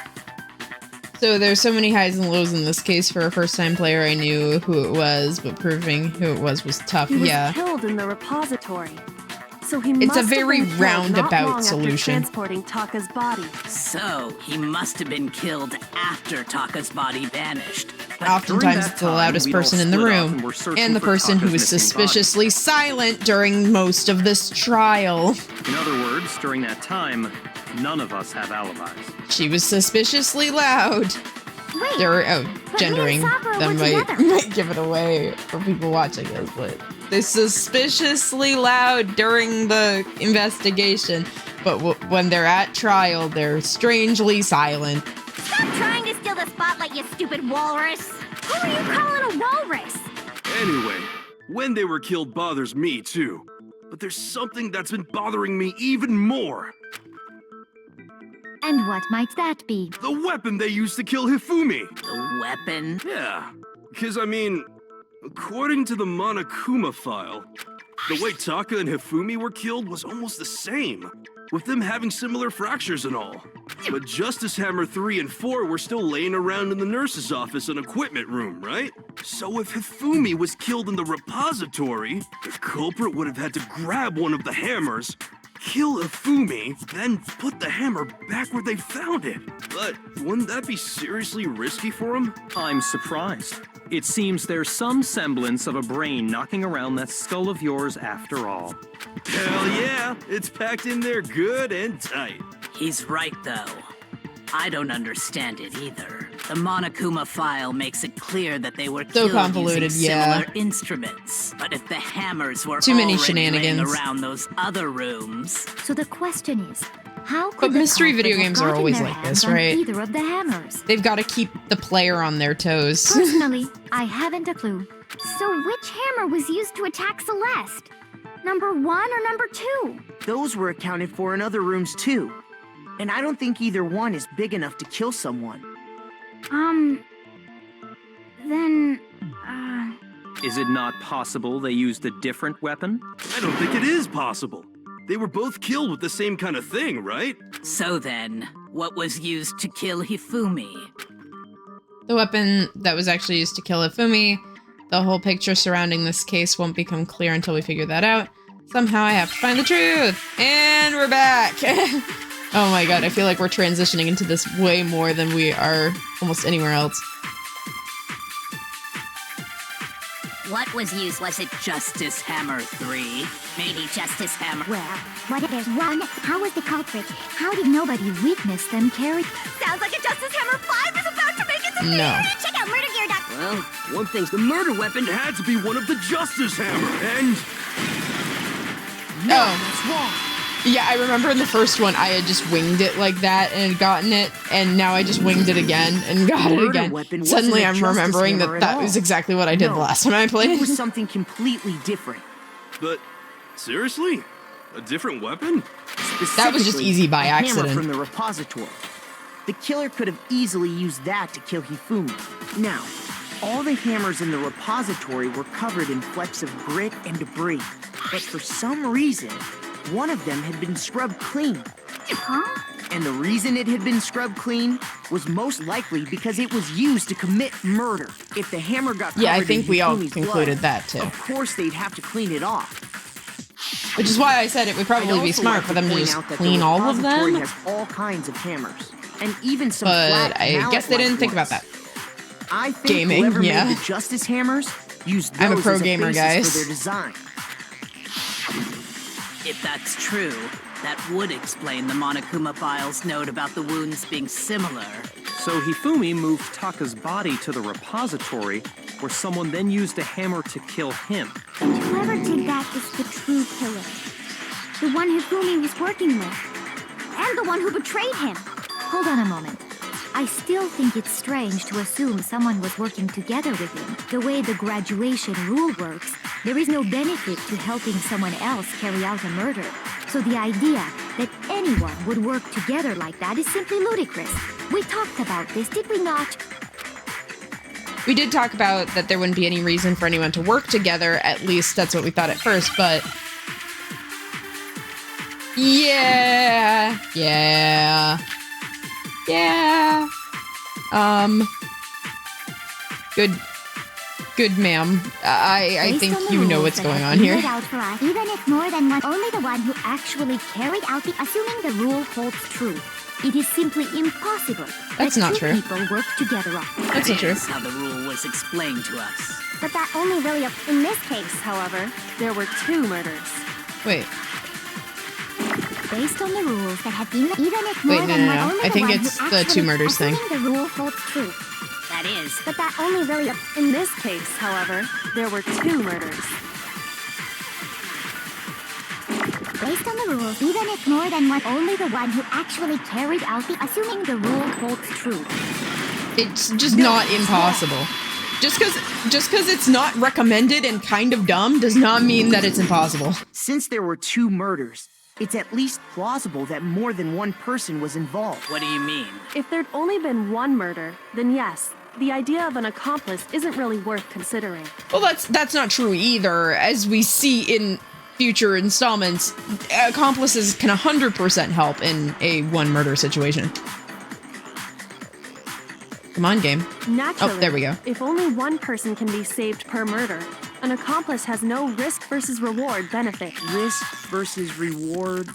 So there's so many highs and lows in this case. For a first-time player, I knew who it was, but proving who it was tough. He was Yeah. killed in the repository. So he It's must a very have been killed roundabout not long solution. After transporting Taka's body. So, he must have been killed after Taka's body vanished. Oftentimes it's the loudest person in the room, and the person who was suspiciously silent during most of this trial. In other words, during that time, none of us have alibis. She was suspiciously loud. Wait, Gendering me and Sakura them were might together. give it away for people watching this, but they're suspiciously loud during the investigation, but when they're at trial, they're strangely silent. Stop trying to steal the spotlight, you stupid walrus! Who are you calling a walrus? Anyway, when they were killed bothers me too. But there's something that's been bothering me even more. And what might that be? The weapon they used to kill Hifumi. The weapon? Yeah, because I mean, according to the Monokuma file, the way Taka and Hifumi were killed was almost the same, with them having similar fractures and all. But Justice Hammer 3 and 4 were still laying around in the nurse's office and equipment room, right? So if Hifumi was killed in the repository, the culprit would have had to grab one of the hammers, kill Hifumi, then put the hammer back where they found it. But wouldn't that be seriously risky for him? I'm surprised. It seems there's some semblance of a brain knocking around that skull of yours after all. Hell yeah, it's packed in there good and tight. He's right, though. I don't understand it either. The Monokuma file makes it clear that they were So killed convoluted, using yeah. similar instruments. But if the hammers were Too many already laying shenanigans. around those other rooms, So the question is, how could But the mystery culprit video have games are gotten always their like this, hands on right? Either of the hammers. They've got to keep the player on their toes. Personally, I haven't a clue. So which hammer was used to attack Celeste? Number 1 or number 2? Those were accounted for in other rooms too. And I don't think either one is big enough to kill someone. Then, Is it not possible they used a different weapon? I don't think it is possible. They were both killed with the same kind of thing, right? so then, what was used to kill Hifumi? The weapon that was actually used to kill Hifumi. The whole picture surrounding this case won't become clear until we figure that out. Somehow I have to find the truth. And we're back. Oh my god, I feel like we're transitioning into this way more than we are almost anywhere else. What was used? Was it Justice Hammer 3? maybe Justice Hammer? well, what if there's one? How was the culprit? How did Nobody witnessed them carry. Sounds like a Justice Hammer 5 is about to make its appearance! No. Check out Murder Gear. Well, one thing's the murder weapon had to be one of the Justice Hammer, and... That's wrong. Yeah, I remember in the first one I had just winged it like that and had gotten it, and now I just winged it again and got it Murder again. weapon wasn't Suddenly a I'm Justice remembering Hammer that at that was all. exactly what I did No, the last time I played. It was something completely different. But, seriously? A different weapon? That was just Specifically, easy by a hammer accident. from the repository. The killer could have easily used that to kill Hifumi. Now, All the hammers in the repository were covered in flecks of grit and debris, but for some reason, one of them had been scrubbed clean. Huh? And the reason it had been scrubbed clean was most likely because it was used to commit murder. If the hammer got covered Yeah, I think in we all Hifumi's concluded blood, that, too. Of course they'd have to clean it off. Which is why I said it would probably be smart for them to just clean all of them. Has all kinds of hammers, and even some But flat I guess they didn't think about that. I think Gaming, whoever yeah. made the Justice hammers used those I'm a pro as gamer, basis guys. for their design. If that's true, that would explain the Monokuma file's note about the wounds being similar. So Hifumi moved Taka's body to the repository, where someone then used a hammer to kill him. And whoever did that is the true killer. The one Hifumi was working with. And the one who betrayed him. Hold on a moment. I still think it's strange to assume someone was working together with him. The way the graduation rule works, there is no benefit to helping someone else carry out a murder. So the idea that anyone would work together like that is simply ludicrous. We talked about this, did we not? We did talk about that there wouldn't be any reason for anyone to work together. At least that's what we thought at first, but... Yeah. Good ma'am. I think you know what's going on here. Out for us, even if more than one, only the one who actually carried out the... Assuming the rule holds true, it is simply impossible That's that not two true. people work together on. That's not true. That's how the rule was explained to us. But that only really... In this case, however, there were 2 murders. Wait. Based on the rules that have been... Even if more Wait, than no. one, only I the think one it's who the actually... 2 murders thing. Assuming the rule holds true. That is. But that only really... In this case, however, there were 2 murders. Based on the rules, even if more than one, only the one who actually carried out the... Assuming the rule holds true. It's just not impossible. Just because it's not recommended and kind of dumb does not mean that it's impossible. Since there were 2 murders, it's at least plausible that more than one person was involved. What do you mean? If there'd only been 1 murder, then yes, the idea of an accomplice isn't really worth considering. Well, that's not true either. As we see in future installments, accomplices can 100% help in a 1 murder situation. Come on, game. Naturally, Oh, there we go. if only 1 person can be saved per murder, an accomplice has no risk versus reward benefit. Risk versus reward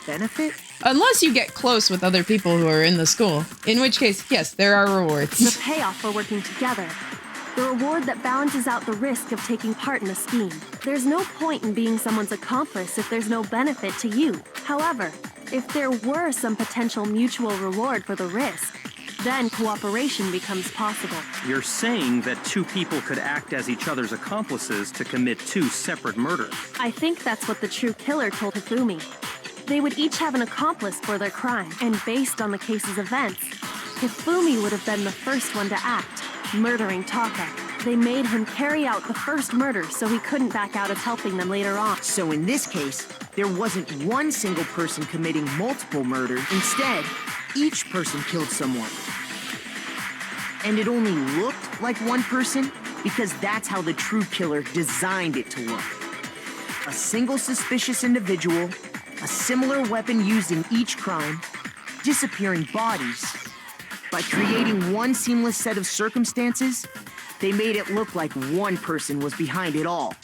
benefit? Unless you get close with other people who are in the school. In which case, yes, there are rewards. The payoff for working together. The reward that balances out the risk of taking part in a scheme. There's no point in being someone's accomplice if there's no benefit to you. However, if there were some potential mutual reward for the risk, then cooperation becomes possible. You're saying that 2 people could act as each other's accomplices to commit 2 separate murders. I think that's what the true killer told Hifumi. They would each have an accomplice for their crime, and based on the case's events, Hifumi would have been the first one to act, murdering Taka. They made him carry out the first murder so he couldn't back out of helping them later on. So in this case, there wasn't one single person committing multiple murders. Instead, each person killed someone. And it only looked like one person because that's how the true killer designed it to look. A single suspicious individual, a similar weapon used in each crime, disappearing bodies. By creating one seamless set of circumstances, they made it look like one person was behind it all.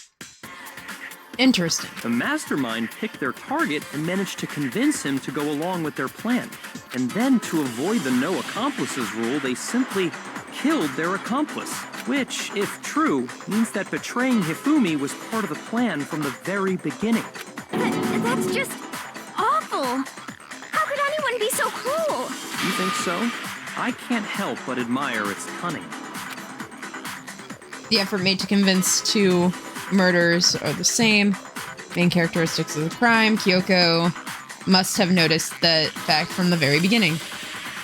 Interesting. The mastermind picked their target and managed to convince him to go along with their plan. And then, to avoid the no accomplices rule, they simply killed their accomplice. Which, if true, means that betraying Hifumi was part of the plan from the very beginning. That's just awful. How could anyone be so cruel? You think so? I can't help but admire its cunning. The effort made to convince 2 murders are the same. Main characteristics of the crime. Kyoko must have noticed that fact from the very beginning,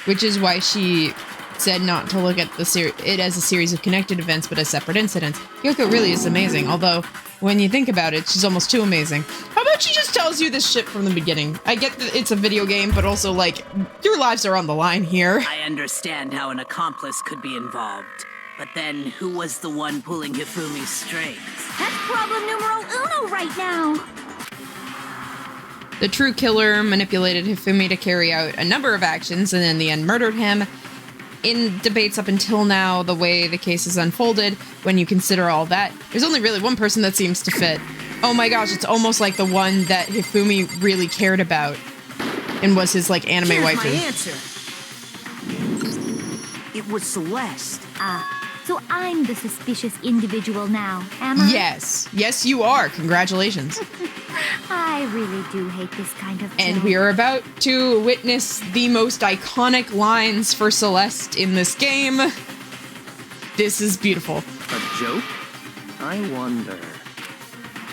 which is why she said not to look at it as a series of connected events, but as separate incidents. Kyoko really is amazing, although when you think about it, she's almost too amazing. How about she just tells you this shit from the beginning? I get that it's a video game, but also, like, your lives are on the line here. I understand how an accomplice could be involved. But then, who was the one pulling Hifumi's strings? That's problem numero uno right now. The true killer manipulated Hifumi to carry out a number of actions and in the end murdered him. In debates up until now, the way the case has unfolded, when you consider all that, there's only really one person that seems to fit. Oh my gosh, it's almost like the one that Hifumi really cared about and was his, like, anime Here's waifu. my answer. It was Celeste. So I'm the suspicious individual now, am I? Yes. Yes, you are. Congratulations. I really do hate this kind of And joke. we are about to witness the most iconic lines for Celeste in this game. This is beautiful. A joke? I wonder.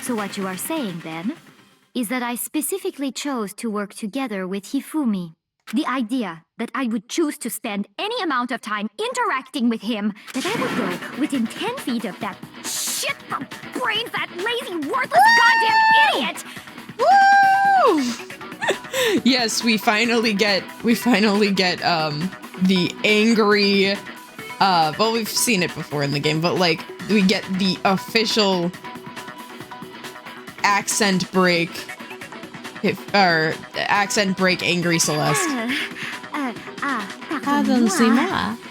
So what you are saying, then, is that I specifically chose to work together with Hifumi. The idea that I would choose to spend any amount of time interacting with him, that I would go within 10 feet of that Shit for brains, that lazy, worthless goddamn idiot! Woo! Yes, we finally get the angry well, we've seen it before in the game, but like we get the official accent break angry Celeste.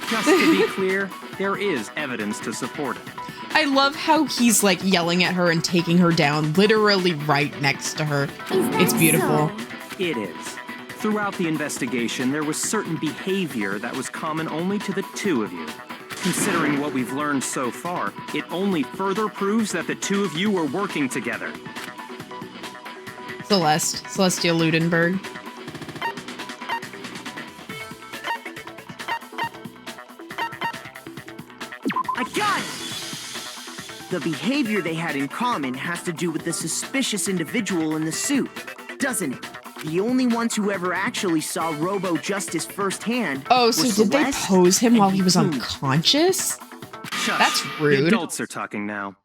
Just to be clear, there is evidence to support it. I love how he's like yelling at her and taking her down literally right next to her. It's beautiful. It is. Throughout the investigation, there was certain behavior that was common only to the two of you. Considering what we've learned so far, it only further proves that the two of you were working together. Celestia Ludenberg. I got it! The behavior they had in common has to do with the suspicious individual in the suit, doesn't it? The only ones who ever actually saw Robo Justice firsthand. Oh, so did they Celeste pose him while he was Hifumi. unconscious? Shush. That's The rude. adults are talking now.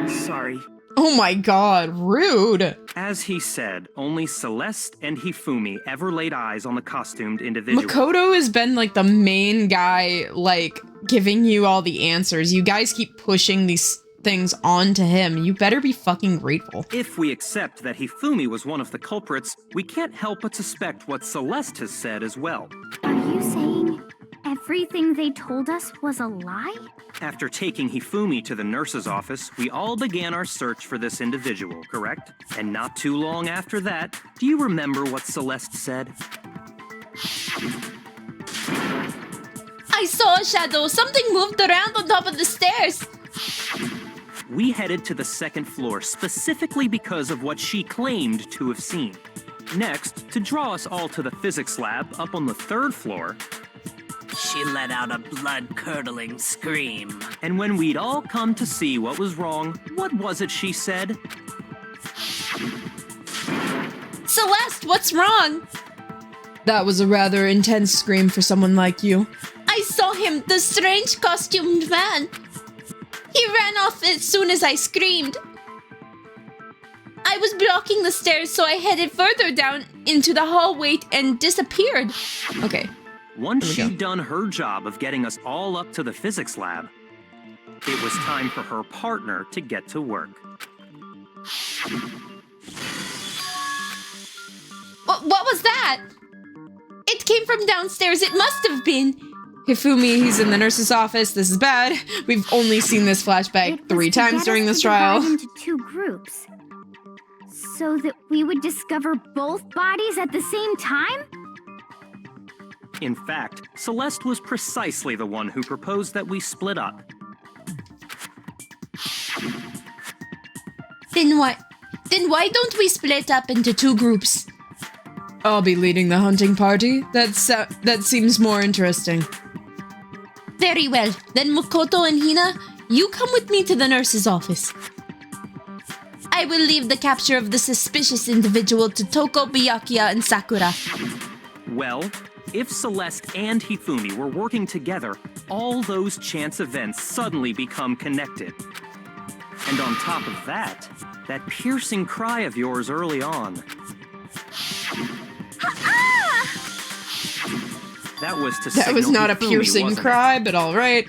Sorry. Oh my god, rude. As he said, only Celeste and Hifumi ever laid eyes on the costumed individual. Makoto has been like the main guy, like giving you all the answers. You guys keep pushing these things onto him. You better be fucking grateful. If we accept that Hifumi was one of the culprits, we can't help but suspect what Celeste has said as well. Are you saying everything they told us was a lie? After taking Hifumi to the nurse's office, we all began our search for this individual, correct? And not too long after that, do you remember what Celeste said? I saw a shadow. Something moved around on top of the stairs. We headed to the second floor specifically because of what she claimed to have seen. Next, to draw us all to the physics lab up on the third floor, She let out a blood-curdling scream. and when we'd all come to see what was wrong, what was it she said? Celeste, what's wrong? That was a rather intense scream for someone like you. I saw him, the strange costumed man. He ran off as soon as I screamed. I was blocking the stairs, so I headed further down into the hallway and disappeared. Okay. Once Here we she'd done her job of getting us all up to the physics lab, it was time for her partner to get to work. What was that? It came from downstairs. It must have been. Hifumi, he's in the nurse's office. This is bad. We've only seen this flashback It was 3 to times get during us this to divide trial. into 2 groups, so that we would discover both bodies at the same time? In fact, Celeste was precisely the one who proposed that we split up. Then what? Then why don't we split up into 2 groups? I'll be leading the hunting party. That seems more interesting. Very well. Then Makoto and Hina, you come with me to the nurse's office. I will leave the capture of the suspicious individual to Toko, Byakuya, and Sakura. Well, if Celeste and Hifumi were working together, all those chance events suddenly become connected. And on top of that, that piercing cry of yours early on. That was to That was signal not a Hifumi, piercing wasn't it? cry, but alright.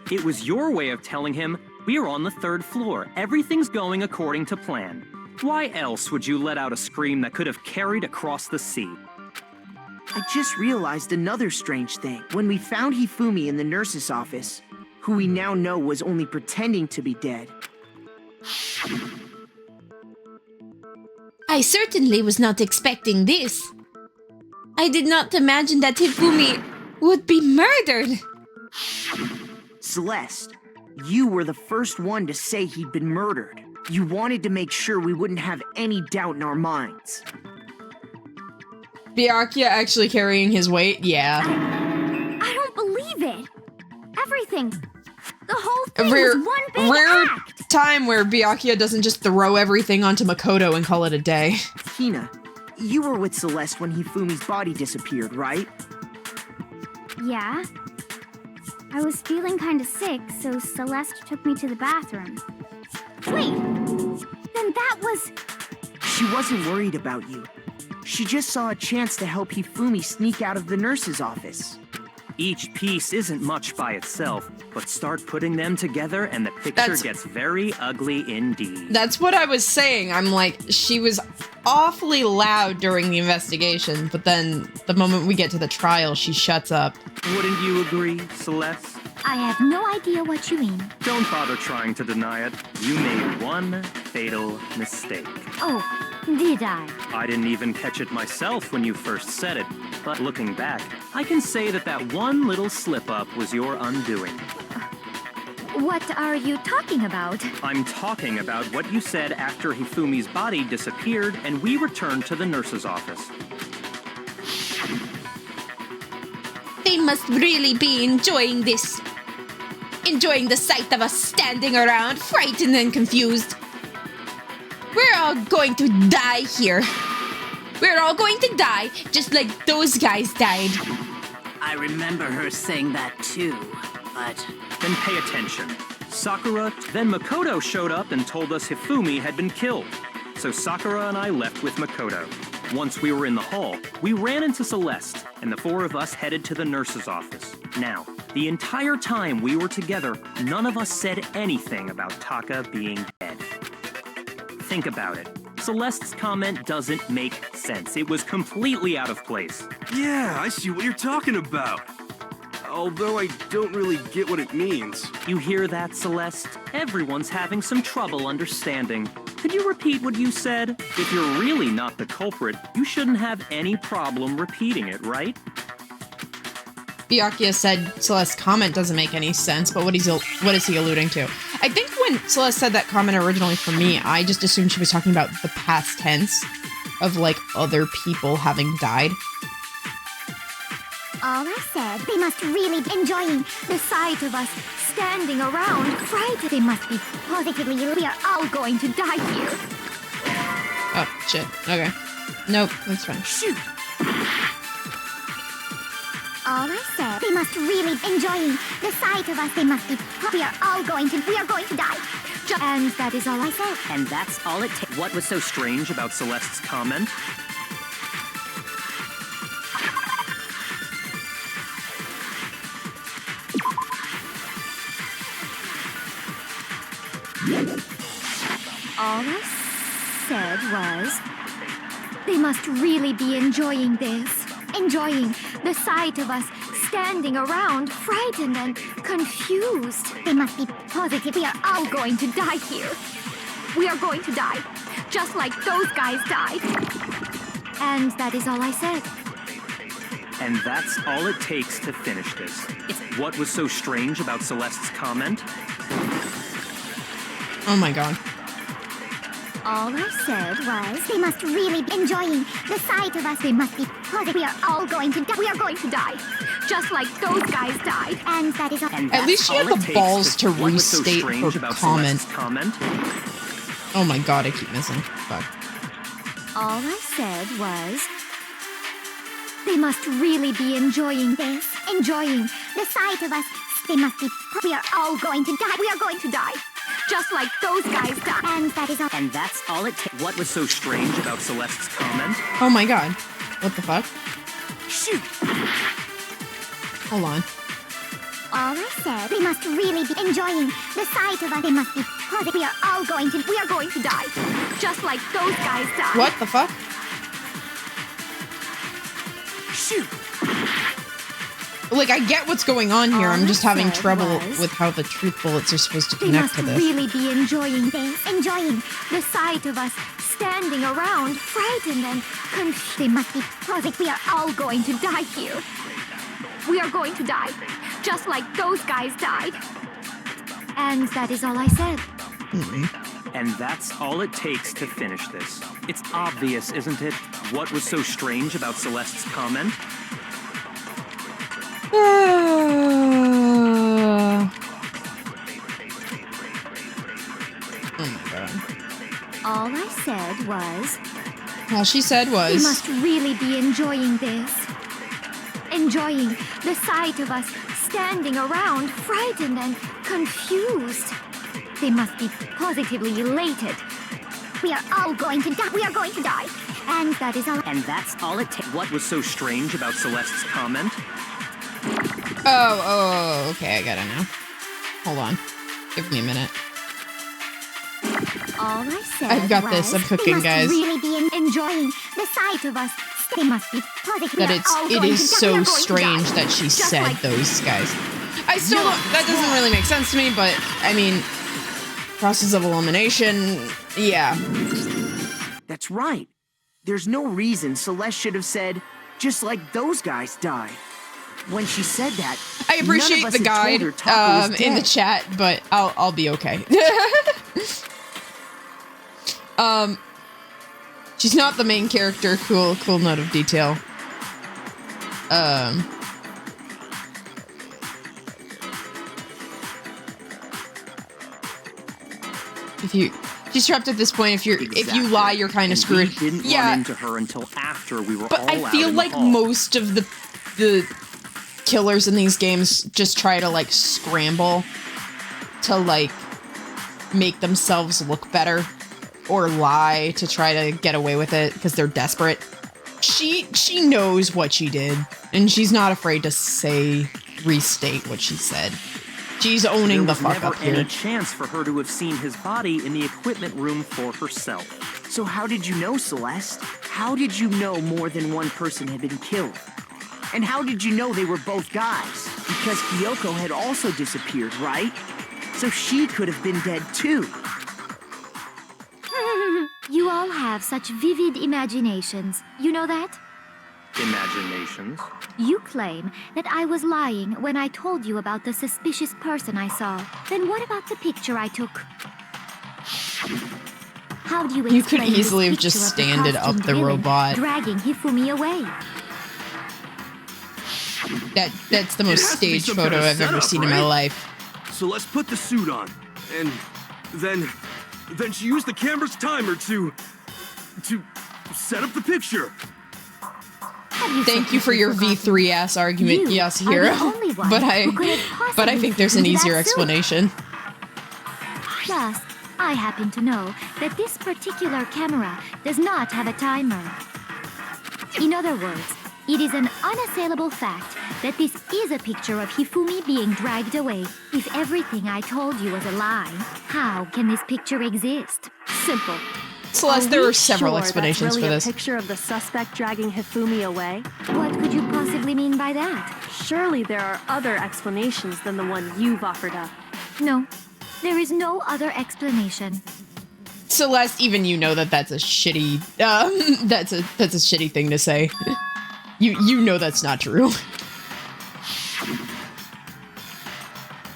It was your way of telling him, we're on the 3rd floor. Everything's going according to plan. Why else would you let out a scream that could have carried across the sea? I just realized another strange thing. When we found Hifumi in the nurse's office, who we now know was only pretending to be dead. I certainly was not expecting this. I did not imagine that Hifumi would be murdered. Celeste, you were the first one to say he'd been murdered. You wanted to make sure we wouldn't have any doubt in our minds. Byakuya actually carrying his weight? Yeah. I don't believe it. Everything. The whole thing was one big rare act. time where Byakuya doesn't just throw everything onto Makoto and call it a day. Hina, you were with Celeste when Hifumi's body disappeared, right? Yeah. I was feeling kind of sick, so Celeste took me to the bathroom. Wait, then that was... She wasn't worried about you. She just saw a chance to help Hifumi sneak out of the nurse's office. Each piece isn't much by itself, but start putting them together and the picture gets very ugly indeed. That's what I was saying. I'm like, she was awfully loud during the investigation, but then the moment we get to the trial, she shuts up. Wouldn't you agree, Celeste? I have no idea what you mean. Don't bother trying to deny it. You made one fatal mistake. Oh, did I? I didn't even catch it myself when you first said it, but looking back, I can say that that one little slip-up was your undoing. What are you talking about? I'm talking about what you said after Hifumi's body disappeared and we returned to the nurse's office. They must really be enjoying this. Enjoying the sight of us standing around, frightened and confused. We're all going to die here. We're all going to die, just like those guys died. I remember her saying that too, but... Then pay attention. Sakura, then Makoto showed up and told us Hifumi had been killed. So Sakura and I left with Makoto. Once we were in the hall, we ran into Celeste, and the 4 of us headed to the nurse's office. Now, the entire time we were together, none of us said anything about Taka being dead. Think about it. Celeste's comment doesn't make sense. It was completely out of place. Yeah, I see what you're talking about. Although I don't really get what it means. You hear that, Celeste? Everyone's having some trouble understanding. Could you repeat what you said? If you're really not the culprit, you shouldn't have any problem repeating it, right? Byakuya said Celeste's comment doesn't make any sense, but what is he alluding to? I think when Celeste said that comment originally for me, I just assumed she was talking about the past tense of, like, other people having died. All I said, they must really be enjoying the sight of us standing around. Frightened. They must be positively, we are all going to die here. Oh, shit. Okay. Nope, that's fine. Shoot! All I said, they must really be enjoying the sight of us. They must be, we are going to die. And that is all I said. And that's all it takes. What was so strange about Celeste's comment? All I said was, they must really be enjoying this. Enjoying the sight of us standing around, frightened and confused. They must be positive. We are all going to die here. We are going to die, just like those guys died. And that is all I said. And that's all it takes to finish this. What was so strange about Celeste's comment? Oh my god. All I said was, they must really be enjoying the sight of us. They must be positive. We are all going to die. We are going to die, just like those guys died. And that is all. At least she had the balls to restate her comment. Oh my god, I keep missing. Fuck. All I said was, they must really be enjoying this. Enjoying the sight of us. They must be. We are all going to die. We are going to die, just like those guys died. And that is all. And that's all it takes. What was so strange about Celeste's comment? Oh my god. What the fuck? Shoot! Hold on. All I said, they must really be enjoying the sight of us. They must be positive. We are going to die. Just like those guys died. What the fuck? Shoot! Like, I get what's going on here. All I'm just I having said trouble was- with how the truth bullets are supposed to They connect must to this. really be enjoying the sight of us standing around, frightened and confused. They must be positive. We are all going to die here. We are going to die, just like those guys died. And that is all I said. And that's all it takes to finish this. It's obvious, isn't it? What was so strange about Celeste's comment? Oh my god. All I said was, All she said they was, must really be enjoying this. Enjoying the sight of us standing around, frightened and confused. They must be positively elated. We are all going to die. We are going to die. And that is all. And that's all it takes. What was so strange about Celeste's comment? oh, okay, I got it now. Hold on. Give me a minute. All I said I've got was, this. I'm they cooking, must guys. really be enjoying the sight of us. They must be positive. That We are all it going is to die. We so are going to strange die. that she Just said like those guys. I still don't, that doesn't really make sense to me, but I mean, process of elimination, yeah. That's right. There's no reason Celeste should have said, just like those guys died. When she said that, I appreciate none of us the had guide told her Taka was in the dead. chat, but I'll be okay. She's not the main character. Cool note of detail. She's trapped at this point. If you lie, you're kind of screwed. We didn't run into her until after we were but all I out feel in the like hall. most of the killers in these games just try to like scramble to like make themselves look better or lie to try to get away with it because they're desperate. She knows what she did, and she's not afraid to restate what she said. She's owning the fuck up There was never any here. chance for her to have seen his body in the equipment room for herself. So how did you know, Celeste? How did you know more than one person had been killed? And how did you know they were both guys? Because Kyoko had also disappeared, right? So she could have been dead too. You all have such vivid imaginations. You know that? Imaginations. You claim that I was lying when I told you about the suspicious person I saw. Then what about the picture I took? How do you explain You could this easily have picture just of the standed up costumed the villain robot. dragging Hifumi away? That's the most It has to be staged some photo kind of I've ever setup, seen in my right? life. So let's put the suit on, and then she used the camera's timer to set up the picture. Thank you for your V3 ass argument, You yes, are the hero. only one But who could have I possibly think there's an fit into easier that suit. explanation. Plus, I happen to know that this particular camera does not have a timer. In other words, it is an unassailable fact that this is a picture of Hifumi being dragged away. If everything I told you was a lie, how can this picture exist? Simple. Celeste, there we are several sure explanations that's for really this. A picture of the suspect dragging Hifumi away? What could you possibly mean by that? Surely there are other explanations than the one you've offered up. No, there is no other explanation. Celeste, even you know that's a shitty that's a shitty thing to say. You know that's not true.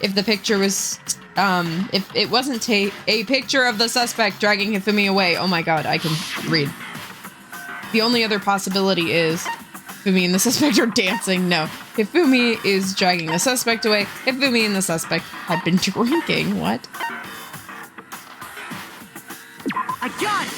If the picture was if it wasn't a picture of the suspect dragging Hifumi away, oh my god, I can read. The only other possibility is Hifumi and the suspect are dancing. No, Hifumi is dragging the suspect away. Hifumi and the suspect had been drinking. What? I got it!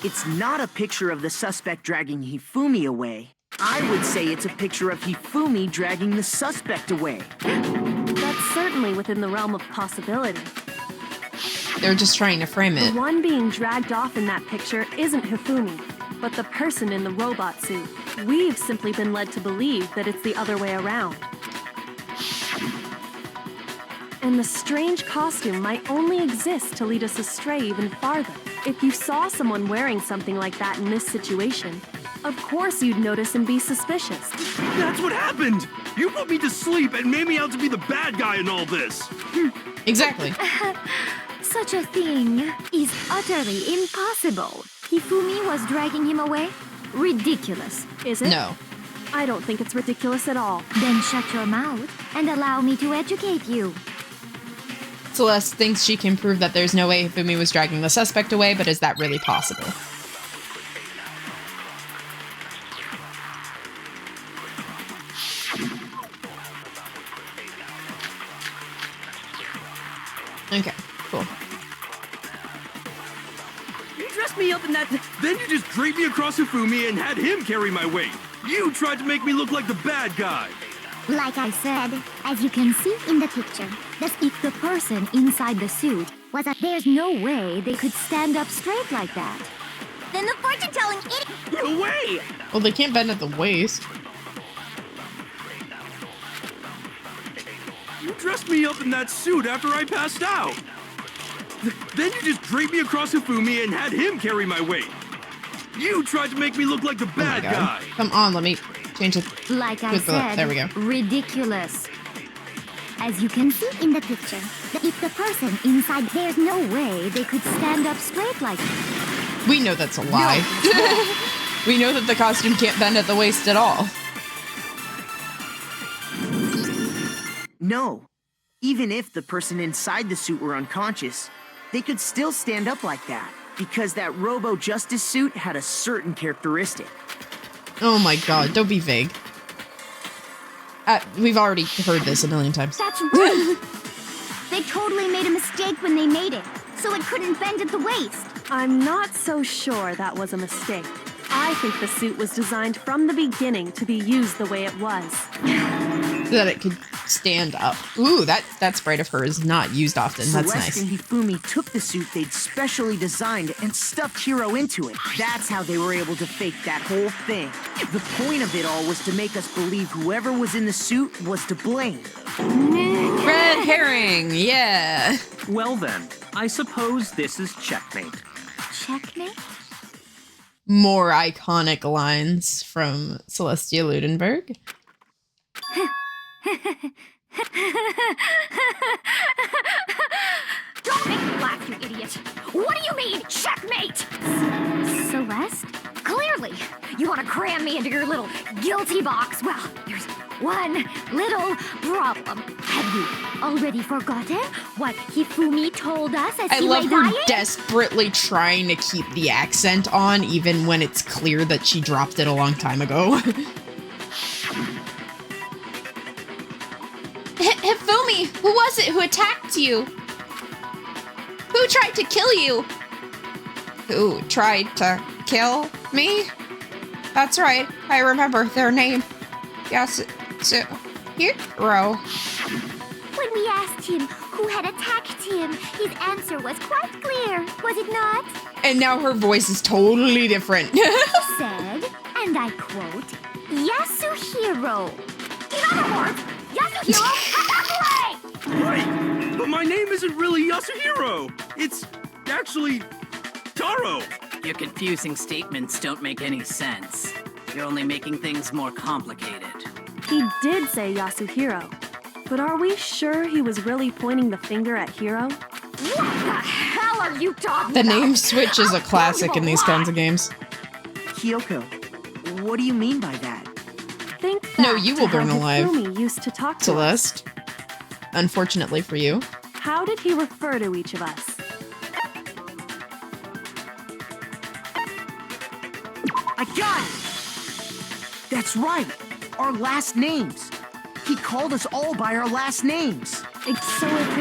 It's not a picture of the suspect dragging Hifumi away. I would say it's a picture of Hifumi dragging the suspect away. That's certainly within the realm of possibility. They're just trying to frame The it. one being dragged off in that picture isn't Hifumi, but the person in the robot suit. We've simply been led to believe that it's the other way around. And the strange costume might only exist to lead us astray even farther. If you saw someone wearing something like that in this situation, of course you'd notice and be suspicious. That's what happened! You put me to sleep and made me out to be the bad guy in all this! Exactly. Such a thing is utterly impossible. Hifumi was dragging him away? Ridiculous. Is it? No. I don't think it's ridiculous at all. Then shut your mouth and allow me to educate you. Celeste thinks she can prove that there's no way Hifumi was dragging the suspect away, but is that really possible? Okay, cool. You dressed me up in that... Then you just draped me across Hifumi and had him carry my weight. You tried to make me look like the bad guy. Like I said, as you can see in the picture, if the person inside the suit was there's no way they could stand up straight like that. Then the fortune-telling idiot... No way! Well, they can't bend at the waist. You dressed me up in that suit after I passed out. Then you just draped me across Hifumi and had him carry my weight. You tried to make me look like the bad guy. Come on, let me change it. Like I said, there we go. Ridiculous. As you can see in the picture, if the person inside, there's no way they could stand up straight like that. We know that's a lie. No. We know that the costume can't bend at the waist at all. No. Even if the person inside the suit were unconscious, they could still stand up like that, because that Robo-Justice suit had a certain characteristic. Oh my god, don't be vague. We've already heard this a million times. That's right! They totally made a mistake when they made it, so it couldn't bend at the waist. I'm not so sure that was a mistake. I think the suit was designed from the beginning to be used the way it was. That it could stand up. Ooh, that sprite of hers is not used often. That's Celeste nice. and Hifumi took the suit they'd specially designed and stuffed Hiro into it. That's how they were able to fake that whole thing. The point of it all was to make us believe whoever was in the suit was to blame. Red herring, yeah. Well then, I suppose this is checkmate. Checkmate? More iconic lines from Celestia Ludenberg. Don't make me laugh, you idiot! What do you mean, checkmate? Celeste? Clearly, you want to cram me into your little guilty box. Well, there's one little problem. Have you already forgotten what Hifumi told us as I he love lay her dying? desperately trying to keep the accent on, even when it's clear that she dropped it a long time ago. Hifumi, who was it who attacked you? Who tried to kill you? Who tried to kill me? That's right, I remember their name. Yes, Hiro. When we asked him who had attacked him, his answer was quite clear, was it not? And now her voice is totally different. He said, and I quote, Yasuhiro. In other words, Yasuhiro evaporate! Right, but my name isn't really Yasuhiro. It's actually Taro. Your confusing statements don't make any sense. You're only making things more complicated. He did say Yasuhiro, but are we sure he was really pointing the finger at Hiro? What the hell are you talking The about? name switch is a classic in these kinds of games. Kyoko, what do you mean by that? Think No, back you to will burn how alive. Hifumi used to talk to us. Celeste. Unfortunately for you. How did he refer to each of us? I got it! That's right, our last names. He called us all by our last names. So if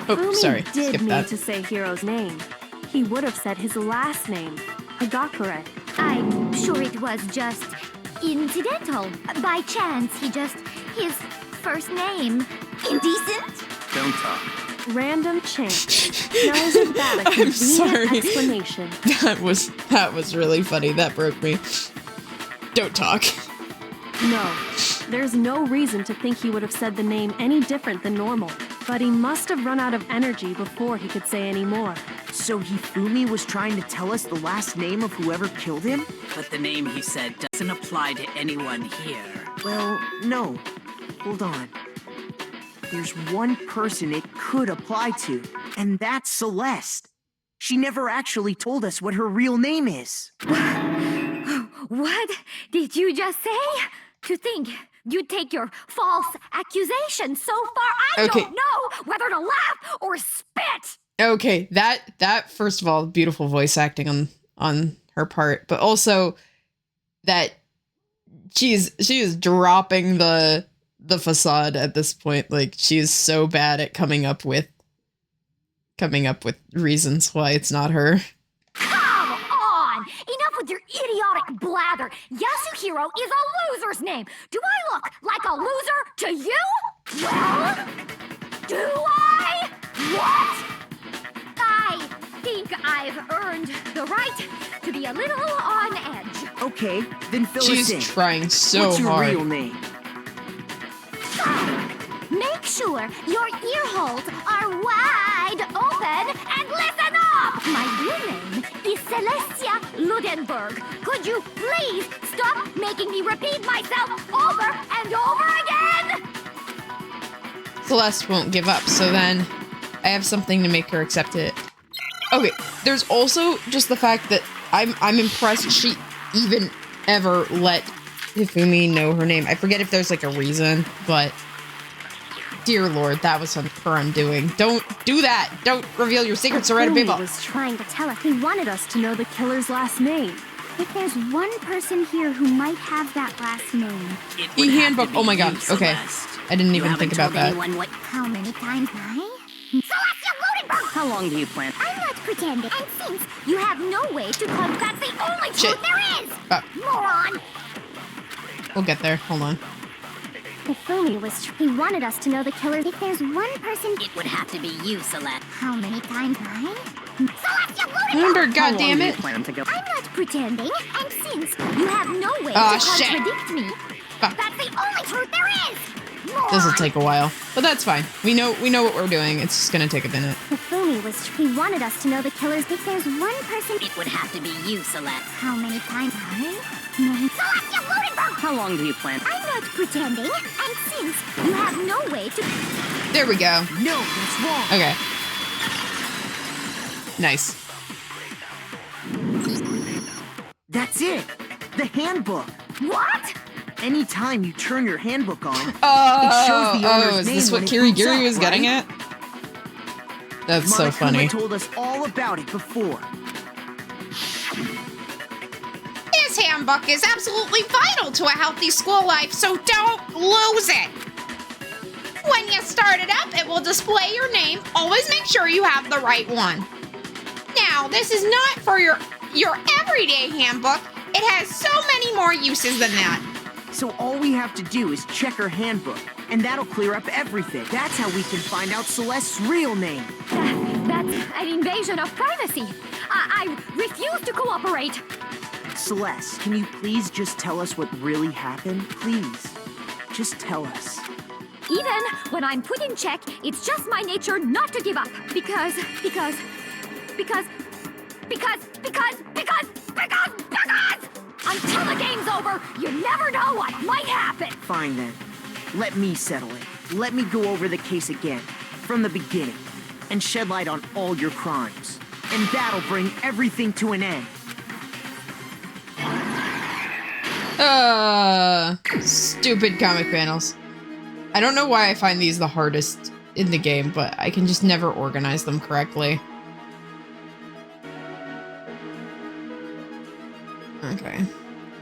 Hifumi sorry. did Skip need that. to say Hiro's name, he would have said his last name, Hagakure. I'm sure it was just incidental. By chance, his first name. Indecent? Don't talk. Random chance. Now isn't that a I'm convenient sorry. explanation? That was really funny. That broke me. Don't talk. No, there's no reason to think he would have said the name any different than normal. but he must have run out of energy before he could say any more. So Hifumi was trying to tell us the last name of whoever killed him? But the name he said doesn't apply to anyone here. Well, no. Hold on. There's one person it could apply to, and that's Celeste. She never actually told us what her real name is. What did you just say? To think you'd take your false accusation so far, I don't know whether to laugh or spit! Okay, that first of all, beautiful voice acting on her part, but also that she is dropping the facade at this point. Like, she is so bad at coming up with reasons why it's not her. Come on! Enough with your idiotic blather! Yasuhiro is a loser's name! Do I look like a loser to you? Well, do I? What? I think I've earned the right to be a little on edge. Okay, then fill us in. She's trying so What's your hard. real name? Make sure your ear holes are wide open and listen up! My real name is Celestia Ludenberg. Could you please stop making me repeat myself over and over again? Celeste won't give up, so then I have something to make her accept it. Okay, there's also just the fact that I'm impressed she even ever let Hifumi know her name. I forget if there's like a reason, but dear Lord, that was her undoing. Don't do that! Don't reveal your secrets to random people! Hifumi was trying to tell us. He wanted us to know the killer's last name. If there's one person here who might have that last name. E-handbook, oh my god, okay. I didn't even think about that. How many times, Celestia Ludenberg! How long do you plan? I'm not pretending. And since you have no way to prove that's the only truth there is! Moron! We'll get there, hold on. Hifumi he wanted us to know the killer. If there's one person... It would have to be you, Celeste. How many times, Celestia Ludenberg! Remember, goddammit! I'm not pretending. And since you have no way to contradict me, that's the only truth there is! This will take a while, but that's fine. We know what we're doing. It's just gonna take a minute. Hifumi he wanted us to know the killers. If there's one person... It would have to be you, Celeste. How many times, Celestia Ludenberg! How long do you plan? I'm not pretending. And since you have no way to... There we go. No, that's wrong. Okay. Nice. That's it. The handbook. What? Anytime you turn your handbook on, it shows the owner's is name this what when it comes Kirigiri up, was getting right? at? That's so Monokuma funny. told us all about it before. This handbook is absolutely vital to a healthy school life, so don't lose it. When you start it up, it will display your name. Always make sure you have the right one. Now, this is not for your everyday handbook. It has so many more uses than that. So all we have to do is check her handbook, and that'll clear up everything. That's how we can find out Celeste's real name. That's an invasion of privacy. I refuse to cooperate. Celeste, can you please just tell us what really happened? Please, just tell us. Even when I'm put in check, it's just my nature not to give up. Because until the game's over, you never know what might happen. Fine then. Let me settle it. Let me go over the case again, from the beginning, and shed light on all your crimes. And that'll bring everything to an end. Stupid comic panels. I don't know why I find these the hardest in the game, but I can just never organize them correctly. Okay. I'm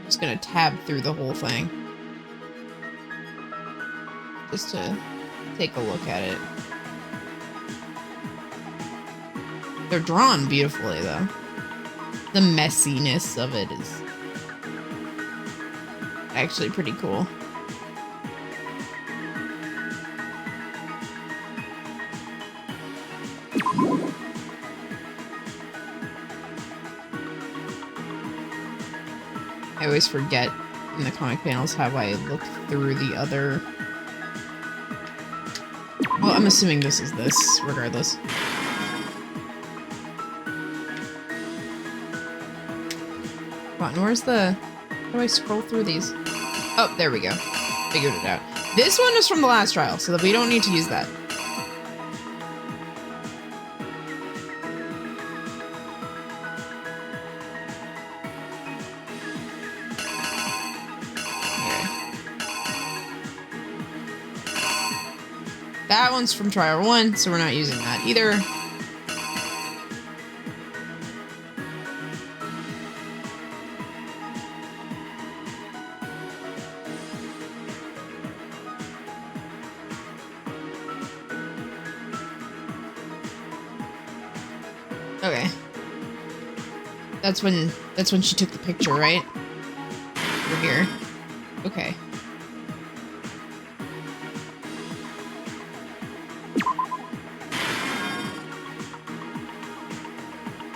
just gonna tab through the whole thing. Just to take a look at it. They're drawn beautifully, though. The messiness of it is actually pretty cool. I always forget in the comic panels how I look through the other... Well, I'm assuming this is this, regardless. Come on, where's the... How do I scroll through these? Oh, there we go. Figured it out. This one is from the last trial, so that we don't need to use that. That one's from trial 1, so we're not using that either. Okay. That's when she took the picture, right? Over here. Okay.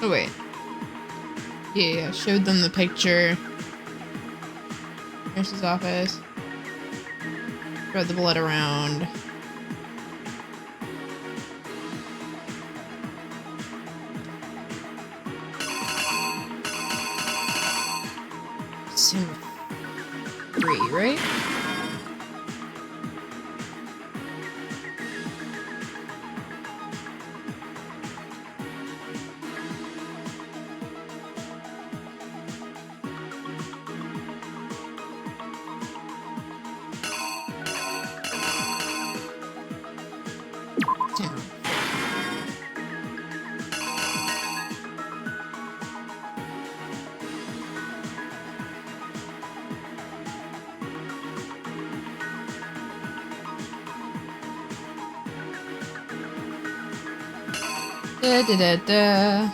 Oh, wait. Yeah, showed them the picture. Nurse's office. Spread the blood around. Sim 3, right? Da da da da.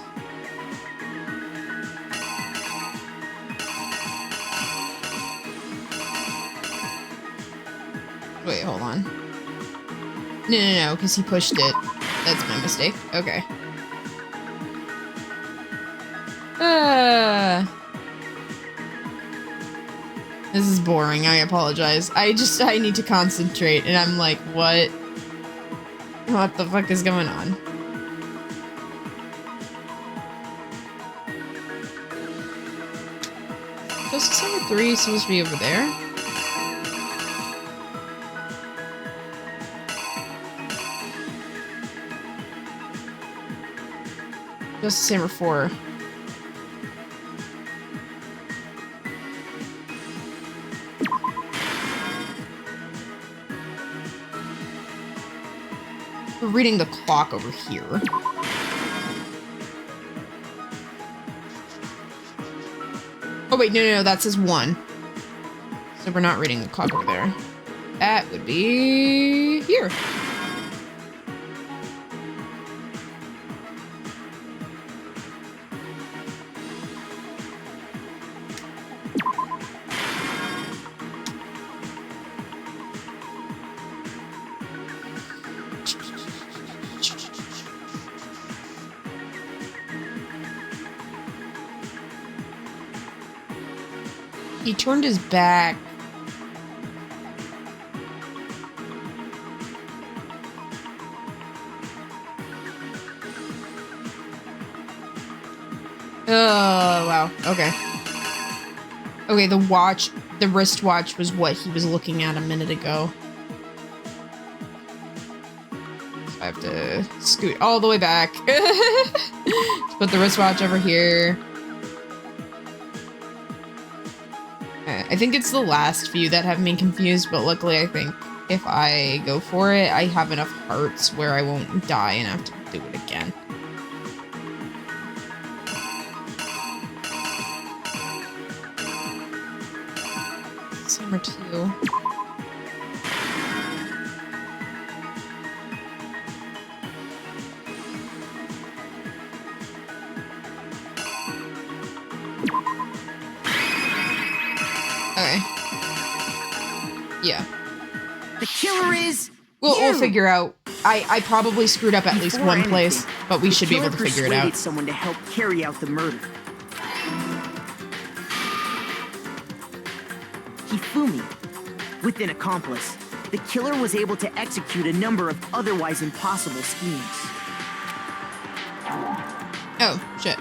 Wait, hold on. No, because he pushed it. That's my mistake. Okay. This is boring. I apologize. I need to concentrate, and I'm like, what? What the fuck is going on? Justice number 3 is supposed to be over there. Justice number 4. We're reading the clock over here. Oh wait, no, that says 1. So we're not reading the clock over there. That would be here. He turned his back. Oh, wow. Okay. Okay, the wristwatch was what he was looking at a minute ago. So I have to scoot all the way back. Put the wristwatch over here. I think it's the last few that have me confused, but luckily I think if I go for it, I have enough hearts where I won't die and have to do it again. It's number 2. Okay. Yeah. The killer is. We'll figure out. I probably screwed up at least one place, but we should be able to figure it out. Someone to help carry out the murder. Hifumi, with an accomplice. the killer was able to execute a number of otherwise impossible schemes. Oh, shit.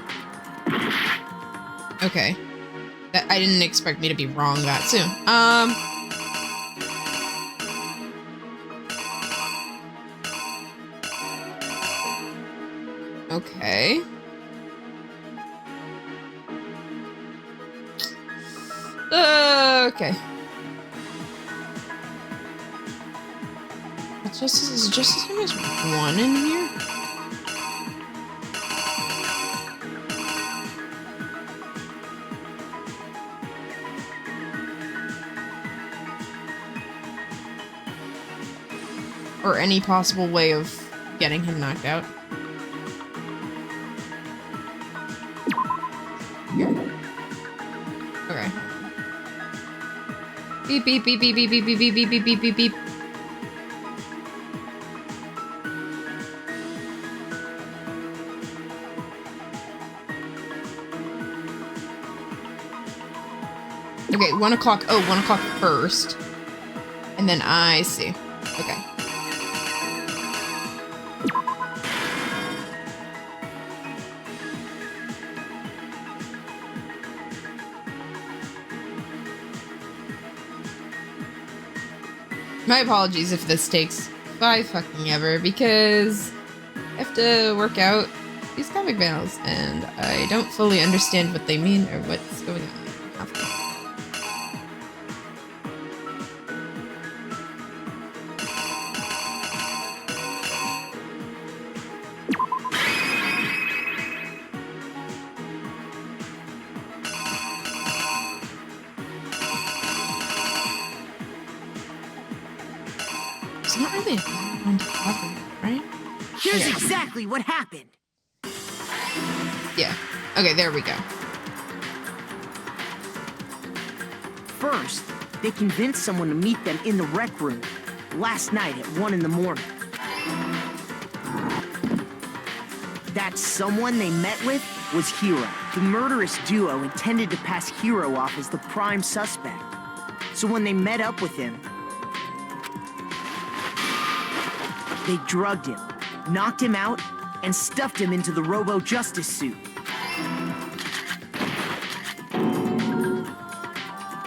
Okay. I didn't expect me to be wrong that soon. Okay. Okay. Is Justice Hammer's one in here? Or any possible way of getting him knocked out? Here. Okay. Beep beep beep beep beep beep beep beep beep beep beep beep. Okay, 1 o'clock. Oh, 1 o'clock first. And then I see. Okay. My apologies if this takes 5 fucking ever, because I have to work out these comic panels, and I don't fully understand what they mean or what's going on. It's not really a bad one to cover, right? Here's exactly what happened. Yeah. Okay, there we go. First, they convinced someone to meet them in the rec room last night at 1 in the morning. That someone they met with was Hero. The murderous duo intended to pass Hero off as the prime suspect. So when they met up with him, they drugged him, knocked him out, and stuffed him into the Robo-Justice suit.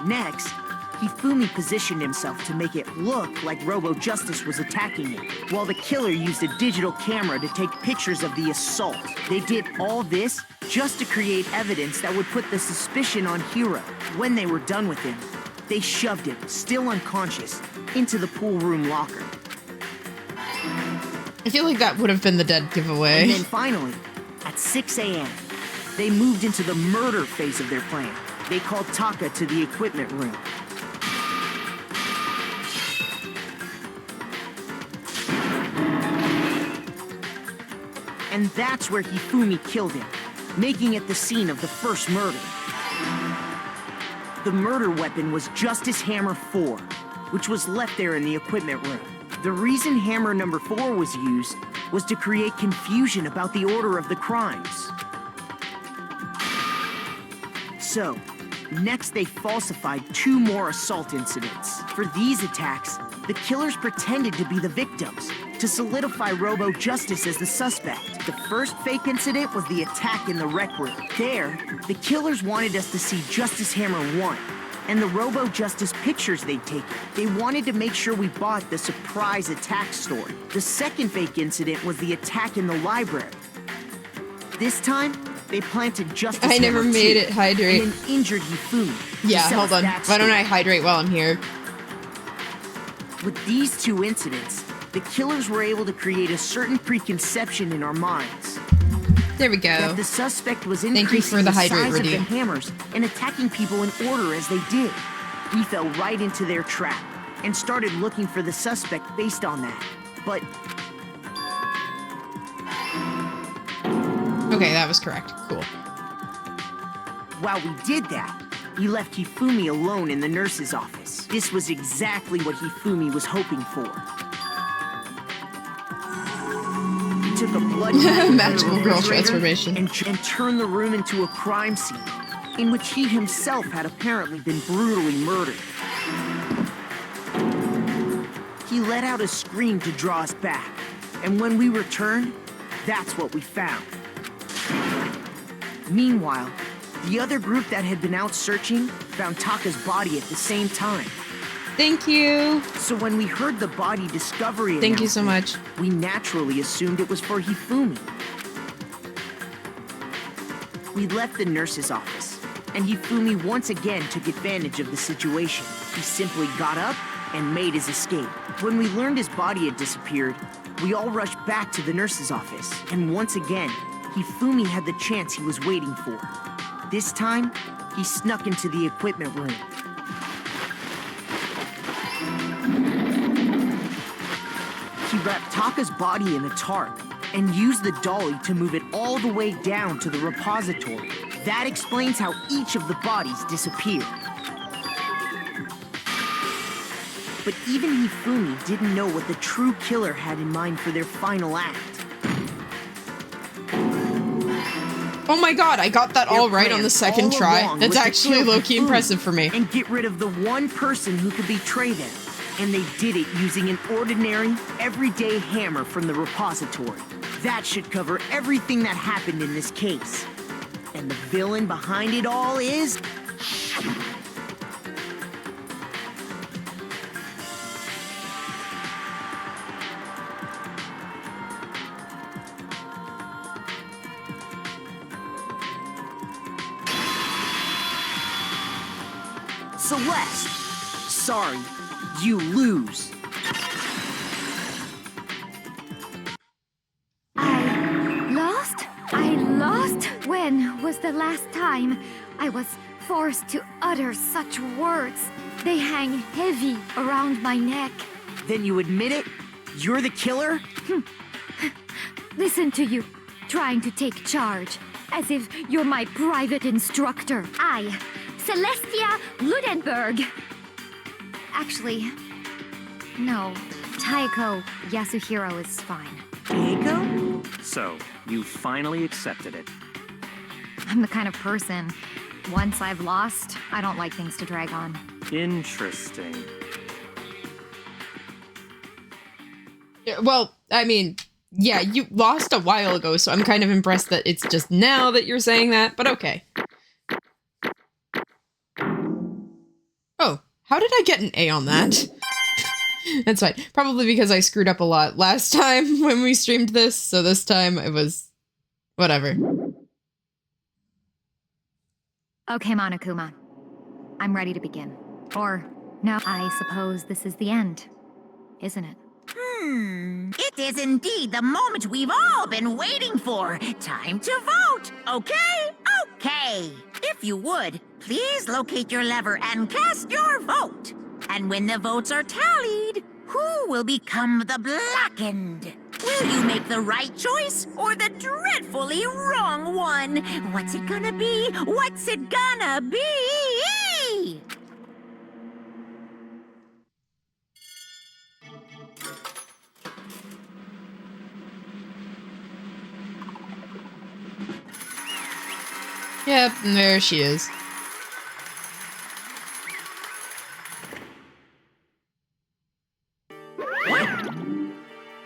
Next, Hifumi positioned himself to make it look like Robo-Justice was attacking him, while the killer used a digital camera to take pictures of the assault. They did all this just to create evidence that would put the suspicion on Hero. When they were done with him, they shoved him, still unconscious, into the pool room locker. I feel like that would have been the dead giveaway. And then finally, at 6 a.m., they moved into the murder phase of their plan. They called Taka to the equipment room. And that's where Hifumi killed him, making it the scene of the first murder. The murder weapon was Justice Hammer 4, which was left there in the equipment room. The reason Hammer number 4 was used was to create confusion about the order of the crimes. So, next they falsified 2 more assault incidents. For these attacks, the killers pretended to be the victims to solidify Robo-Justice as the suspect. The first fake incident was the attack in the rec room. There, the killers wanted us to see Justice Hammer 1 and the Robo-Justice pictures they'd taken. They wanted to make sure we bought the surprise attack story. The second fake incident was the attack in the library. This time, they planted Justice Hammer 2. I never made it hydrate. And then injured Hifumi. Yeah, hold on. Why don't I hydrate while I'm here? With these 2 incidents, the killers were able to create a certain preconception in our minds. There we go. That the suspect was Thank you increasing for the the hydrate, size of the Redeem. hammers and attacking people in order as they did. We fell right into their trap and started looking for the suspect based on that. But Okay, that was correct. Cool. while we did that, we left Hifumi alone in the nurse's office. This was exactly what Hifumi was hoping for. He took a blood Magical girl transformation and turned the room into a crime scene in which he himself had apparently been brutally murdered. let out a scream to draw us back. And when we returned, that's what we found. Meanwhile, the other group that had been out searching found Taka's body at the same time. Thank you. So when we heard the body discovery Thank you so much. we naturally assumed it was for Hifumi. We left the nurse's office, and Hifumi once again took advantage of the situation. He simply got up and made his escape. When we learned his body had disappeared, we all rushed back to the nurse's office, and once again, Hifumi had the chance he was waiting for. This time, he snuck into the equipment room. He wrapped Taka's body in a tarp and used the dolly to move it all the way down to the repository. That explains how each of the bodies disappeared. But even Hifumi didn't know what the true killer had in mind for their final act. Oh my god, I got that all right on the second try. That's actually low-key impressive for me. And get rid of the one person who could betray them. And they did it using an ordinary, everyday hammer from the repository. That should cover everything that happened in this case. And the villain behind it all is... Celeste. Sorry, you lose. I lost? When was the last time I was forced to utter such words? They hang heavy around my neck. Then you admit it? You're the killer? Listen to you, trying to take charge, as if you're my private instructor. I, Celestia Ludenberg. Actually, no. Taiko Yasuhiro is fine. Taiko? So, you finally accepted it. I'm the kind of person, once I've lost, I don't like things to drag on. Interesting. Yeah, well, I mean, yeah, you lost a while ago, so I'm kind of impressed that it's just now that you're saying that, but okay. Oh, how did I get an A on that? That's fine. Probably because I screwed up a lot last time when we streamed this, so this time it was... whatever. Okay, Monokuma. I'm ready to begin. Or, no, I suppose this is the end, isn't it? It is indeed the moment we've all been waiting for. Time to vote, okay? Okay. If you would, please locate your lever and cast your vote. And when the votes are tallied, who will become the blackened? Will you make the right choice or the dreadfully wrong one? What's it gonna be? What's it gonna be? Yep, and there she is.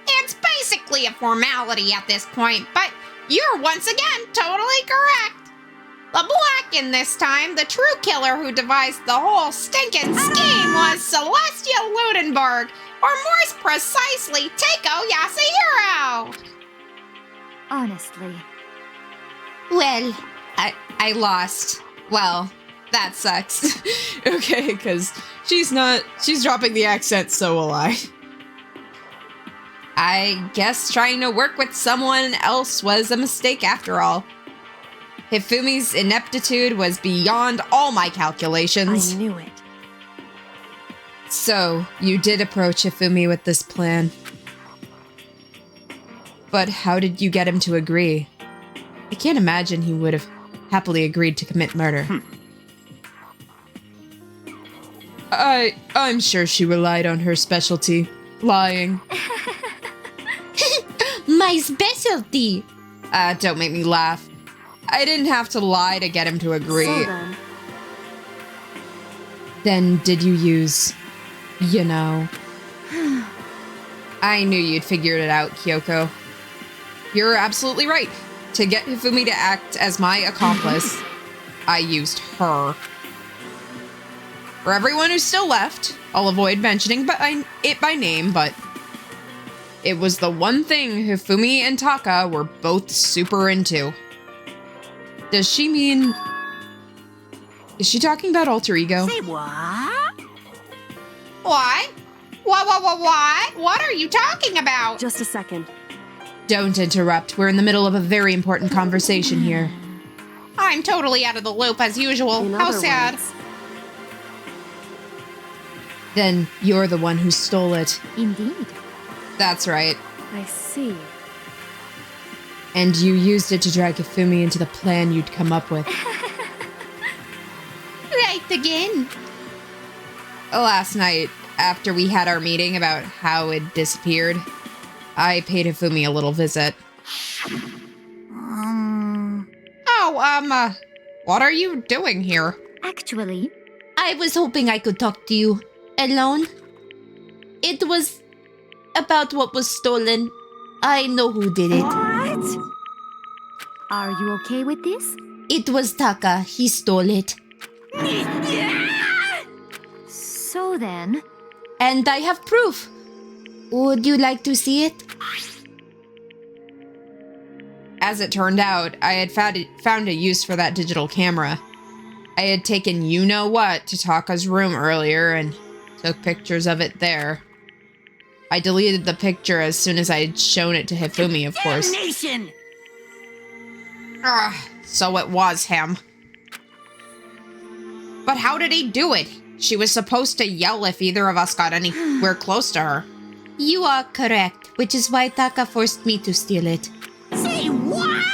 It's basically a formality at this point, but you're once again totally correct. The blackened this time, the true killer who devised the whole stinking scheme was Celestia Ludenberg, or more precisely, Taiko Yasuhiro. Honestly. Well, I lost. Well, that sucks. Okay, because she's dropping the accent, so will I. I guess trying to work with someone else was a mistake after all. Hifumi's ineptitude was beyond all my calculations. I knew it. So, you did approach Hifumi with this plan. But how did you get him to agree? I can't imagine he would have happily agreed to commit murder. I'm sure she relied on her specialty, lying. My specialty! Don't make me laugh. I didn't have to lie to get him to agree. So then did you use, you know... I knew you'd figured it out, Kyoko. You're absolutely right. To get Hifumi to act as my accomplice, I used her. For everyone who's still left, I'll avoid mentioning it by name, but it was the one thing Hifumi and Taka were both super into. Does she mean... Is she talking about alter ego? Say what? What? What? What are you talking about? Just a second. Don't interrupt. We're in the middle of a very important conversation here. I'm totally out of the loop as usual. In How other sad. words, Then you're the one who stole it. Indeed. That's right. I see. And you used it to drag Hifumi into the plan you'd come up with. Right again. Last night, after we had our meeting about how it disappeared, I paid Hifumi a little visit. What are you doing here? Actually, I was hoping I could talk to you alone. It was about what was stolen. I know who did it. what? Are you okay with this? It was Taka. He stole it. So then, And I have proof. Would you like to see it? As it turned out, I had found a use for that digital camera. I had taken you-know-what to Taka's room earlier and took pictures of it there. I deleted the picture as soon as I had shown it to Hifumi, of course. Damnation! So it was him. But how did he do it? She was supposed to yell if either of us got anywhere close to her. You are correct, which is why Taka forced me to steal it. Say what?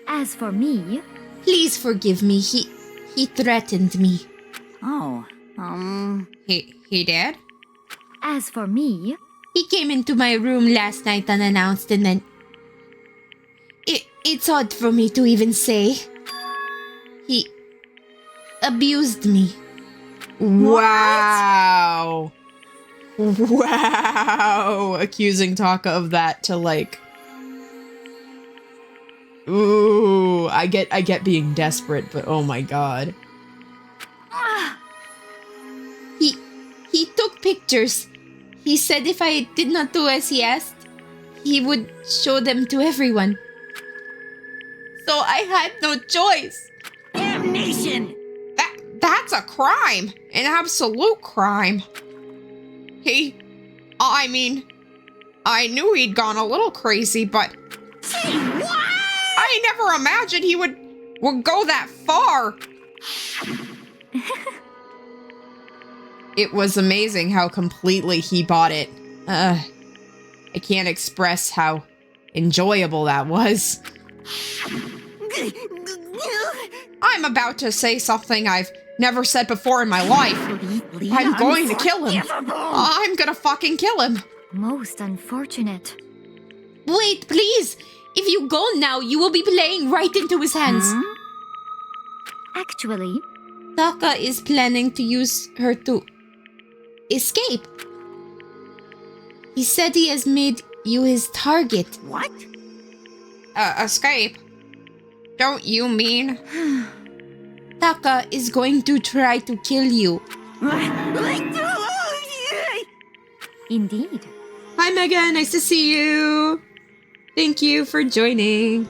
as for me, Please forgive me. He threatened me. Oh, He did? as for me, He came into my room last night unannounced and then... It's odd for me to even say. He abused me. Wow. Wow. Accusing Taka of that to like... Ooh, I get being desperate, but oh my god. He took pictures. He said if I did not do as he asked, he would show them to everyone. So I had no choice. damnation! That's a crime. An absolute crime. I knew he'd gone a little crazy, but Say what? I never imagined he would go that far. It was amazing how completely he bought it. I can't express how enjoyable that was. I'm about to say something I've never said before in my life. I'm going to kill him. I'm gonna fucking kill him. most unfortunate. Wait, please. If you go now, you will be playing right into his hands. Actually, Taka is planning to use her to escape. He said he has made you his target. What? Escape? Don't you mean? Taka is going to try to kill you. Indeed. Hi, Megan. Nice to see you. Thank you for joining.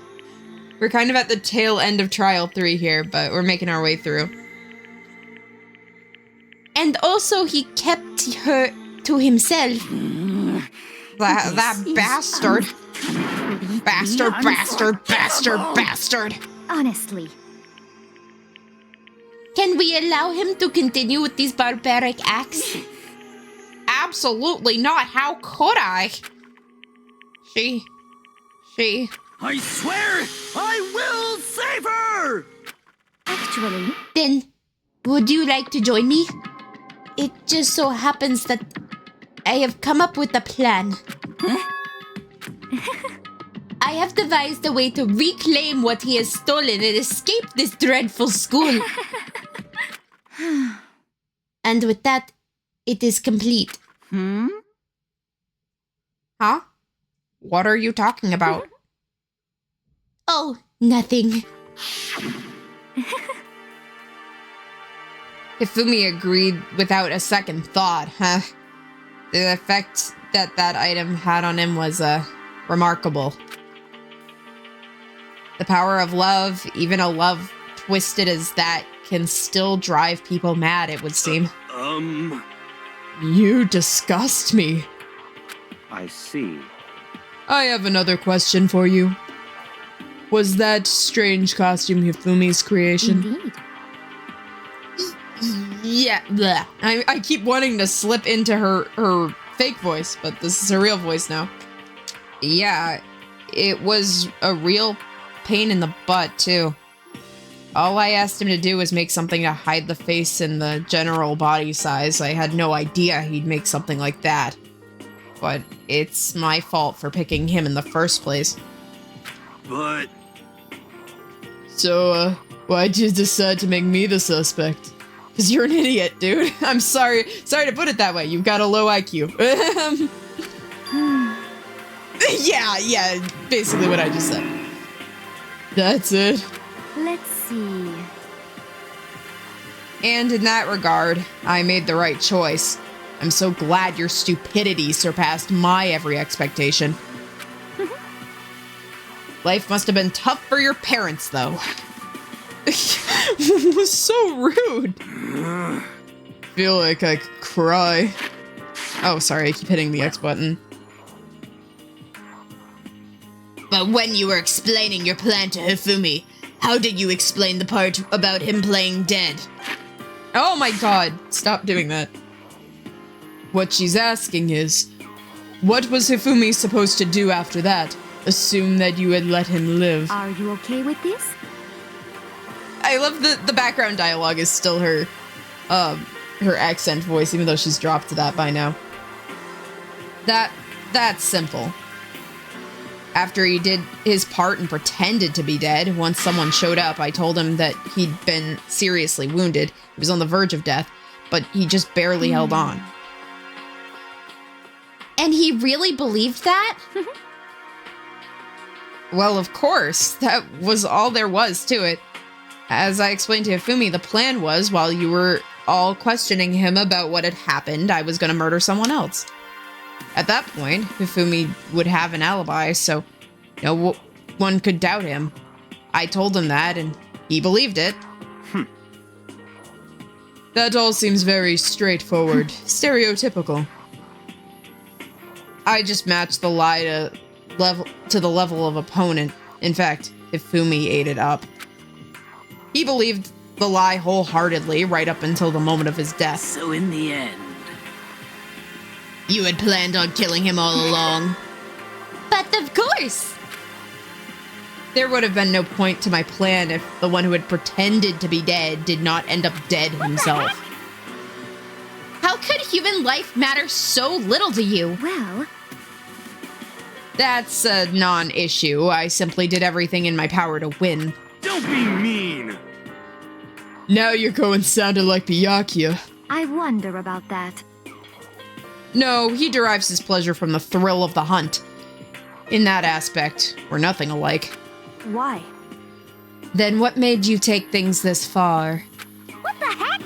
We're kind of at the tail end of Trial 3 here, but we're making our way through. And also, he kept her to himself. That bastard. Bastard. Honestly, Can we allow him to continue with these barbaric acts? Absolutely not. How could I? She... I swear, I will save her! actually, Then, would you like to join me? It just so happens that I have come up with a plan. I have devised a way to reclaim what he has stolen and escape this dreadful school. And with that, it is complete. Huh? What are you talking about? Oh, nothing. Hifumi agreed without a second thought, huh? The effect that that item had on him was, remarkable. The power of love, even a love twisted as that, can still drive people mad, it would seem. You disgust me. I see. I have another question for you. Was that strange costume Hifumi's creation? Indeed. Yeah, bleh. I keep wanting to slip into her fake voice, but this is her real voice now. Yeah, it was a real pain in the butt, too. All I asked him to do was make something to hide the face and the general body size. I had no idea he'd make something like that. But it's my fault for picking him in the first place. But... So, why'd you decide to make me the suspect? Because you're an idiot, dude. I'm sorry to put it that way. You've got a low IQ. Yeah, basically what I just said. That's it. Let's see. And in that regard, I made the right choice. I'm so glad your stupidity surpassed my every expectation. Life must have been tough for your parents, though. It was so rude. Feel like I could cry. Oh, sorry, I keep hitting the X button. But when you were explaining your plan to Hifumi, how did you explain the part about him playing dead? Oh my god, stop doing that. What she's asking is, what was Hifumi supposed to do after that? Assume that you had let him live. Are you okay with this? I love the background dialogue is still her accent voice, even though she's dropped that by now. That's simple. After he did his part and pretended to be dead, once someone showed up, I told him that he'd been seriously wounded. He was on the verge of death, but he just barely held on. And he really believed that? Well, of course. That was all there was to it. As I explained to Hifumi, the plan was, while you were all questioning him about what had happened, I was going to murder someone else. At that point, Hifumi would have an alibi, so no one could doubt him. I told him that, and he believed it. That all seems very straightforward, stereotypical. I just matched the lie to the level of opponent. In fact, Hifumi ate it up. He believed the lie wholeheartedly right up until the moment of his death. So in the end... You had planned on killing him all along. But of course! There would have been no point to my plan if the one who had pretended to be dead did not end up dead himself. How could human life matter so little to you? Well... That's a non-issue. I simply did everything in my power to win. Don't be mean! Now you're going sounding like Byakuya. I wonder about that. No, he derives his pleasure from the thrill of the hunt. In that aspect, we're nothing alike. Why? Then what made you take things this far? What the heck?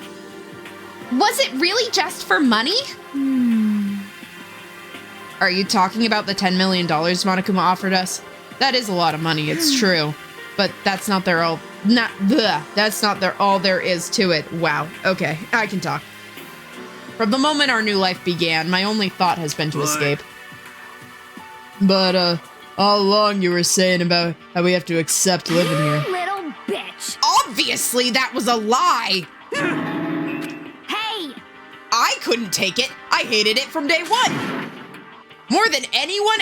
Was it really just for money? Are you talking about the $10 million Monokuma offered us? That is a lot of money, it's true. But that's not all there is to it. Wow, okay, I can talk. From the moment our new life began, my only thought has been to escape. But, all along you were saying about how we have to accept living here. Little bitch. Obviously that was a lie! Hey! I couldn't take it. I hated it from day one. More than anyone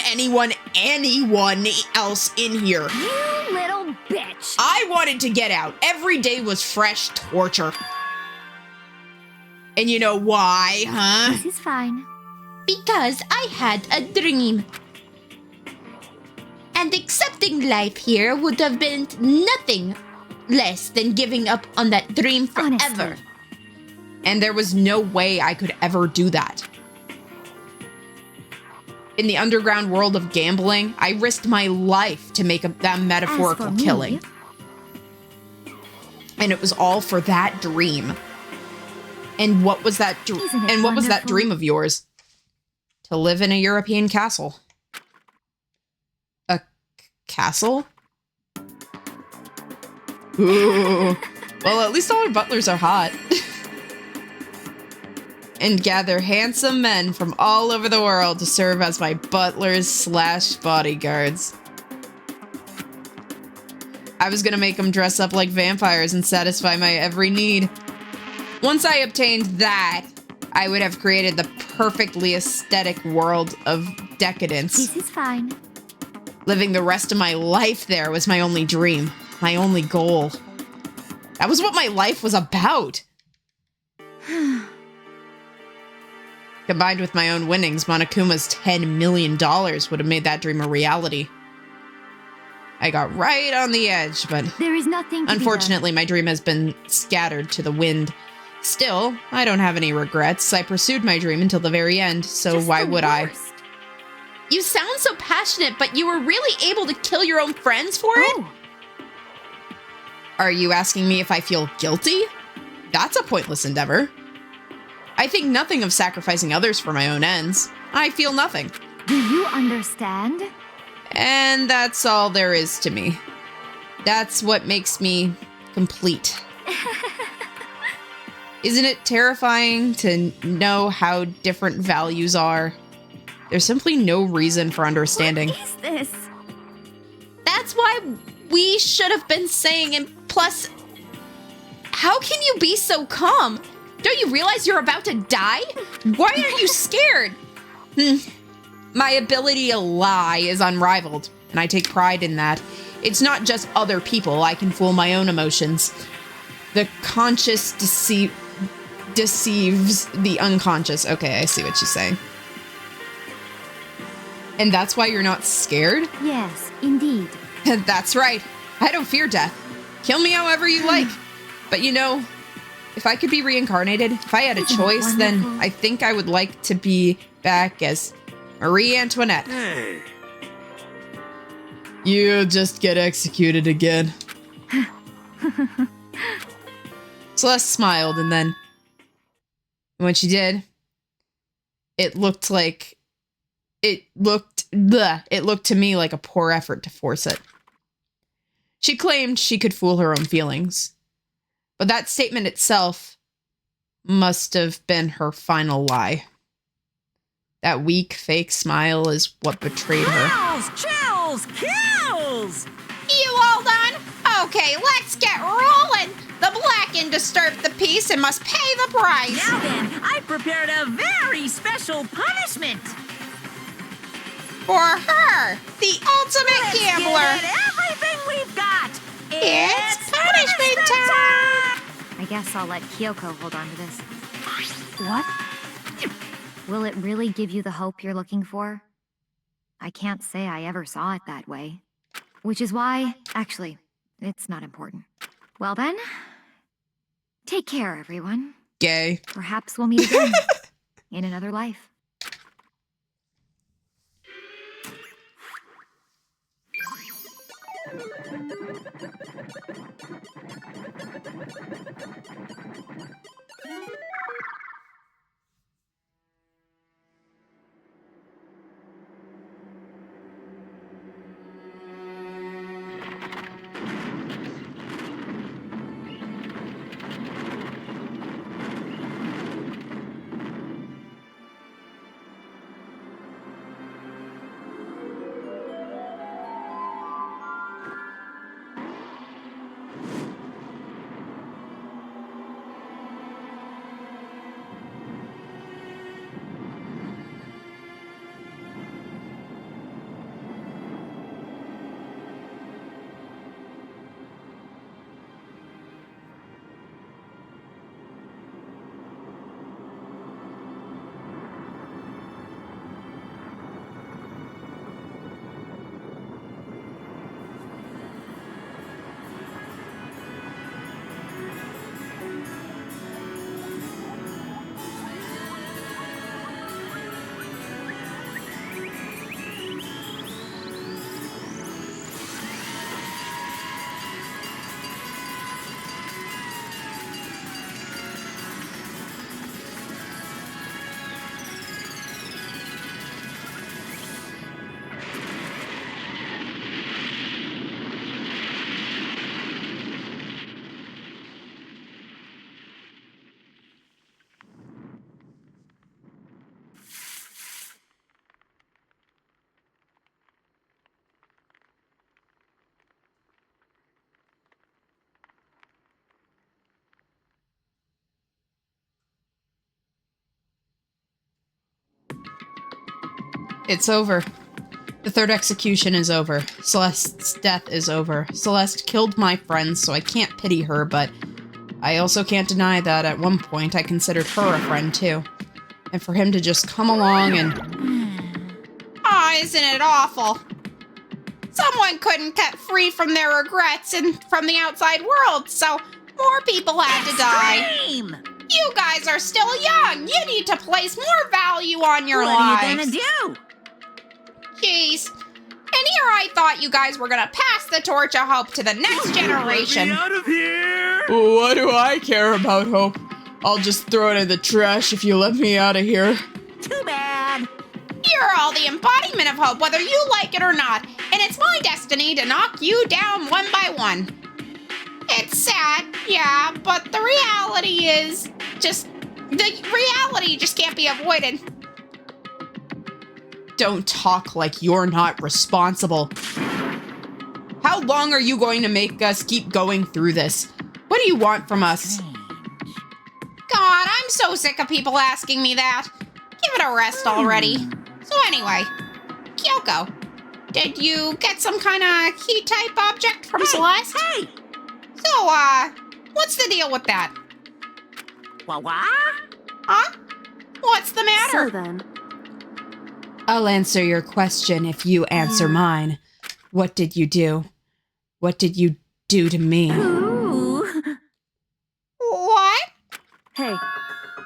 else in here. You little bitch. I wanted to get out. Every day was fresh torture. And you know why, huh? This is fine. Because I had a dream. And accepting life here would have been nothing less than giving up on that dream forever. Honestly. And there was no way I could ever do that. in the underground world of gambling, I risked my life to make that metaphorical As for me, killing. And it was all for that dream. And what was that Isn't it and what was that wonderful? dream of yours? To live in a European castle. A castle? Ooh. Well, at least all our butlers are hot. And gather handsome men from all over the world to serve as my butlers / bodyguards. I was gonna make them dress up like vampires and satisfy my every need. Once I obtained that, I would have created the perfectly aesthetic world of decadence. This is fine. Living the rest of my life there was my only dream, my only goal. That was what my life was about. Combined with my own winnings, Monokuma's $10 million would have made that dream a reality. I got right on the edge, but There is nothing to be unfortunately, my dream has been scattered to the wind. Still, I don't have any regrets. I pursued my dream until the very end, so Just why the would I? worst. You sound so passionate, but you were really able to kill your own friends for it? Oh, Are you asking me if I feel guilty? That's a pointless endeavor. I think nothing of sacrificing others for my own ends. I feel nothing. do you understand? And that's all there is to me. That's what makes me complete. Isn't it terrifying to know how different values are? There's simply no reason for understanding. What is this? That's why we should have been saying, and plus, how can you be so calm? Don't you realize you're about to die? Why aren't you scared? My ability to lie is unrivaled, and I take pride in that. It's not just other people, I can fool my own emotions. The conscious deceives the unconscious. Okay, I see what she's saying. And that's why you're not scared? Yes, indeed. That's right. I don't fear death. Kill me however you like. But you know, if I could be reincarnated, if I had a Isn't it choice, then wonderful? I think I would like to be back as Marie Antoinette. Hey, You just get executed again. Celeste smiled, and then when she did, it looked to me like a poor effort to force it. She claimed she could fool her own feelings, but that statement itself must have been her final lie. That weak, fake smile is what betrayed her. Chills! Kills! You all done? Okay, let's get rolling. The blackened disturbed the peace and must pay the price. Now then, I prepared a very special punishment. For her, the ultimate gambler. Give it everything we've got. It's punishment time. I guess I'll let Kyoko hold on to this. What? Will it really give you the hope you're looking for? I can't say I ever saw it that way. Which is why, actually, it's not important. Well then, take care, everyone. Gay. Perhaps we'll meet again in another life. It's over. The third execution is over. Celeste's death is over. Celeste killed my friends, so I can't pity her, but I also can't deny that at one point I considered her a friend too. And for him to just come along and... Oh, isn't it awful? Someone couldn't get free from their regrets and from the outside world, so more people had to die. You guys are still young. You need to place more value on your lives. What are you gonna do? Jeez. And here I thought you guys were gonna pass the torch of hope to the next generation. Let me out of here! What do I care about hope? I'll just throw it in the trash if you let me out of here. Too bad. You're all the embodiment of hope, whether you like it or not, and it's my destiny to knock you down one by one. It's sad, yeah, but the reality just can't be avoided. Don't talk like you're not responsible. How long are you going to make us keep going through this? What do you want from us? God, I'm so sick of people asking me that. Give it a rest already. So anyway, Kyoko, did you get some kind of key-type object from Celeste? Hey! So, what's the deal with that? What? Huh? What's the matter? So then, I'll answer your question if you answer mine. What did you do? What did you do to me? Ooh. What? hey,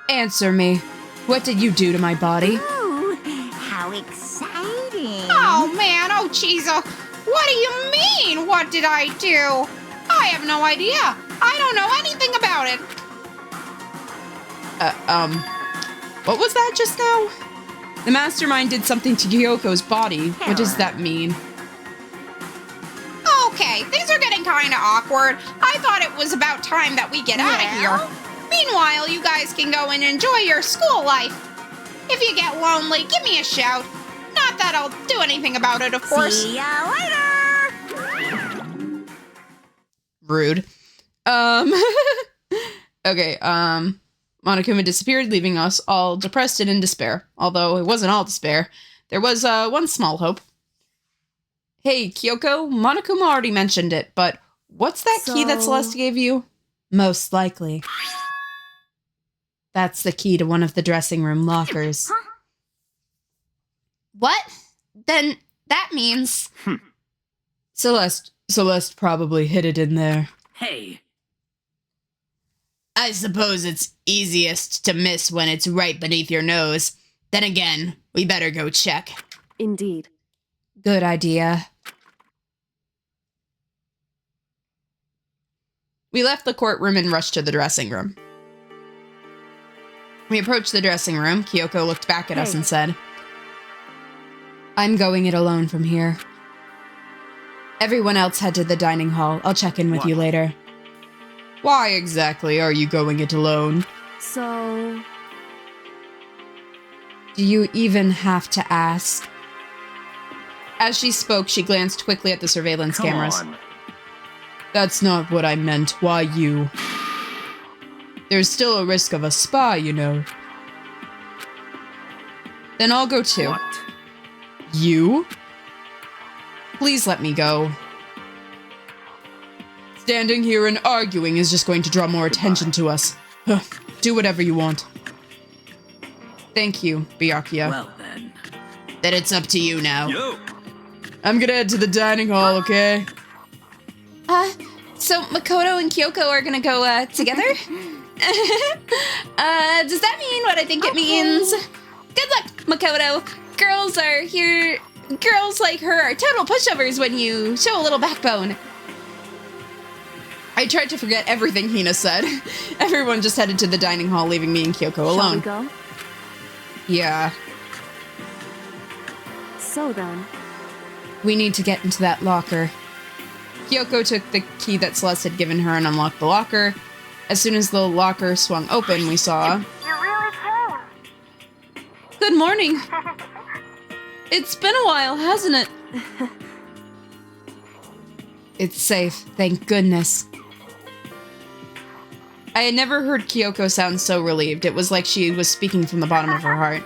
Answer me. What did you do to my body? Ooh, how exciting. Oh, man. Oh, jeez. What do you mean? What did I do? I have no idea. I don't know anything about it. What was that just now? The mastermind did something to Kyoko's body. What does that mean? Okay, things are getting kind of awkward. I thought it was about time that we get out of here. Meanwhile, you guys can go and enjoy your school life. If you get lonely, give me a shout. Not that I'll do anything about it, of course. See ya later. Rude. Okay, Monokuma disappeared, leaving us all depressed and in despair. Although it wasn't all despair. There was, one small hope. Hey, Kyoko, Monokuma already mentioned it, but what's that key that Celeste gave you? Most likely. That's the key to one of the dressing room lockers. What? Then that means... Celeste probably hid it in there. Hey, I suppose it's easiest to miss when it's right beneath your nose. Then again, we better go check. indeed. Good idea. We left the courtroom and rushed to the dressing room. We approached the dressing room. Kyoko looked back at us and said, I'm going it alone from here. Everyone else head to the dining hall. I'll check in with you later. Why exactly are you going it alone? So, Do you even have to ask? As she spoke, she glanced quickly at the surveillance cameras. on. That's not what I meant. Why you? There's still a risk of a spy, you know. Then I'll go too. What? You? Please let me go. Standing here and arguing is just going to draw more attention to us. Huh. Do whatever you want. Thank you, Byakuya. well then. Then it's up to you now. Yo! I'm gonna head to the dining hall, okay? So Makoto and Kyoko are gonna go, together? Does that mean what I think it means? Good luck, Makoto. Girls are here. Girls like her are total pushovers when you show a little backbone. I tried to forget everything Hina said. Everyone just headed to the dining hall, leaving me and Kyoko alone. shall we go? Yeah. So then, We need to get into that locker. Kyoko took the key that Celeste had given her and unlocked the locker. As soon as the locker swung open, we saw... You're really cold. Good morning. It's been a while, hasn't it? It's safe, thank goodness. I had never heard Kyoko sound so relieved. It was like she was speaking from the bottom of her heart.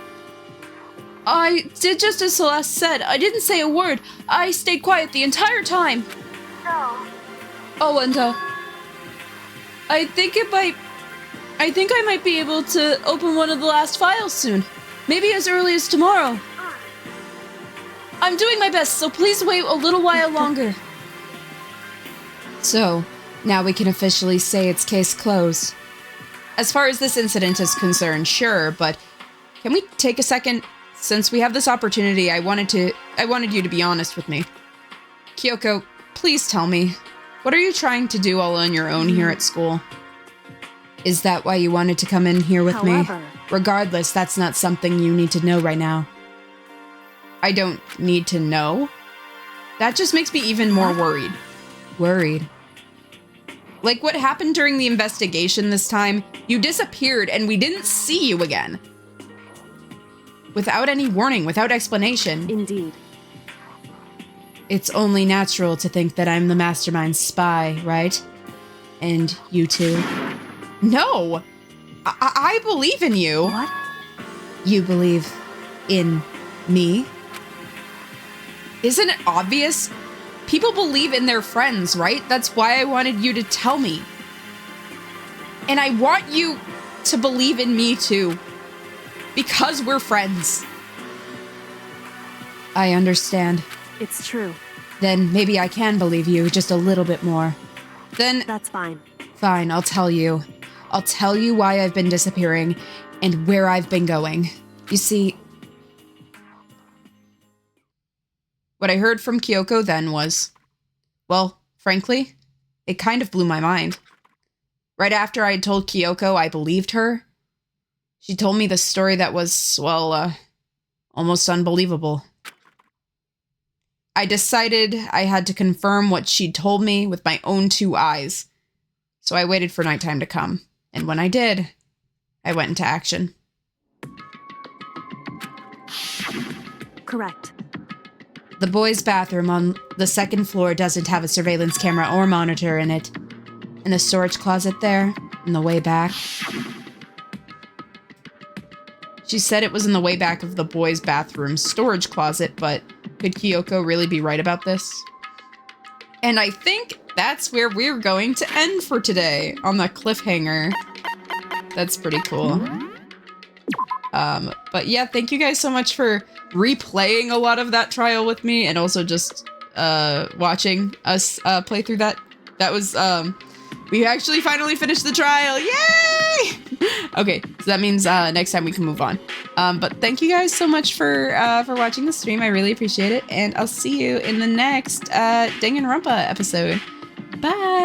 I did just as Celeste said. I didn't say a word. I stayed quiet the entire time. So, Oh, and I think I might be able to open one of the last files soon. Maybe as early as tomorrow. I'm doing my best, so please wait a little while longer. So, now we can officially say it's case closed. As far as this incident is concerned, sure, but can we take a second? Since we have this opportunity, I wanted you to be honest with me. Kyoko, please tell me, what are you trying to do all on your own here at school? Is that why you wanted to come in here with me? Regardless, that's not something you need to know right now. I don't need to know? That just makes me even more worried. Worried? Like what happened during the investigation this time? You disappeared and we didn't see you again. Without any warning, without explanation. Indeed. It's only natural to think that I'm the mastermind spy, right? And you too? No! I believe in you! What? You believe in me? Isn't it obvious? People believe in their friends, right? That's why I wanted you to tell me. And I want you to believe in me too. Because we're friends. I understand. It's true. Then maybe I can believe you just a little bit more. Then... That's fine. Fine, I'll tell you. I'll tell you why I've been disappearing and where I've been going. You see... What I heard from Kyoko then was... Well, frankly, it kind of blew my mind. Right after I had told Kyoko I believed her, she told me the story that was, well, almost unbelievable. I decided I had to confirm what she'd told me with my own 2 eyes. So I waited for nighttime to come. And when I did, I went into action. Correct. The boys' bathroom on the 2nd floor doesn't have a surveillance camera or monitor in it. In the storage closet there, in the way back. She said it was in the way back of the boys' bathroom storage closet, but could Kyoko really be right about this? And I think that's where we're going to end for today, on the cliffhanger. That's pretty cool. But yeah, thank you guys so much for replaying a lot of that trial with me, and also just watching us play through that. That was we actually finally finished the trial. Yay! Okay, so that means next time we can move on. But thank you guys so much for watching the stream. I really appreciate it, and I'll see you in the next Danganronpa episode. Bye.